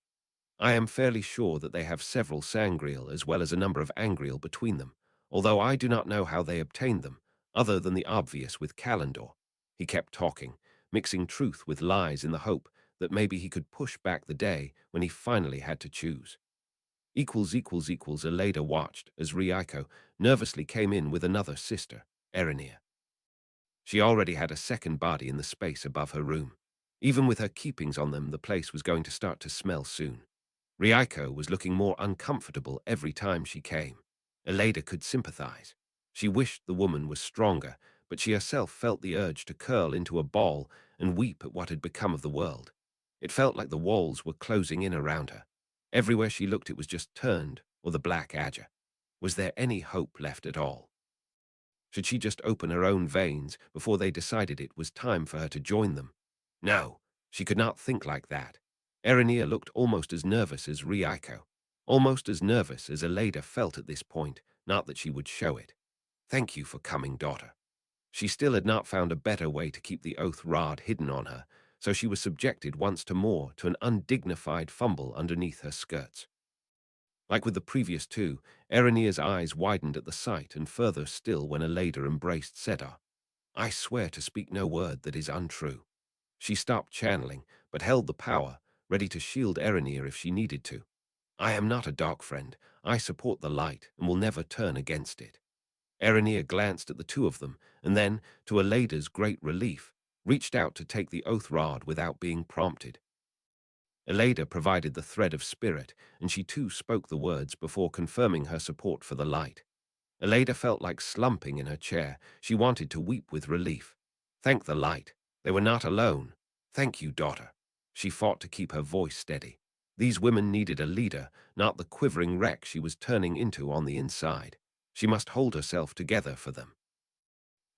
I am fairly sure that they have several sangreal as well as a number of angreal between them, although I do not know how they obtained them, other than the obvious with Kalendor. He kept talking, mixing truth with lies in the hope that maybe he could push back the day when he finally had to choose. Elada watched as Rieko nervously came in with another sister, Erinir. She already had a second body in the space above her room. Even with her keepings on them, the place was going to start to smell soon. Rieko was looking more uncomfortable every time she came. Elada could sympathize. She wished the woman was stronger, but she herself felt the urge to curl into a ball and weep at what had become of the world. It felt like the walls were closing in around her. Everywhere she looked it was just turned, or the black azure. Was there any hope left at all? Should she just open her own veins before they decided it was time for her to join them? No, she could not think like that. Erinir looked almost as nervous as Rieko, almost as nervous as Elada felt at this point, not that she would show it. Thank you for coming, daughter. She still had not found a better way to keep the oath rod hidden on her, so she was subjected once more to an undignified fumble underneath her skirts. Like with the previous two, Erinir's eyes widened at the sight, and further still when Elada embraced Sedar. I swear to speak no word that is untrue. She stopped channeling, but held the power, ready to shield Erinir if she needed to. I am not a dark friend. I support the light and will never turn against it. Erinir glanced at the two of them, and then, to Elada's great relief, reached out to take the oath rod without being prompted. Elada provided the thread of spirit, and she too spoke the words before confirming her support for the light. Elada felt like slumping in her chair. She wanted to weep with relief. Thank the light. They were not alone. Thank you, daughter. She fought to keep her voice steady. These women needed a leader, not the quivering wreck she was turning into on the inside. She must hold herself together for them.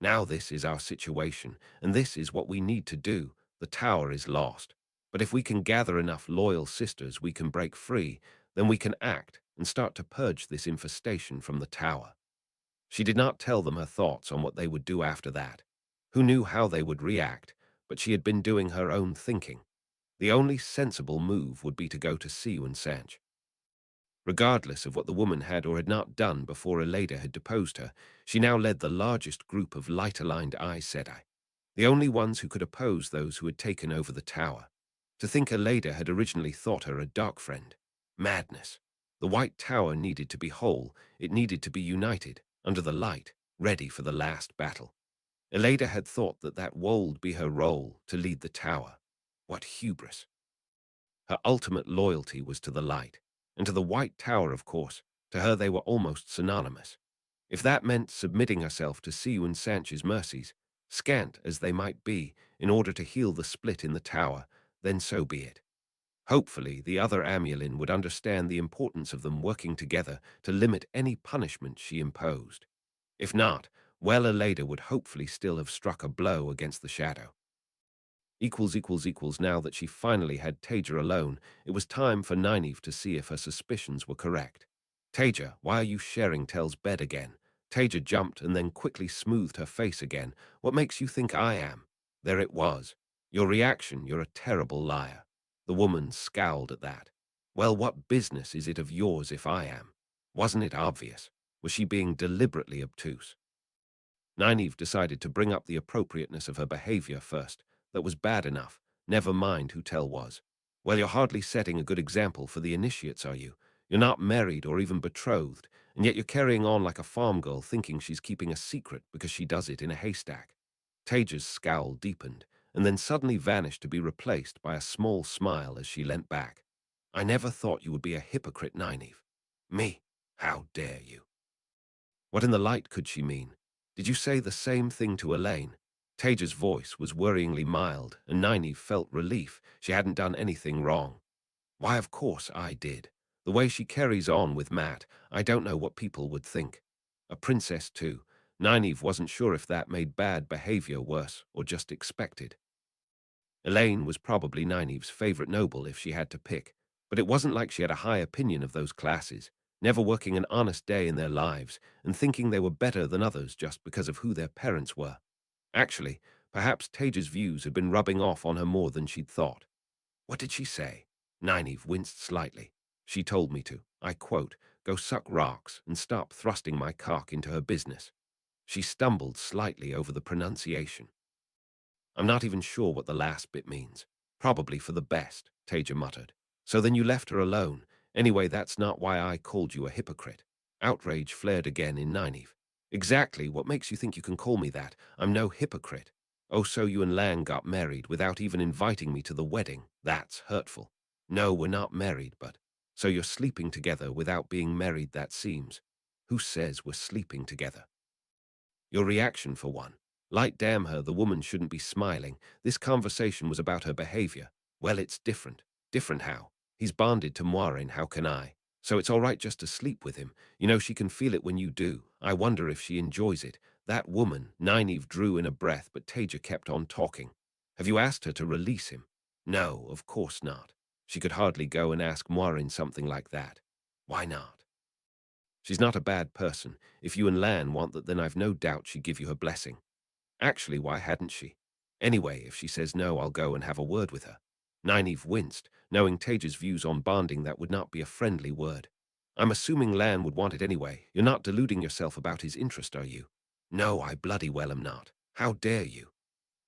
Now this is our situation, and this is what we need to do. The tower is lost. But if we can gather enough loyal sisters we can break free, then we can act and start to purge this infestation from the tower. She did not tell them her thoughts on what they would do after that. Who knew how they would react, but she had been doing her own thinking. The only sensible move would be to go to Siu and Sanch. Regardless of what the woman had or had not done before Elada had deposed her, she now led the largest group of light-aligned Aes Sedai, the only ones who could oppose those who had taken over the tower. To think Elada had originally thought her a dark friend. Madness. The White Tower needed to be whole, it needed to be united, under the light, ready for the last battle. Elada had thought that that would be her role, to lead the tower. What hubris. Her ultimate loyalty was to the light, and to the White Tower, of course. To her they were almost synonymous. If that meant submitting herself to Siu and Sanch's mercies, scant as they might be, in order to heal the split in the tower, then so be it. Hopefully, the other Amulin would understand the importance of them working together to limit any punishment she imposed. If not, well, Aleda would hopefully still have struck a blow against the shadow. Now that she finally had Taija alone, it was time for Nynaeve to see if her suspicions were correct. Taija, why are you sharing Tel's bed again? Taija jumped and then quickly smoothed her face again. What makes you think I am? There it was. Your reaction, you're a terrible liar. The woman scowled at that. Well, what business is it of yours if I am? Wasn't it obvious? Was she being deliberately obtuse? Nynaeve decided to bring up the appropriateness of her behavior first. That was bad enough. Never mind who Tel was. Well, you're hardly setting a good example for the initiates, are you? You're not married or even betrothed, and yet you're carrying on like a farm girl thinking she's keeping a secret because she does it in a haystack. Taija's scowl deepened, and then suddenly vanished to be replaced by a small smile as she leant back. I never thought you would be a hypocrite, Nynaeve. Me? How dare you? What in the light could she mean? Did you say the same thing to Elaine? Taija's voice was worryingly mild, and Nynaeve felt relief. She hadn't done anything wrong. Why, of course I did. The way she carries on with Matt, I don't know what people would think. A princess, too. Nynaeve wasn't sure if that made bad behavior worse or just expected. Elaine was probably Nynaeve's favorite noble if she had to pick, but it wasn't like she had a high opinion of those classes, never working an honest day in their lives and thinking they were better than others just because of who their parents were. Actually, perhaps Taija's views had been rubbing off on her more than she'd thought. What did she say? Nynaeve winced slightly. She told me to, I quote, go suck rocks and stop thrusting my cock into her business. She stumbled slightly over the pronunciation. I'm not even sure what the last bit means. Probably for the best, Taija muttered. So then you left her alone. Anyway, that's not why I called you a hypocrite. Outrage flared again in Nynaeve. Exactly, what makes you think you can call me that? I'm no hypocrite. Oh, so you and Lang got married without even inviting me to the wedding. That's hurtful. No, we're not married, but... So you're sleeping together without being married, that seems. Who says we're sleeping together? Your reaction, for one. Light damn her, the woman shouldn't be smiling. This conversation was about her behavior. Well, it's different. Different how? He's bonded to Moiraine, how can I? So it's all right just to sleep with him. You know, she can feel it when you do. I wonder if she enjoys it. That woman, Nynaeve drew in a breath, but Taija kept on talking. Have you asked her to release him? No, of course not. She could hardly go and ask Moiraine something like that. Why not? She's not a bad person. If you and Lan want that, then I've no doubt she'd give you her blessing. Actually, why hadn't she? Anyway, if she says no, I'll go and have a word with her. Nynaeve winced, knowing Taija's views on bonding that would not be a friendly word. I'm assuming Lan would want it anyway. You're not deluding yourself about his interest, are you? No, I bloody well am not. How dare you?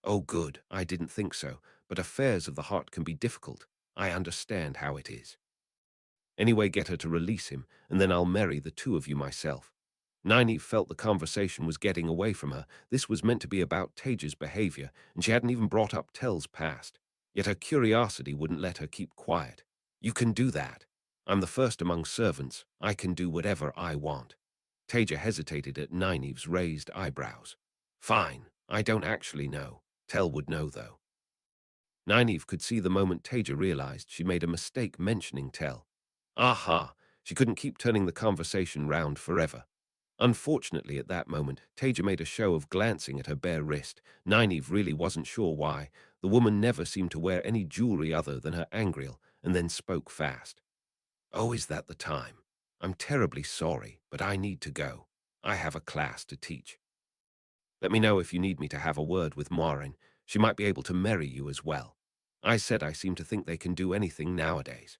Oh, good, I didn't think so, but affairs of the heart can be difficult. I understand how it is. Anyway, get her to release him, and then I'll marry the two of you myself. Nynaeve felt the conversation was getting away from her. This was meant to be about Taija's behavior, and she hadn't even brought up Tel's past. Yet her curiosity wouldn't let her keep quiet. You can do that. I'm the first among servants. I can do whatever I want. Taija hesitated at Nynaeve's raised eyebrows. Fine, I don't actually know. Tel would know, though. Nynaeve could see the moment Taija realized she made a mistake mentioning Tel. Aha! She couldn't keep turning the conversation round forever. Unfortunately, at that moment, Taija made a show of glancing at her bare wrist. Nynaeve really wasn't sure why. The woman never seemed to wear any jewelry other than her angreal, and then spoke fast. Oh, is that the time? I'm terribly sorry, but I need to go. I have a class to teach. Let me know if you need me to have a word with Moiraine. She might be able to marry you as well. I said I seem to think they can do anything nowadays.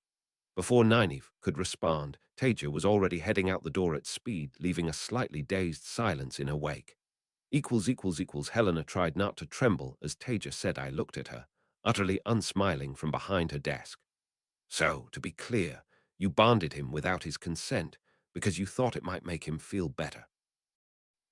Before Nynaeve could respond, Taija was already heading out the door at speed, leaving a slightly dazed silence in her wake. Helena tried not to tremble as Taija said. I looked at her, utterly unsmiling from behind her desk. So, to be clear, you bonded him without his consent because you thought it might make him feel better.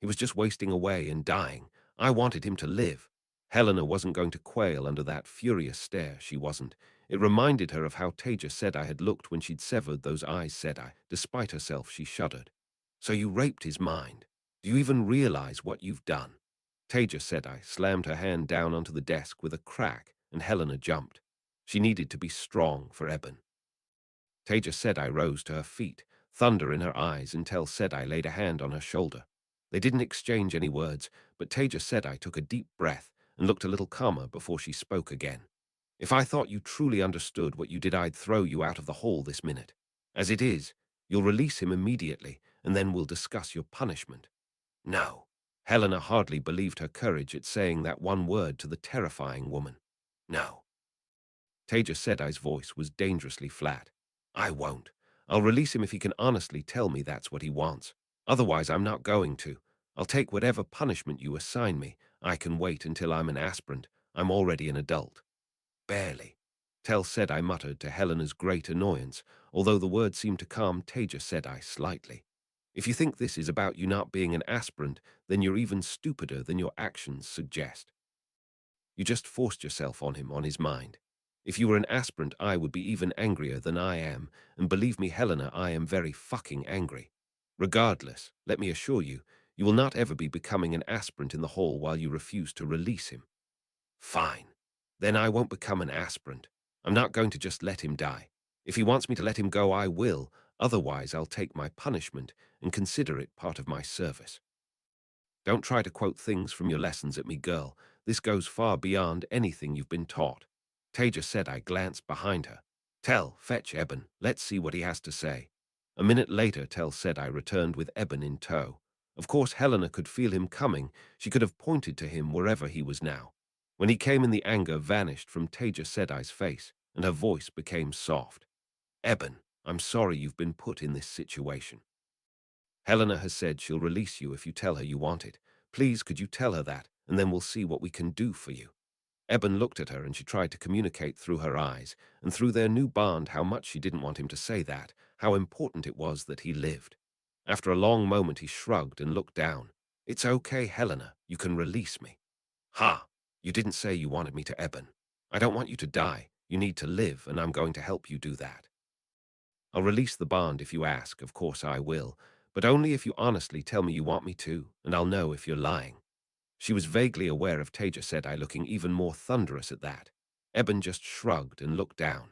He was just wasting away and dying. I wanted him to live. Helena wasn't going to quail under that furious stare, she wasn't. It reminded her of how Taija said I had looked when she'd severed those Aes Sedai. Despite herself, she shuddered. So you raped his mind. Do you even realize what you've done? Taija Sedai slammed her hand down onto the desk with a crack, and Helena jumped. She needed to be strong for Eben. Taija Sedai rose to her feet, thunder in her eyes, until Sedai laid a hand on her shoulder. They didn't exchange any words, but Taija Sedai took a deep breath and looked a little calmer before she spoke again. If I thought you truly understood what you did, I'd throw you out of the hall this minute. As it is, you'll release him immediately, and then we'll discuss your punishment. No. Helena hardly believed her courage at saying that one word to the terrifying woman. No. Taija Sedai's voice was dangerously flat. I won't. I'll release him if he can honestly tell me that's what he wants. Otherwise, I'm not going to. I'll take whatever punishment you assign me. I can wait until I'm an aspirant. I'm already an adult. Barely. Tell Sedai muttered to Helena's great annoyance, although the word seemed to calm Taija Sedai slightly. If you think this is about you not being an aspirant, then you're even stupider than your actions suggest. You just forced yourself on him, on his mind. If you were an aspirant, I would be even angrier than I am, and believe me, Helena, I am very fucking angry. Regardless, let me assure you, you will not ever be becoming an aspirant in the hall while you refuse to release him. Fine. Then I won't become an aspirant. I'm not going to just let him die. If he wants me to let him go, I will. Otherwise, I'll take my punishment and consider it part of my service. Don't try to quote things from your lessons at me, girl. This goes far beyond anything you've been taught. Taija Sedai glanced behind her. Tell, fetch Eben. Let's see what he has to say. A minute later, Tell Sedai returned with Eben in tow. Of course, Helena could feel him coming. She could have pointed to him wherever he was now. When he came in, the anger vanished from Taija Sedai's face, and her voice became soft. Eben, I'm sorry you've been put in this situation. Helena has said she'll release you if you tell her you want it. Please, could you tell her that, and then we'll see what we can do for you. Eben looked at her, and she tried to communicate through her eyes, and through their new bond, how much she didn't want him to say that, how important it was that he lived. After a long moment, he shrugged and looked down. It's okay, Helena. You can release me. Ha! You didn't say you wanted me to, Eben. I don't want you to die. You need to live, and I'm going to help you do that. I'll release the bond if you ask, of course I will, but only if you honestly tell me you want me to, and I'll know if you're lying. She was vaguely aware of Taija Sedai looking even more thunderous at that. Eben just shrugged and looked down.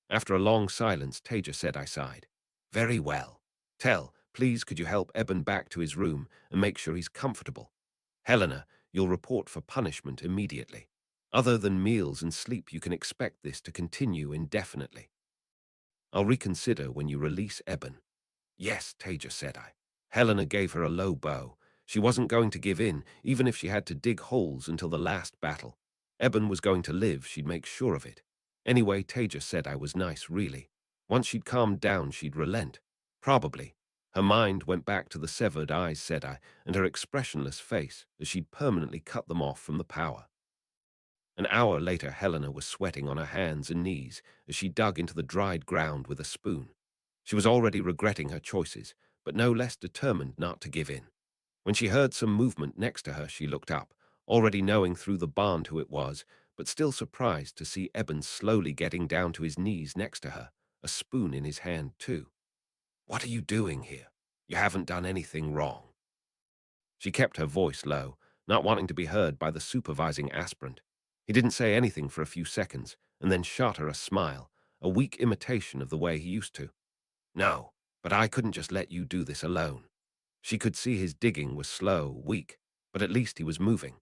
After a long silence, Taija Sedai sighed. Very well. Tell, please could you help Eben back to his room and make sure he's comfortable? Helena, you'll report for punishment immediately. Other than meals and sleep, you can expect this to continue indefinitely. I'll reconsider when you release Eben. Yes, Taija Sedai. Helena gave her a low bow. She wasn't going to give in, even if she had to dig holes until the last battle. Eben was going to live, she'd make sure of it. Anyway, Taija Sedai was nice, really. Once she'd calmed down, she'd relent. Probably. Her mind went back to the severed Aes Sedai and her expressionless face as she'd permanently cut them off from the power. An hour later, Helena was sweating on her hands and knees as she dug into the dried ground with a spoon. She was already regretting her choices, but no less determined not to give in. When she heard some movement next to her, she looked up, already knowing through the bond who it was, but still surprised to see Eben slowly getting down to his knees next to her, a spoon in his hand too. What are you doing here? You haven't done anything wrong. She kept her voice low, not wanting to be heard by the supervising aspirant. He didn't say anything for a few seconds, and then shot her a smile, a weak imitation of the way he used to. No, but I couldn't just let you do this alone. She could see his digging was slow, weak, but at least he was moving.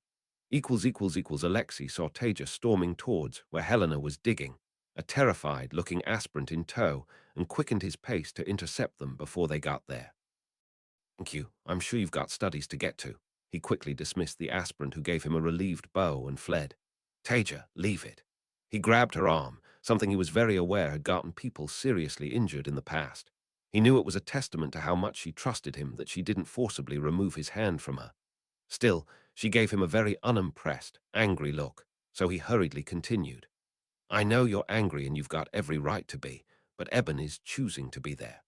Alexei saw Taija storming towards where Helena was digging, a terrified-looking aspirant in tow, and quickened his pace to intercept them before they got there. Thank you. I'm sure you've got studies to get to. He quickly dismissed the aspirant who gave him a relieved bow and fled. Taija, leave it. He grabbed her arm, something he was very aware had gotten people seriously injured in the past. He knew it was a testament to how much she trusted him that she didn't forcibly remove his hand from her. Still, she gave him a very unimpressed, angry look, so he hurriedly continued. I know you're angry and you've got every right to be, but Eben is choosing to be there.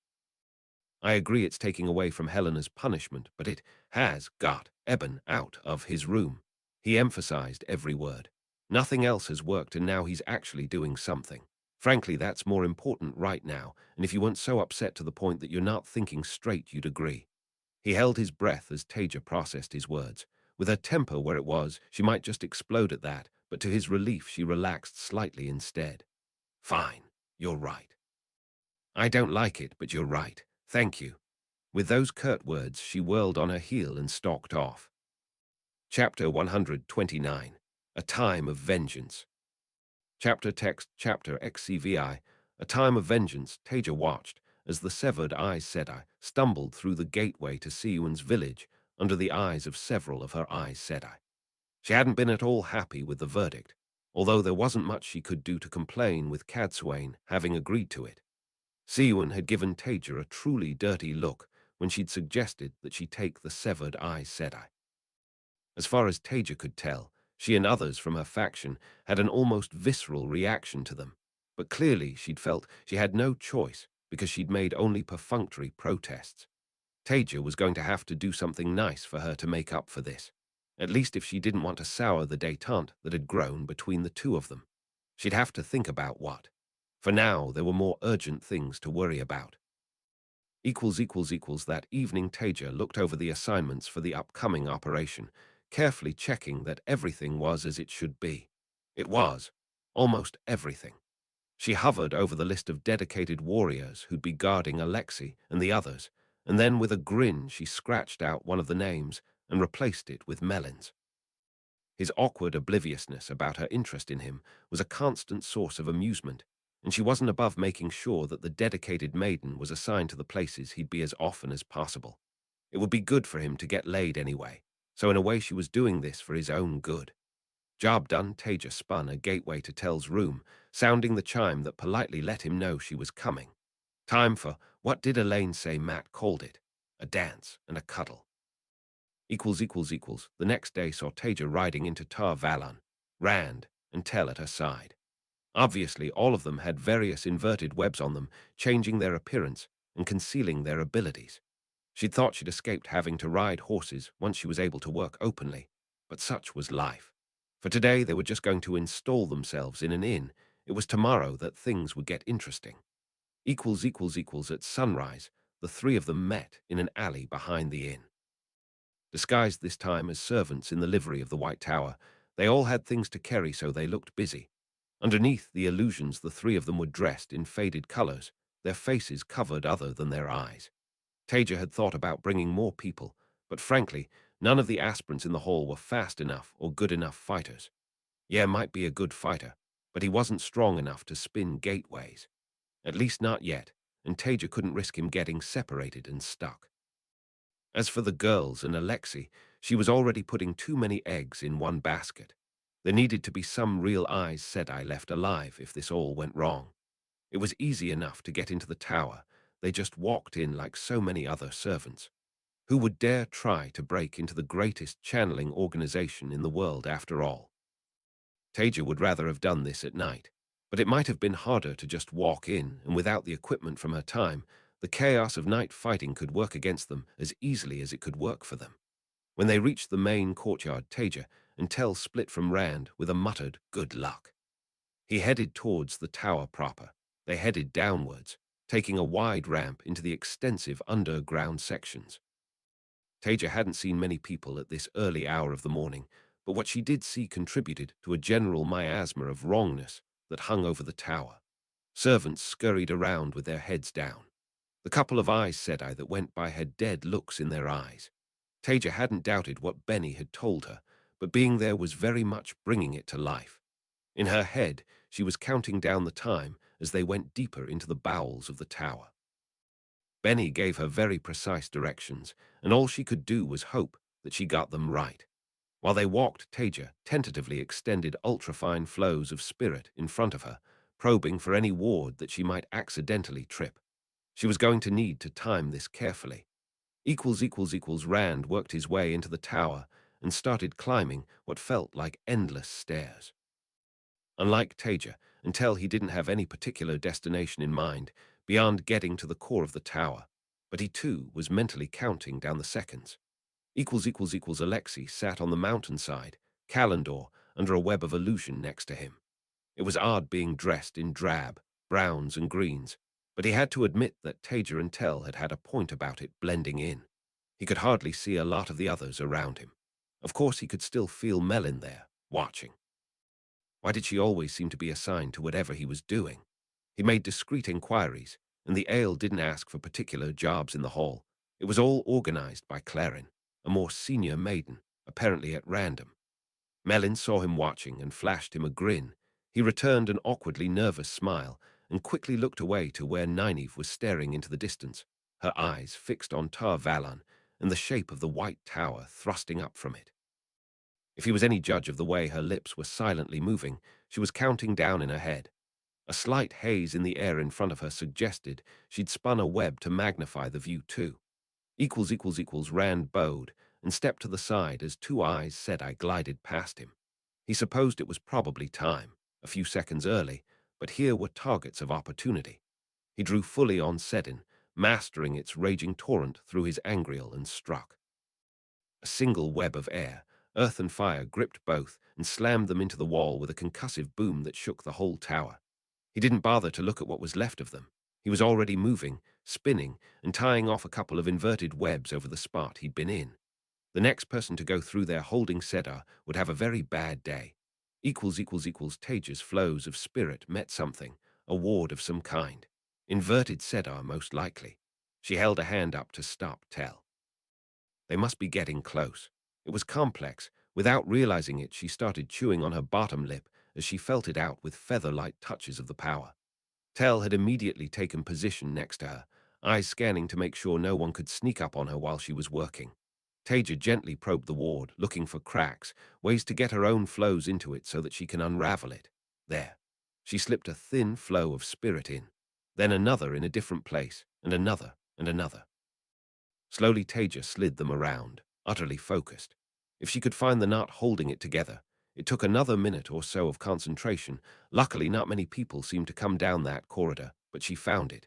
I agree it's taking away from Helena's punishment, but it has got Eben out of his room. He emphasized every word. Nothing else has worked, and now he's actually doing something. Frankly, that's more important right now, and if you weren't so upset to the point that you're not thinking straight, you'd agree. He held his breath as Taija processed his words. With her temper where it was, she might just explode at that, but to his relief she relaxed slightly instead. Fine, you're right. I don't like it, but you're right. Thank you. With those curt words, she whirled on her heel and stalked off. Chapter 129. A Time of Vengeance. Chapter text chapter XCVI. A Time of Vengeance. Taija watched as the severed Aes Sedai stumbled through the gateway to Siuan's village under the eyes of several of her Aes Sedai. She hadn't been at all happy with the verdict, although there wasn't much she could do to complain with Cadsuane having agreed to it. Siuan had given Taija a truly dirty look when she'd suggested that she take the severed Aes Sedai. As far as Taija could tell, she and others from her faction had an almost visceral reaction to them, but clearly she'd felt she had no choice because she'd made only perfunctory protests. Taija was going to have to do something nice for her to make up for this, at least if she didn't want to sour the détente that had grown between the two of them. She'd have to think about what. For now, there were more urgent things to worry about. That evening, Taija looked over the assignments for the upcoming operation, carefully checking that everything was as it should be. It was. Almost everything. She hovered over the list of dedicated warriors who'd be guarding Alexei and the others, and then with a grin she scratched out one of the names and replaced it with Melon's. His awkward obliviousness about her interest in him was a constant source of amusement, and she wasn't above making sure that the dedicated maiden was assigned to the places he'd be as often as possible. It would be good for him to get laid anyway, so in a way she was doing this for his own good. Job done, Taija spun a gateway to Tell's room, sounding the chime that politely let him know she was coming. Time for, what did Elaine say Matt called it? A dance and a cuddle. The next day saw Taija riding into Tar Valon, Rand, and Tell at her side. Obviously, all of them had various inverted webs on them, changing their appearance and concealing their abilities. She'd thought she'd escaped having to ride horses once she was able to work openly, but such was life. For today, they were just going to install themselves in an inn. It was tomorrow that things would get interesting. At sunrise, the three of them met in an alley behind the inn. Disguised this time as servants in the livery of the White Tower, they all had things to carry, so they looked busy. Underneath the illusions, the three of them were dressed in faded colors, their faces covered other than their eyes. Taija had thought about bringing more people, but frankly, none of the aspirants in the hall were fast enough or good enough fighters. Yeah, might be a good fighter, but he wasn't strong enough to spin gateways. At least not yet, and Taija couldn't risk him getting separated and stuck. As for the girls and Alexei, she was already putting too many eggs in one basket. There needed to be some real Aes Sedai left alive if this all went wrong. It was easy enough to get into the tower. They just walked in like so many other servants. Who would dare try to break into the greatest channeling organization in the world after all? Taija would rather have done this at night, but it might have been harder to just walk in, and without the equipment from her time, the chaos of night fighting could work against them as easily as it could work for them. When they reached the main courtyard, Taija and Tell split from Rand with a muttered, "Good luck." He headed towards the tower proper. They headed downwards, taking a wide ramp into the extensive underground sections. Taija hadn't seen many people at this early hour of the morning, but what she did see contributed to a general miasma of wrongness that hung over the tower. Servants scurried around with their heads down. The couple of Aes Sedai that went by had dead looks in their eyes. Taija hadn't doubted what Benny had told her, but being there was very much bringing it to life. In her head, she was counting down the time as they went deeper into the bowels of the tower. Benny gave her very precise directions, and all she could do was hope that she got them right. While they walked, Taija tentatively extended ultrafine flows of spirit in front of her, probing for any ward that she might accidentally trip. She was going to need to time this carefully. Rand worked his way into the tower and started climbing what felt like endless stairs. Unlike Taija, until he didn't have any particular destination in mind beyond getting to the core of the tower, but he too was mentally counting down the seconds. Alexei sat on the mountainside, Kalendor under a web of illusion next to him. It was odd being dressed in drab, browns and greens, but he had to admit that Taija and Tell had had a point about it blending in. He could hardly see a lot of the others around him. Of course, he could still feel Melin there, watching. Why did she always seem to be assigned to whatever he was doing? He made discreet inquiries, and the ale didn't ask for particular jobs in the hall. It was all organized by Clarin, a more senior maiden, apparently at random. Melin saw him watching and flashed him a grin. He returned an awkwardly nervous smile and quickly looked away to where Nynaeve was staring into the distance, her eyes fixed on Tar Valon and the shape of the white tower thrusting up from it. If he was any judge of the way her lips were silently moving, she was counting down in her head. A slight haze in the air in front of her suggested she'd spun a web to magnify the view too. Rand bowed and stepped to the side as two Aes Sedai glided past him. He supposed it was probably time, a few seconds early, but here were targets of opportunity. He drew fully on Sedin, mastering its raging torrent through his angriel and struck. A single web of air, earth and fire gripped both and slammed them into the wall with a concussive boom that shook the whole tower. He didn't bother to look at what was left of them. He was already moving, spinning, and tying off a couple of inverted webs over the spot he'd been in. The next person to go through there holding Sedar would have a very bad day. Taija's flows of spirit met something, a ward of some kind. Inverted Sedar, most likely. She held a hand up to stop Tell. They must be getting close. It was complex. Without realizing it, she started chewing on her bottom lip as she felt it out with feather-light touches of the power. Tell had immediately taken position next to her, eyes scanning to make sure no one could sneak up on her while she was working. Taija gently probed the ward, looking for cracks, ways to get her own flows into it so that she can unravel it. There. She slipped a thin flow of spirit in, then another in a different place, and another, and another. Slowly Taija slid them around, utterly focused. If she could find the knot holding it together, it took another minute or so of concentration. Luckily, not many people seemed to come down that corridor, but she found it.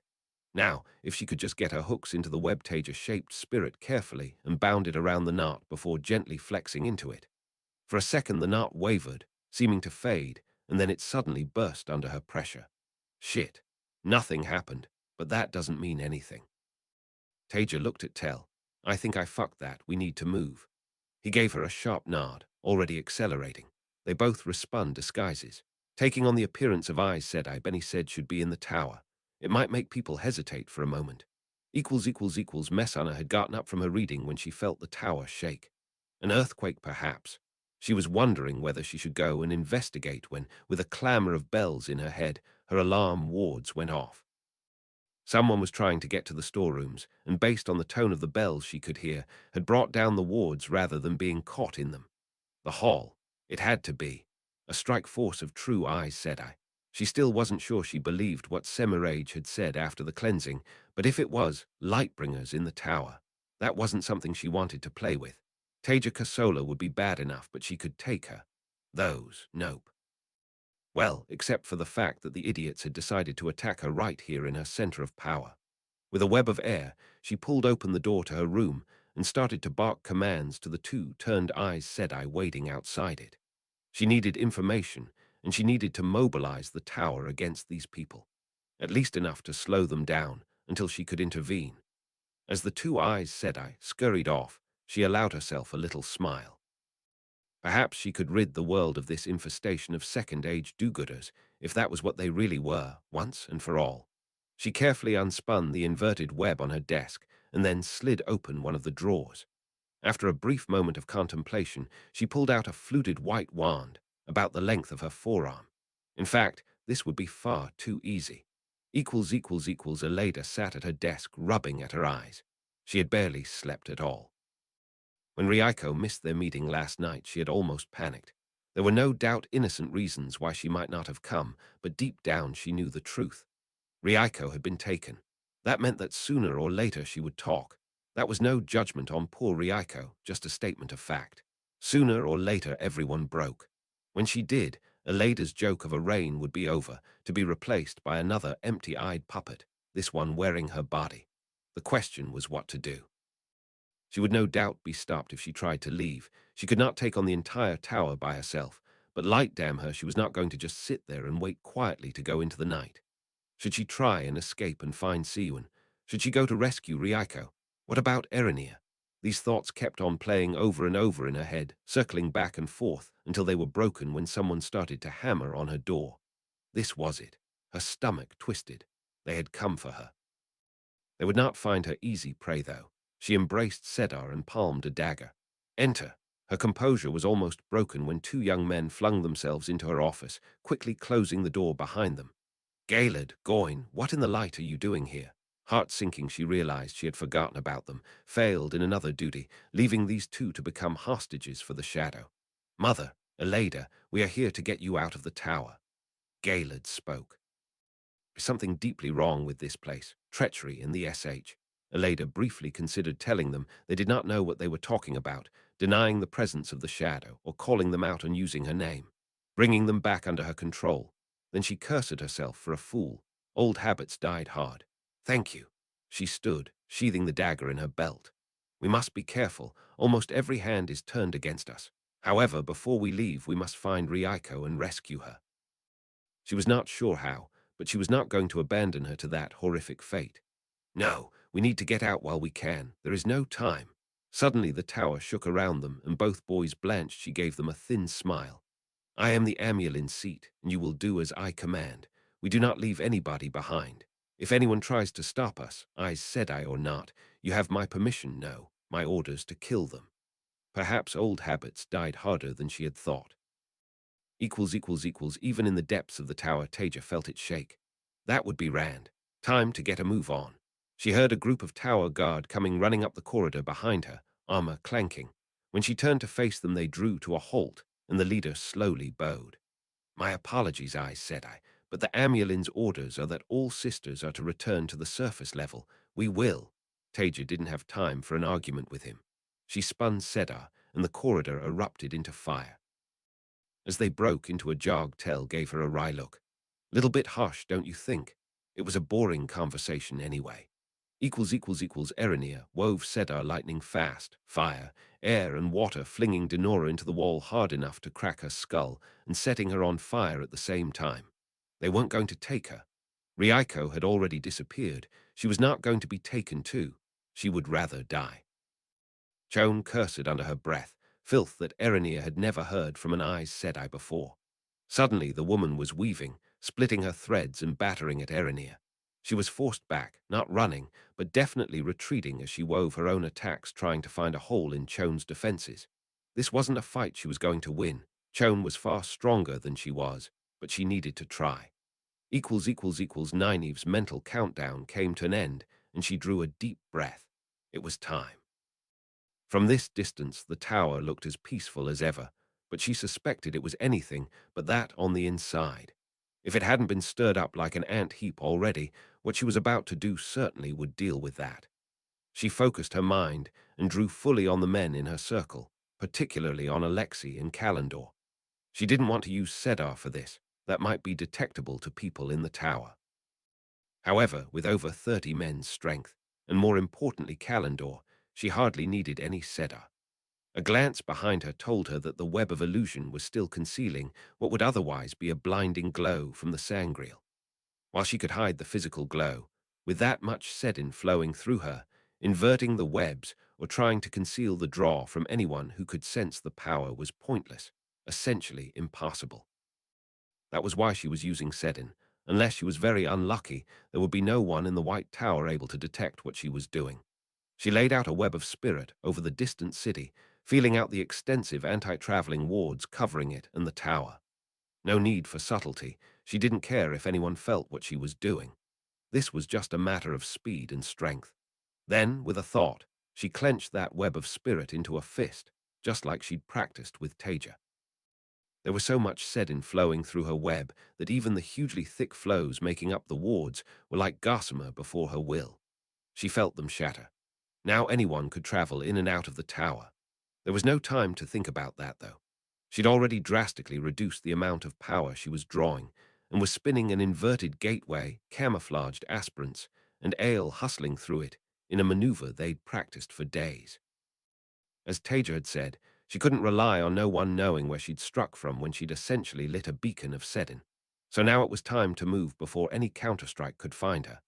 Now, if she could just get her hooks into the web Taija-shaped spirit carefully and bound it around the knot before gently flexing into it. For a second the knot wavered, seeming to fade, and then it suddenly burst under her pressure. Shit. Nothing happened, but that doesn't mean anything. Taija looked at Tell. I think I fucked that. We need to move. He gave her a sharp nod, already accelerating. They both respun disguises. Taking on the appearance of Aes Sedai, Benny said should be in the tower. It might make people hesitate for a moment. Messana had gotten up from her reading when she felt the tower shake. An earthquake, perhaps. She was wondering whether she should go and investigate when, with a clamor of bells in her head, her alarm wards went off. Someone was trying to get to the storerooms, and based on the tone of the bells she could hear, had brought down the wards rather than being caught in them. The hall. It had to be. A strike force of true Aes Sedai. She still wasn't sure she believed what Semirage had said after the cleansing, but if it was Lightbringers in the tower, that wasn't something she wanted to play with. Taija Kosola would be bad enough, but she could take her. Those, nope. Well, except for the fact that the idiots had decided to attack her right here in her center of power. With a web of air, she pulled open the door to her room and started to bark commands to the two turned Aes Sedai waiting outside it. She needed information, and she needed to mobilize the tower against these people, at least enough to slow them down until she could intervene. As the two Aes Sedai scurried off, she allowed herself a little smile. Perhaps she could rid the world of this infestation of second-age do-gooders, if that was what they really were, once and for all. She carefully unspun the inverted web on her desk and then slid open one of the drawers. After a brief moment of contemplation, she pulled out a fluted white wand, about the length of her forearm. In fact, this would be far too easy. Aleda sat at her desk, rubbing at her eyes. She had barely slept at all. When Rieko missed their meeting last night, she had almost panicked. There were no doubt innocent reasons why she might not have come, but deep down she knew the truth. Rieko had been taken. That meant that sooner or later she would talk. That was no judgment on poor Rieko, just a statement of fact. Sooner or later everyone broke. When she did, Aleda's joke of a reign would be over, to be replaced by another empty-eyed puppet, this one wearing her body. The question was what to do. She would no doubt be stopped if she tried to leave. She could not take on the entire tower by herself, but light damn her, she was not going to just sit there and wait quietly to go into the night. Should she try and escape and find Siwan? Should she go to rescue Rieko? What about Erenia? These thoughts kept on playing over and over in her head, circling back and forth until they were broken when someone started to hammer on her door. This was it. Her stomach twisted. They had come for her. They would not find her easy prey, though. She embraced Sedar and palmed a dagger. Enter. Her composure was almost broken when two young men flung themselves into her office, quickly closing the door behind them. Gaylord, Goyne, what in the light are you doing here? Heart-sinking, she realized she had forgotten about them, failed in another duty, leaving these two to become hostages for the Shadow. Mother, Elada, we are here to get you out of the tower. Gaylord spoke. There's something deeply wrong with this place. Treachery in the SH. Elada briefly considered telling them they did not know what they were talking about, denying the presence of the Shadow, or calling them out and using her name, bringing them back under her control. Then she cursed herself for a fool. Old habits died hard. Thank you. She stood, sheathing the dagger in her belt. We must be careful. Almost every hand is turned against us. However, before we leave, we must find Rieko and rescue her. She was not sure how, but she was not going to abandon her to that horrific fate. No, we need to get out while we can. There is no time. Suddenly the tower shook around them, and both boys blanched. She gave them a thin smile. I am the Amulin seat, and you will do as I command. We do not leave anybody behind. If anyone tries to stop us, Aes Sedai or not, you have my permission, no, my orders to kill them. Perhaps old habits died harder than she had thought. Even in the depths of the tower, Taija felt it shake. That would be Rand. Time to get a move on. She heard a group of tower guard coming running up the corridor behind her, armor clanking. When she turned to face them, they drew to a halt, and the leader slowly bowed. My apologies, Aes Sedai, but the Amulin's orders are that all sisters are to return to the surface level. We will. Taija didn't have time for an argument with him. She spun Sedar, and the corridor erupted into fire. As they broke into a jog, Tell gave her a wry look. Little bit harsh, don't you think? It was a boring conversation anyway. Erenia wove Sedar lightning fast, fire, air and water flinging Denora into the wall hard enough to crack her skull and setting her on fire at the same time. They weren't going to take her. Rieko had already disappeared. She was not going to be taken too. She would rather die. Joan cursed under her breath, filth that Erenia had never heard from an Aes Sedai before. Suddenly the woman was weaving, splitting her threads and battering at Erenia. She was forced back, not running, but definitely retreating as she wove her own attacks, trying to find a hole in Chone's defenses. This wasn't a fight she was going to win. Chone was far stronger than she was, but she needed to try. Nynaeve's mental countdown came to an end, and she drew a deep breath. It was time. From this distance, the tower looked as peaceful as ever, but she suspected it was anything but that on the inside. If it hadn't been stirred up like an ant heap already, what she was about to do certainly would deal with that. She focused her mind and drew fully on the men in her circle, particularly on Alexei and Kalendor. She didn't want to use Sedar for this. That might be detectable to people in the tower. However, with over 30 men's strength, and more importantly Kalendor, she hardly needed any Sedar. A glance behind her told her that the web of illusion was still concealing what would otherwise be a blinding glow from the sangreal. While she could hide the physical glow, with that much sedin flowing through her, inverting the webs or trying to conceal the draw from anyone who could sense the power was pointless, essentially impossible. That was why she was using sedin. Unless she was very unlucky, there would be no one in the White Tower able to detect what she was doing. She laid out a web of spirit over the distant city, feeling out the extensive anti-traveling wards covering it and the tower. No need for subtlety. She didn't care if anyone felt what she was doing. This was just a matter of speed and strength. Then, with a thought, she clenched that web of spirit into a fist, just like she'd practiced with Taija. There was so much sedin flowing through her web that even the hugely thick flows making up the wards were like gossamer before her will. She felt them shatter. Now anyone could travel in and out of the tower. There was no time to think about that, though. She'd already drastically reduced the amount of power she was drawing, and was spinning an inverted gateway, camouflaged aspirants, and Ale hustling through it in a maneuver they'd practiced for days. As Taija had said, she couldn't rely on no one knowing where she'd struck from when she'd essentially lit a beacon of sedin. So now it was time to move before any counterstrike could find her.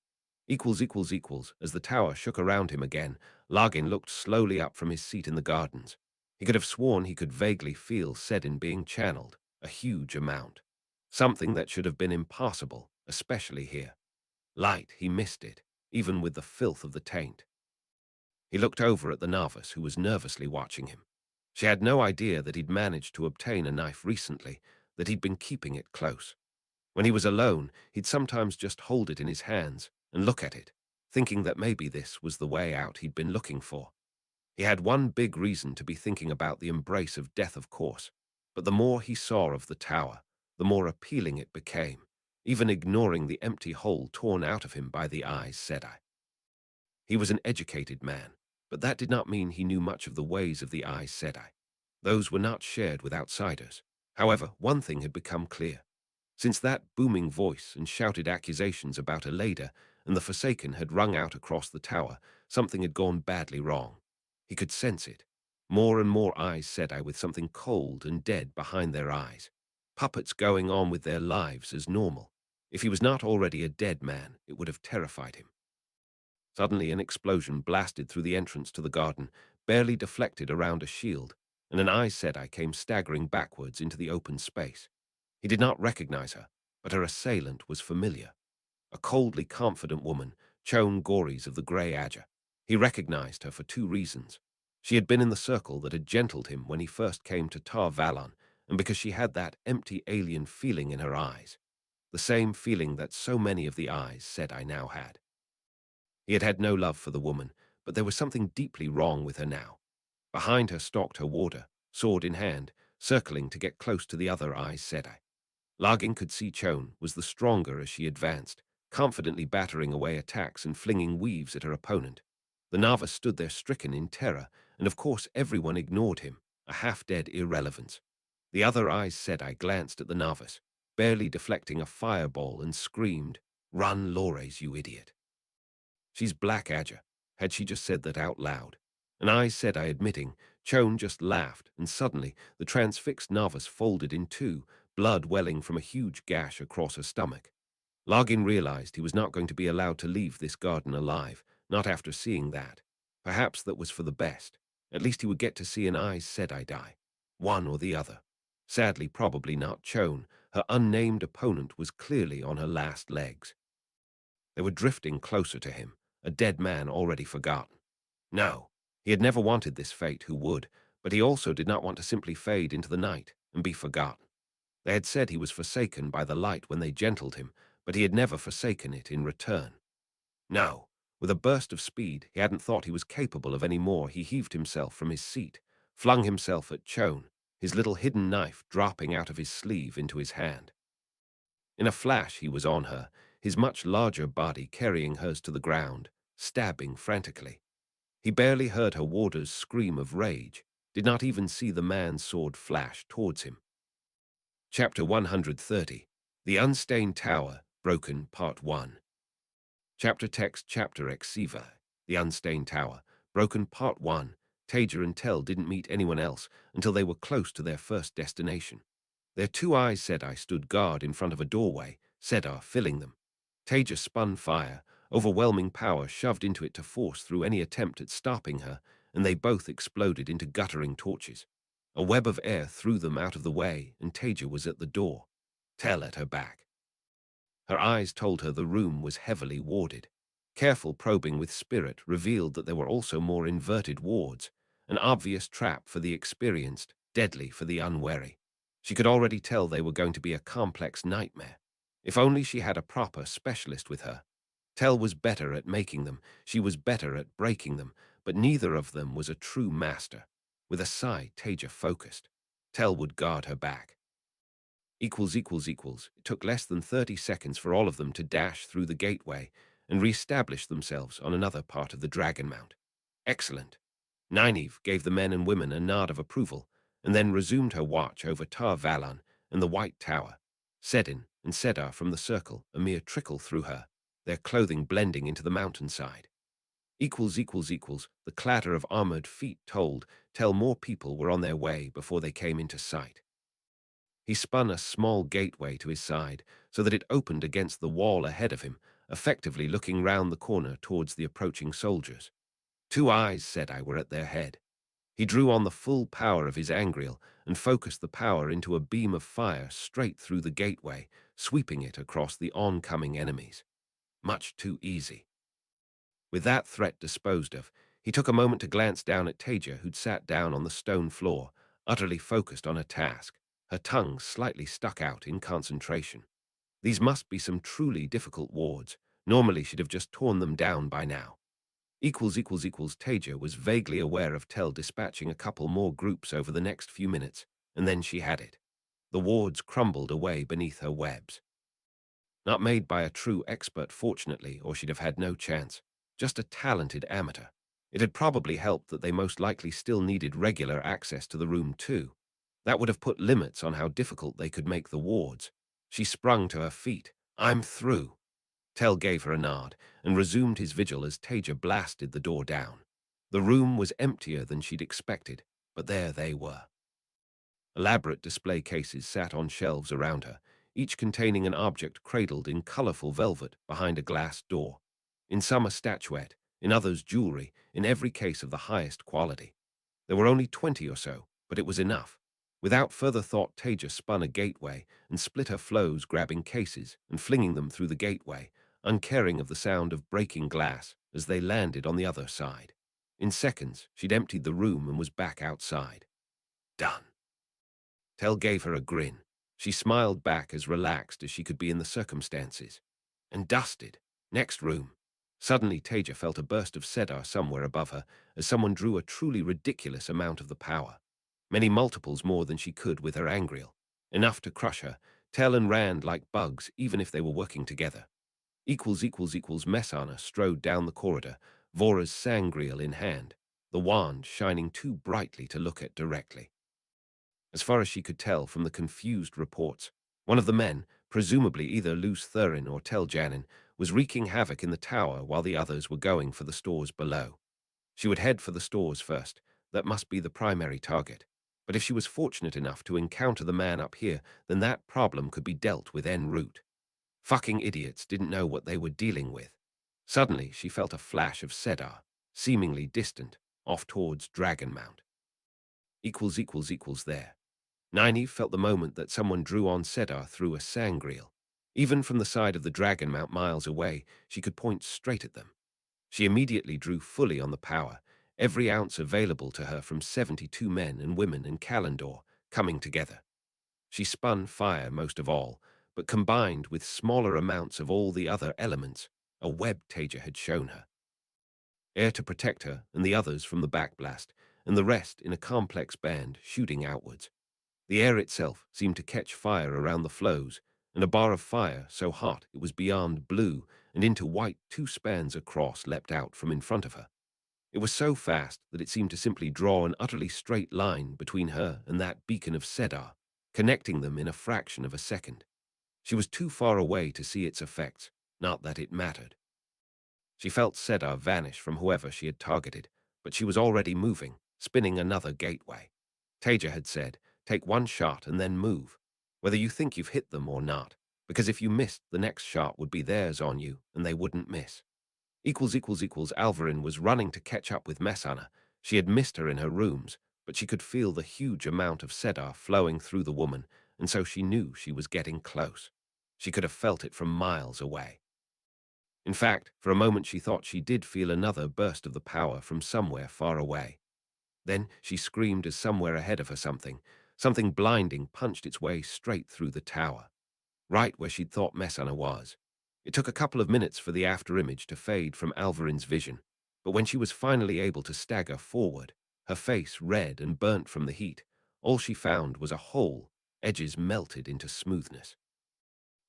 As the tower shook around him again, Largin looked slowly up from his seat in the gardens. He could have sworn he could vaguely feel Sedin being channeled, a huge amount. Something that should have been impassable, especially here. Light, he missed it, even with the filth of the taint. He looked over at the novice, who was nervously watching him. She had no idea that he'd managed to obtain a knife recently, that he'd been keeping it close. When he was alone, he'd sometimes just hold it in his hands and look at it, thinking that maybe this was the way out he'd been looking for. He had one big reason to be thinking about the embrace of death, of course, but the more he saw of the tower, the more appealing it became, even ignoring the empty hole torn out of him by the Aes Sedai. He was an educated man, but that did not mean he knew much of the ways of the Aes Sedai. Those were not shared with outsiders. However, one thing had become clear. Since that booming voice and shouted accusations about Elada and the Forsaken had rung out across the tower, something had gone badly wrong. He could sense it. More and more Aes Sedai with something cold and dead behind their eyes. Puppets going on with their lives as normal. If he was not already a dead man, it would have terrified him. Suddenly an explosion blasted through the entrance to the garden, barely deflected around a shield, and an Aes Sedai came staggering backwards into the open space. He did not recognize her, but her assailant was familiar. A coldly confident woman, Chone Gories of the Grey Adger. He recognized her for two reasons. She had been in the circle that had gentled him when he first came to Tar Valon, and because she had that empty alien feeling in her eyes. The same feeling that so many of the Aes Sedai now had. He had had no love for the woman, but there was something deeply wrong with her now. Behind her stalked her warder, sword in hand, circling to get close to the other Aes Sedai. Largin could see Chone was the stronger as she advanced, confidently battering away attacks and flinging weaves at her opponent. The novice stood there stricken in terror, and of course everyone ignored him, a half-dead irrelevance. The other Aes Sedai glanced at the novice, barely deflecting a fireball, and screamed, "Run, Lores, you idiot." She's Black Adger. Had she just said that out loud? And Aes Sedai admitting, Chone just laughed, and suddenly the transfixed novice folded in two, blood welling from a huge gash across her stomach. Largin realized he was not going to be allowed to leave this garden alive, not after seeing that. Perhaps that was for the best. At least he would get to see an Aes Sedai die. One or the other. Sadly, probably not Chone. Her unnamed opponent was clearly on her last legs. They were drifting closer to him, a dead man already forgotten. No, he had never wanted this fate, who would, but he also did not want to simply fade into the night and be forgotten. They had said he was forsaken by the light when they gentled him, but he had never forsaken it in return. No, with a burst of speed he hadn't thought he was capable of any more, he heaved himself from his seat, flung himself at Chone, his little hidden knife dropping out of his sleeve into his hand. In a flash he was on her, his much larger body carrying hers to the ground, stabbing frantically. He barely heard her warder's scream of rage, did not even see the man's sword flash towards him. Chapter 130, The Unstained Tower, Broken, Part 1. Chapter text Chapter Exiva, The Unstained Tower, Broken, Part 1. Taija and Tel didn't meet anyone else until they were close to their first destination. Their two Aes Sedai stood guard in front of a doorway, Sedar filling them. Taija spun fire, overwhelming power shoved into it to force through any attempt at stopping her, and they both exploded into guttering torches. A web of air threw them out of the way, and Taija was at the door. Tel at her back. Her eyes told her the room was heavily warded. Careful probing with spirit revealed that there were also more inverted wards, an obvious trap for the experienced, deadly for the unwary. She could already tell they were going to be a complex nightmare. If only she had a proper specialist with her. Tel was better at making them, she was better at breaking them, but neither of them was a true master. With a sigh, Taija focused. Tel would guard her back. It took less than 30 seconds for all of them to dash through the gateway and re-establish themselves on another part of the Dragon Mount. Excellent. Nynaeve gave the men and women a nod of approval, and then resumed her watch over Tar Valon and the White Tower. Sedin and Sedar from the circle, a mere trickle through her, their clothing blending into the mountainside. The clatter of armored feet told Tel more people were on their way before they came into sight. He spun a small gateway to his side so that it opened against the wall ahead of him, effectively looking round the corner towards the approaching soldiers. Two Aes Sedai were at their head. He drew on the full power of his angriel and focused the power into a beam of fire straight through the gateway, sweeping it across the oncoming enemies. Much too easy. With that threat disposed of, he took a moment to glance down at Taija, who'd sat down on the stone floor, utterly focused on her task, her tongue slightly stuck out in concentration. These must be some truly difficult wards. Normally she'd have just torn them down by now. Taija was vaguely aware of Tell dispatching a couple more groups over the next few minutes, and then she had it. The wards crumbled away beneath her webs. Not made by a true expert, fortunately, or she'd have had no chance. Just a talented amateur. It had probably helped that they most likely still needed regular access to the room too. That would have put limits on how difficult they could make the wards. She sprung to her feet. "I'm through." Tell gave her a nod and resumed his vigil as Taija blasted the door down. The room was emptier than she'd expected, but there they were. Elaborate display cases sat on shelves around her, each containing an object cradled in colorful velvet behind a glass door. In some a statuette, in others jewelry, in every case of the highest quality. There were only 20 or so, but it was enough. Without further thought, Taija spun a gateway and split her flows, grabbing cases and flinging them through the gateway, uncaring of the sound of breaking glass as they landed on the other side. In seconds, she'd emptied the room and was back outside. Done. Tell gave her a grin. She smiled back, as relaxed as she could be in the circumstances. And dusted. Next room. Suddenly Taija felt a burst of Sedar somewhere above her as someone drew a truly ridiculous amount of the power. Many multiples more than she could with her angriel. Enough to crush her. Tell and Rand like bugs, even if they were working together. Messana strode down the corridor, Vora's sangriel in hand, the wand shining too brightly to look at directly. As far as she could tell from the confused reports, one of the men, presumably either Luce Thurin or Tel Janin, was wreaking havoc in the tower while the others were going for the stores below. She would head for the stores first. That must be the primary target. But if she was fortunate enough to encounter the man up here, then that problem could be dealt with en route. Fucking idiots didn't know what they were dealing with. Suddenly, she felt a flash of Sedar, seemingly distant, off towards Dragonmount. There. Nynaeve felt the moment that someone drew on Sedar through a sangriel. Even from the side of the Dragonmount miles away, she could point straight at them. She immediately drew fully on the power, every ounce available to her from 72 men and women and Kalendor coming together. She spun fire most of all, but combined with smaller amounts of all the other elements, a web Taija had shown her. Air to protect her and the others from the backblast, and the rest in a complex band shooting outwards. The air itself seemed to catch fire around the flows, and a bar of fire so hot it was beyond blue and into white 2 spans across leapt out from in front of her. It was so fast that it seemed to simply draw an utterly straight line between her and that beacon of Sedar, connecting them in a fraction of a second. She was too far away to see its effects, not that it mattered. She felt Sedar vanish from whoever she had targeted, but she was already moving, spinning another gateway. Taija had said, "Take one shot and then move, whether you think you've hit them or not, because if you missed, the next shot would be theirs on you, and they wouldn't miss." Alvarin was running to catch up with Messana. She had missed her in her rooms, but she could feel the huge amount of Sedar flowing through the woman, and so she knew she was getting close. She could have felt it from miles away. In fact, for a moment she thought she did feel another burst of the power from somewhere far away. Then she screamed as somewhere ahead of her something blinding punched its way straight through the tower, right where she'd thought Messana was. It took a couple of minutes for the afterimage to fade from Alvarin's vision, but when she was finally able to stagger forward, her face red and burnt from the heat, all she found was a hole, edges melted into smoothness.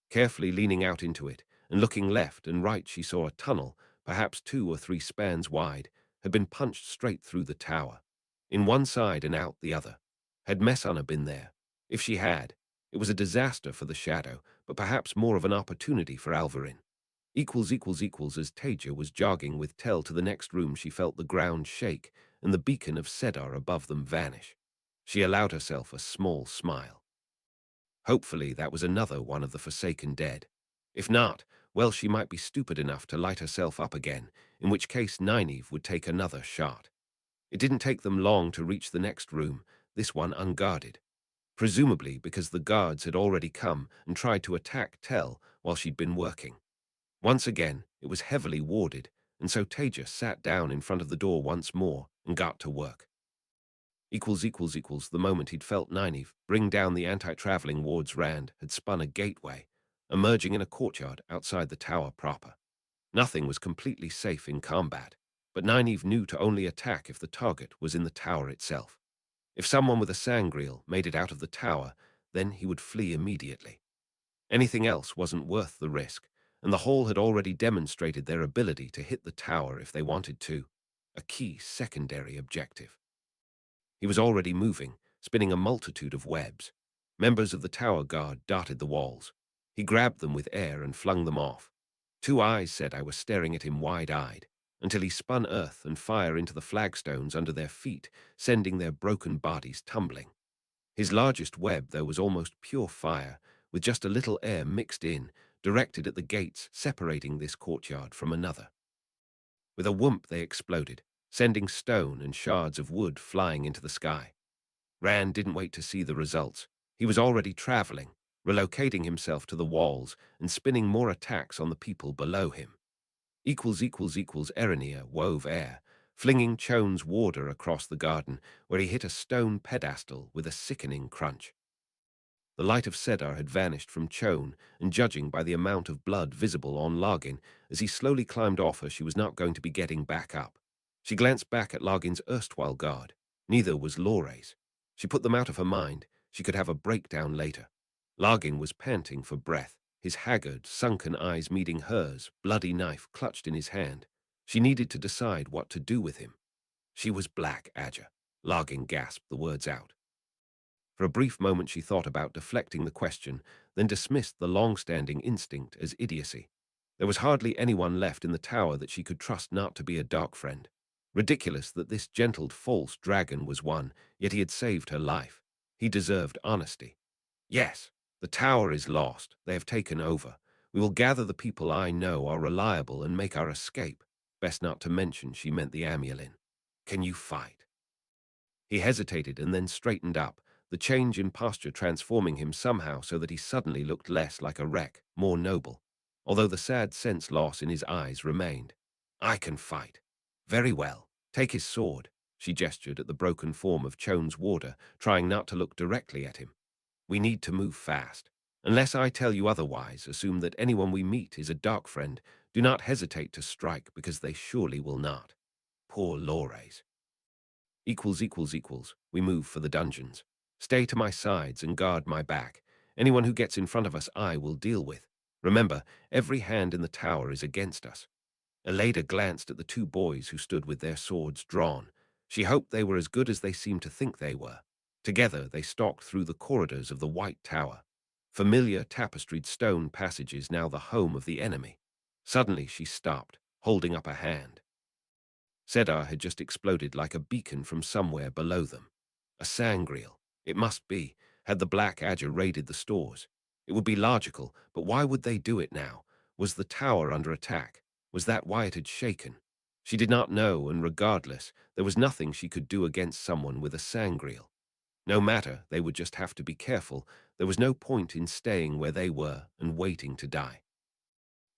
Carefully leaning out into it, and looking left and right, she saw a tunnel, perhaps 2 or 3 spans wide, had been punched straight through the tower, in one side and out the other. Had Messana been there? If she had, it was a disaster for the shadow, but perhaps more of an opportunity for Alvarin. As Taija was jogging with Tell to the next room, she felt the ground shake and the beacon of Sedar above them vanish. She allowed herself a small smile. Hopefully that was another one of the Forsaken Dead. If not, well, she might be stupid enough to light herself up again, in which case Nynaeve would take another shot. It didn't take them long to reach the next room, this one unguarded, presumably because the guards had already come and tried to attack Tell while she'd been working. Once again, it was heavily warded, and so Taija sat down in front of the door once more and got to work. The moment he'd felt Nynaeve bring down the anti-traveling wards, Rand had spun a gateway, emerging in a courtyard outside the tower proper. Nothing was completely safe in combat, but Nynaeve knew to only attack if the target was in the tower itself. If someone with a sangreal made it out of the tower, then he would flee immediately. Anything else wasn't worth the risk, and the Hall had already demonstrated their ability to hit the tower if they wanted to, a key secondary objective. He was already moving, spinning a multitude of webs. Members of the tower guard darted the walls. He grabbed them with air and flung them off. Two Aes Sedai were staring at him wide-eyed, until he spun earth and fire into the flagstones under their feet, sending their broken bodies tumbling. His largest web, though, was almost pure fire, with just a little air mixed in, directed at the gates separating this courtyard from another. With a whoomp they exploded, sending stone and shards of wood flying into the sky. Rand didn't wait to see the results. He was already traveling, relocating himself to the walls and spinning more attacks on the people below him. Erenir wove air, flinging Chone's warder across the garden, where he hit a stone pedestal with a sickening crunch. The light of Sedar had vanished from Chone, and judging by the amount of blood visible on Largin, as he slowly climbed off her, she was not going to be getting back up. She glanced back at Largin's erstwhile guard. Neither was Lore's. She put them out of her mind. She could have a breakdown later. Largin was panting for breath, his haggard, sunken eyes meeting hers, bloody knife clutched in his hand. She needed to decide what to do with him. She was Black Adja. Largin gasped the words out. For a brief moment she thought about deflecting the question, then dismissed the long-standing instinct as idiocy. There was hardly anyone left in the tower that she could trust not to be a dark friend. Ridiculous that this gentled false dragon was one, yet he had saved her life. He deserved honesty. Yes, the tower is lost. They have taken over. We will gather the people I know are reliable and make our escape. Best not to mention she meant the Amulin. Can you fight? He hesitated and then straightened up, the change in posture transforming him somehow so that he suddenly looked less like a wreck, more noble, although the sad sense loss in his eyes remained. I can fight. Very well. Take his sword. She gestured at the broken form of Chone's warder, trying not to look directly at him. We need to move fast. Unless I tell you otherwise, assume that anyone we meet is a dark friend. Do not hesitate to strike, because they surely will not. Poor Lores. We move for the dungeons. Stay to my sides and guard my back. Anyone who gets in front of us I will deal with. Remember, every hand in the tower is against us. Elada glanced at the two boys who stood with their swords drawn. She hoped they were as good as they seemed to think they were. Together they stalked through the corridors of the White Tower. Familiar tapestried stone passages, now the home of the enemy. Suddenly she stopped, holding up a hand. Sedar had just exploded like a beacon from somewhere below them. A sangreal. It must be. Had the Black Adja raided the stores? It would be logical, but why would they do it now? Was the tower under attack? Was that why it had shaken? She did not know, and regardless, there was nothing she could do against someone with a sangreal. No matter, they would just have to be careful. There was no point in staying where they were and waiting to die.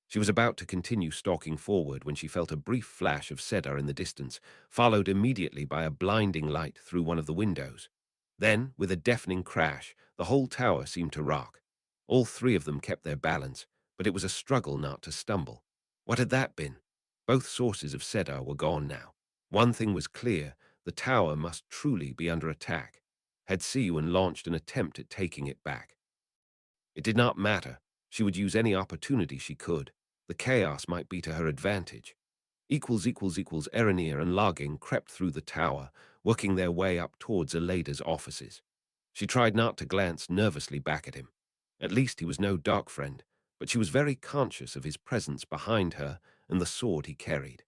She was about to continue stalking forward when she felt a brief flash of Sedar in the distance, followed immediately by a blinding light through one of the windows. Then, with a deafening crash, the whole tower seemed to rock. All three of them kept their balance, but it was a struggle not to stumble. What had that been? Both sources of Sedar were gone now. One thing was clear: the tower must truly be under attack. Had Siuan launched an attempt at taking it back? It did not matter. She would use any opportunity she could. The chaos might be to her advantage. Erenir and Largin crept through the tower, working their way up towards Elada's offices. She tried not to glance nervously back at him. At least he was no dark friend, but she was very conscious of his presence behind her and the sword he carried.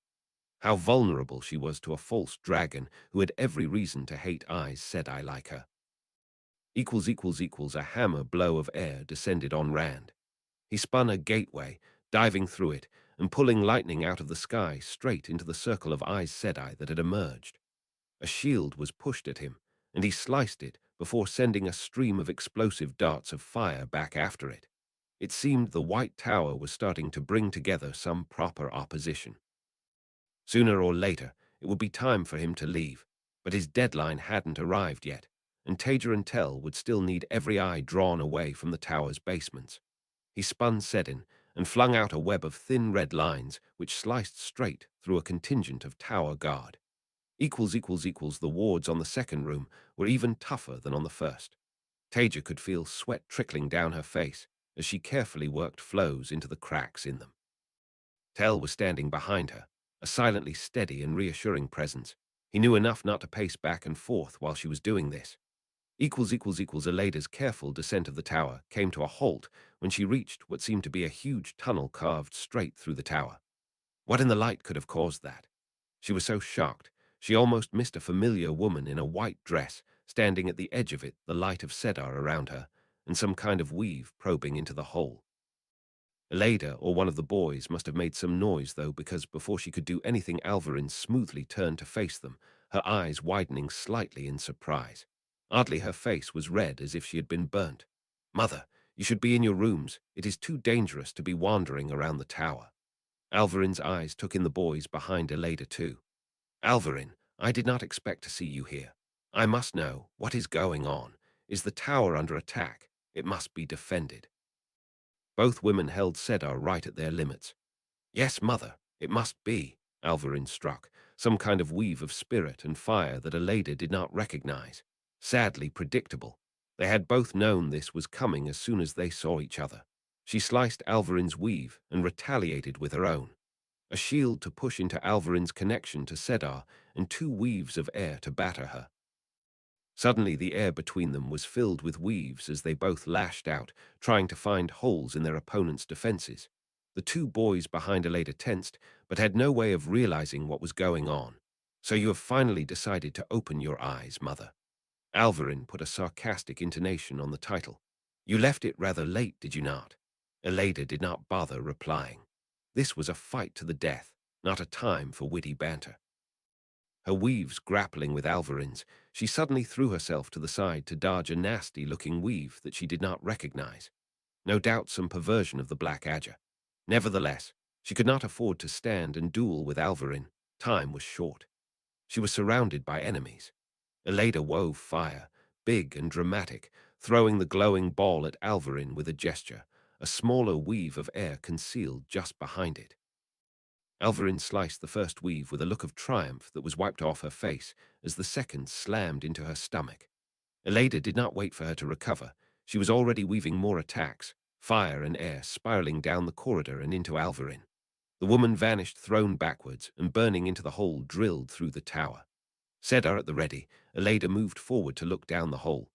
How vulnerable she was to a false dragon who had every reason to hate Aes Sedai like her. A hammer blow of air descended on Rand. He spun a gateway, diving through it, and pulling lightning out of the sky straight into the circle of Aes Sedai that had emerged. A shield was pushed at him, and he sliced it before sending a stream of explosive darts of fire back after it. It seemed the White Tower was starting to bring together some proper opposition. Sooner or later, it would be time for him to leave, but his deadline hadn't arrived yet, and Taija and Tell would still need every eye drawn away from the tower's basements. He spun Sedin and flung out a web of thin red lines which sliced straight through a contingent of tower guard. The wards on the second room were even tougher than on the first. Taija could feel sweat trickling down her face as she carefully worked flows into the cracks in them. Tell was standing behind her, a silently steady and reassuring presence. He knew enough not to pace back and forth while she was doing this. Aleda's careful descent of the tower came to a halt when she reached what seemed to be a huge tunnel carved straight through the tower. What in the light could have caused that? She was so shocked, she almost missed a familiar woman in a white dress standing at the edge of it, the light of Sedar around her, and some kind of weave probing into the hole. Aleda or one of the boys must have made some noise, though, because before she could do anything, Alvarin smoothly turned to face them, her eyes widening slightly in surprise. Oddly, her face was red as if she had been burnt. "Mother, you should be in your rooms. It is too dangerous to be wandering around the tower." Alvarin's eyes took in the boys behind Aleda too. "Alvarin, I did not expect to see you here. I must know, what is going on? Is the tower under attack? It must be defended." Both women held Sedar right at their limits. "Yes, mother, it must be," Alvarin struck, some kind of weave of spirit and fire that Aleda did not recognize. Sadly predictable. They had both known this was coming as soon as they saw each other. She sliced Alvarin's weave and retaliated with her own. A shield to push into Alvarin's connection to Sedar and two weaves of air to batter her. Suddenly the air between them was filled with weaves as they both lashed out, trying to find holes in their opponent's defenses. The two boys behind Aleda tensed, but had no way of realizing what was going on. "So you have finally decided to open your eyes, mother." Alvarin put a sarcastic intonation on the title. "You left it rather late, did you not?" Aleda did not bother replying. This was a fight to the death, not a time for witty banter. Her weaves grappling with Alvarin's, she suddenly threw herself to the side to dodge a nasty-looking weave that she did not recognize. No doubt some perversion of the Black Adger. Nevertheless, she could not afford to stand and duel with Alvarin. Time was short. She was surrounded by enemies. Aleda wove fire, big and dramatic, throwing the glowing ball at Alvarin with a gesture, a smaller weave of air concealed just behind it. Alvarin sliced the first weave with a look of triumph that was wiped off her face as the second slammed into her stomach. Aleda did not wait for her to recover. She was already weaving more attacks, fire and air spiraling down the corridor and into Alvarin. The woman vanished, thrown backwards, and burning into the hole drilled through the tower. Sedar at the ready, Aleda moved forward to look down the hole.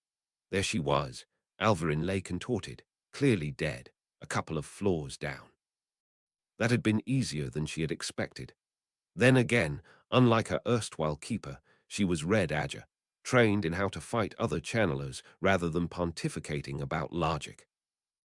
There she was. Alvarin lay contorted, clearly dead, a couple of floors down. That had been easier than she had expected. Then again, unlike her erstwhile keeper, she was Red Adger, trained in how to fight other channelers rather than pontificating about logic.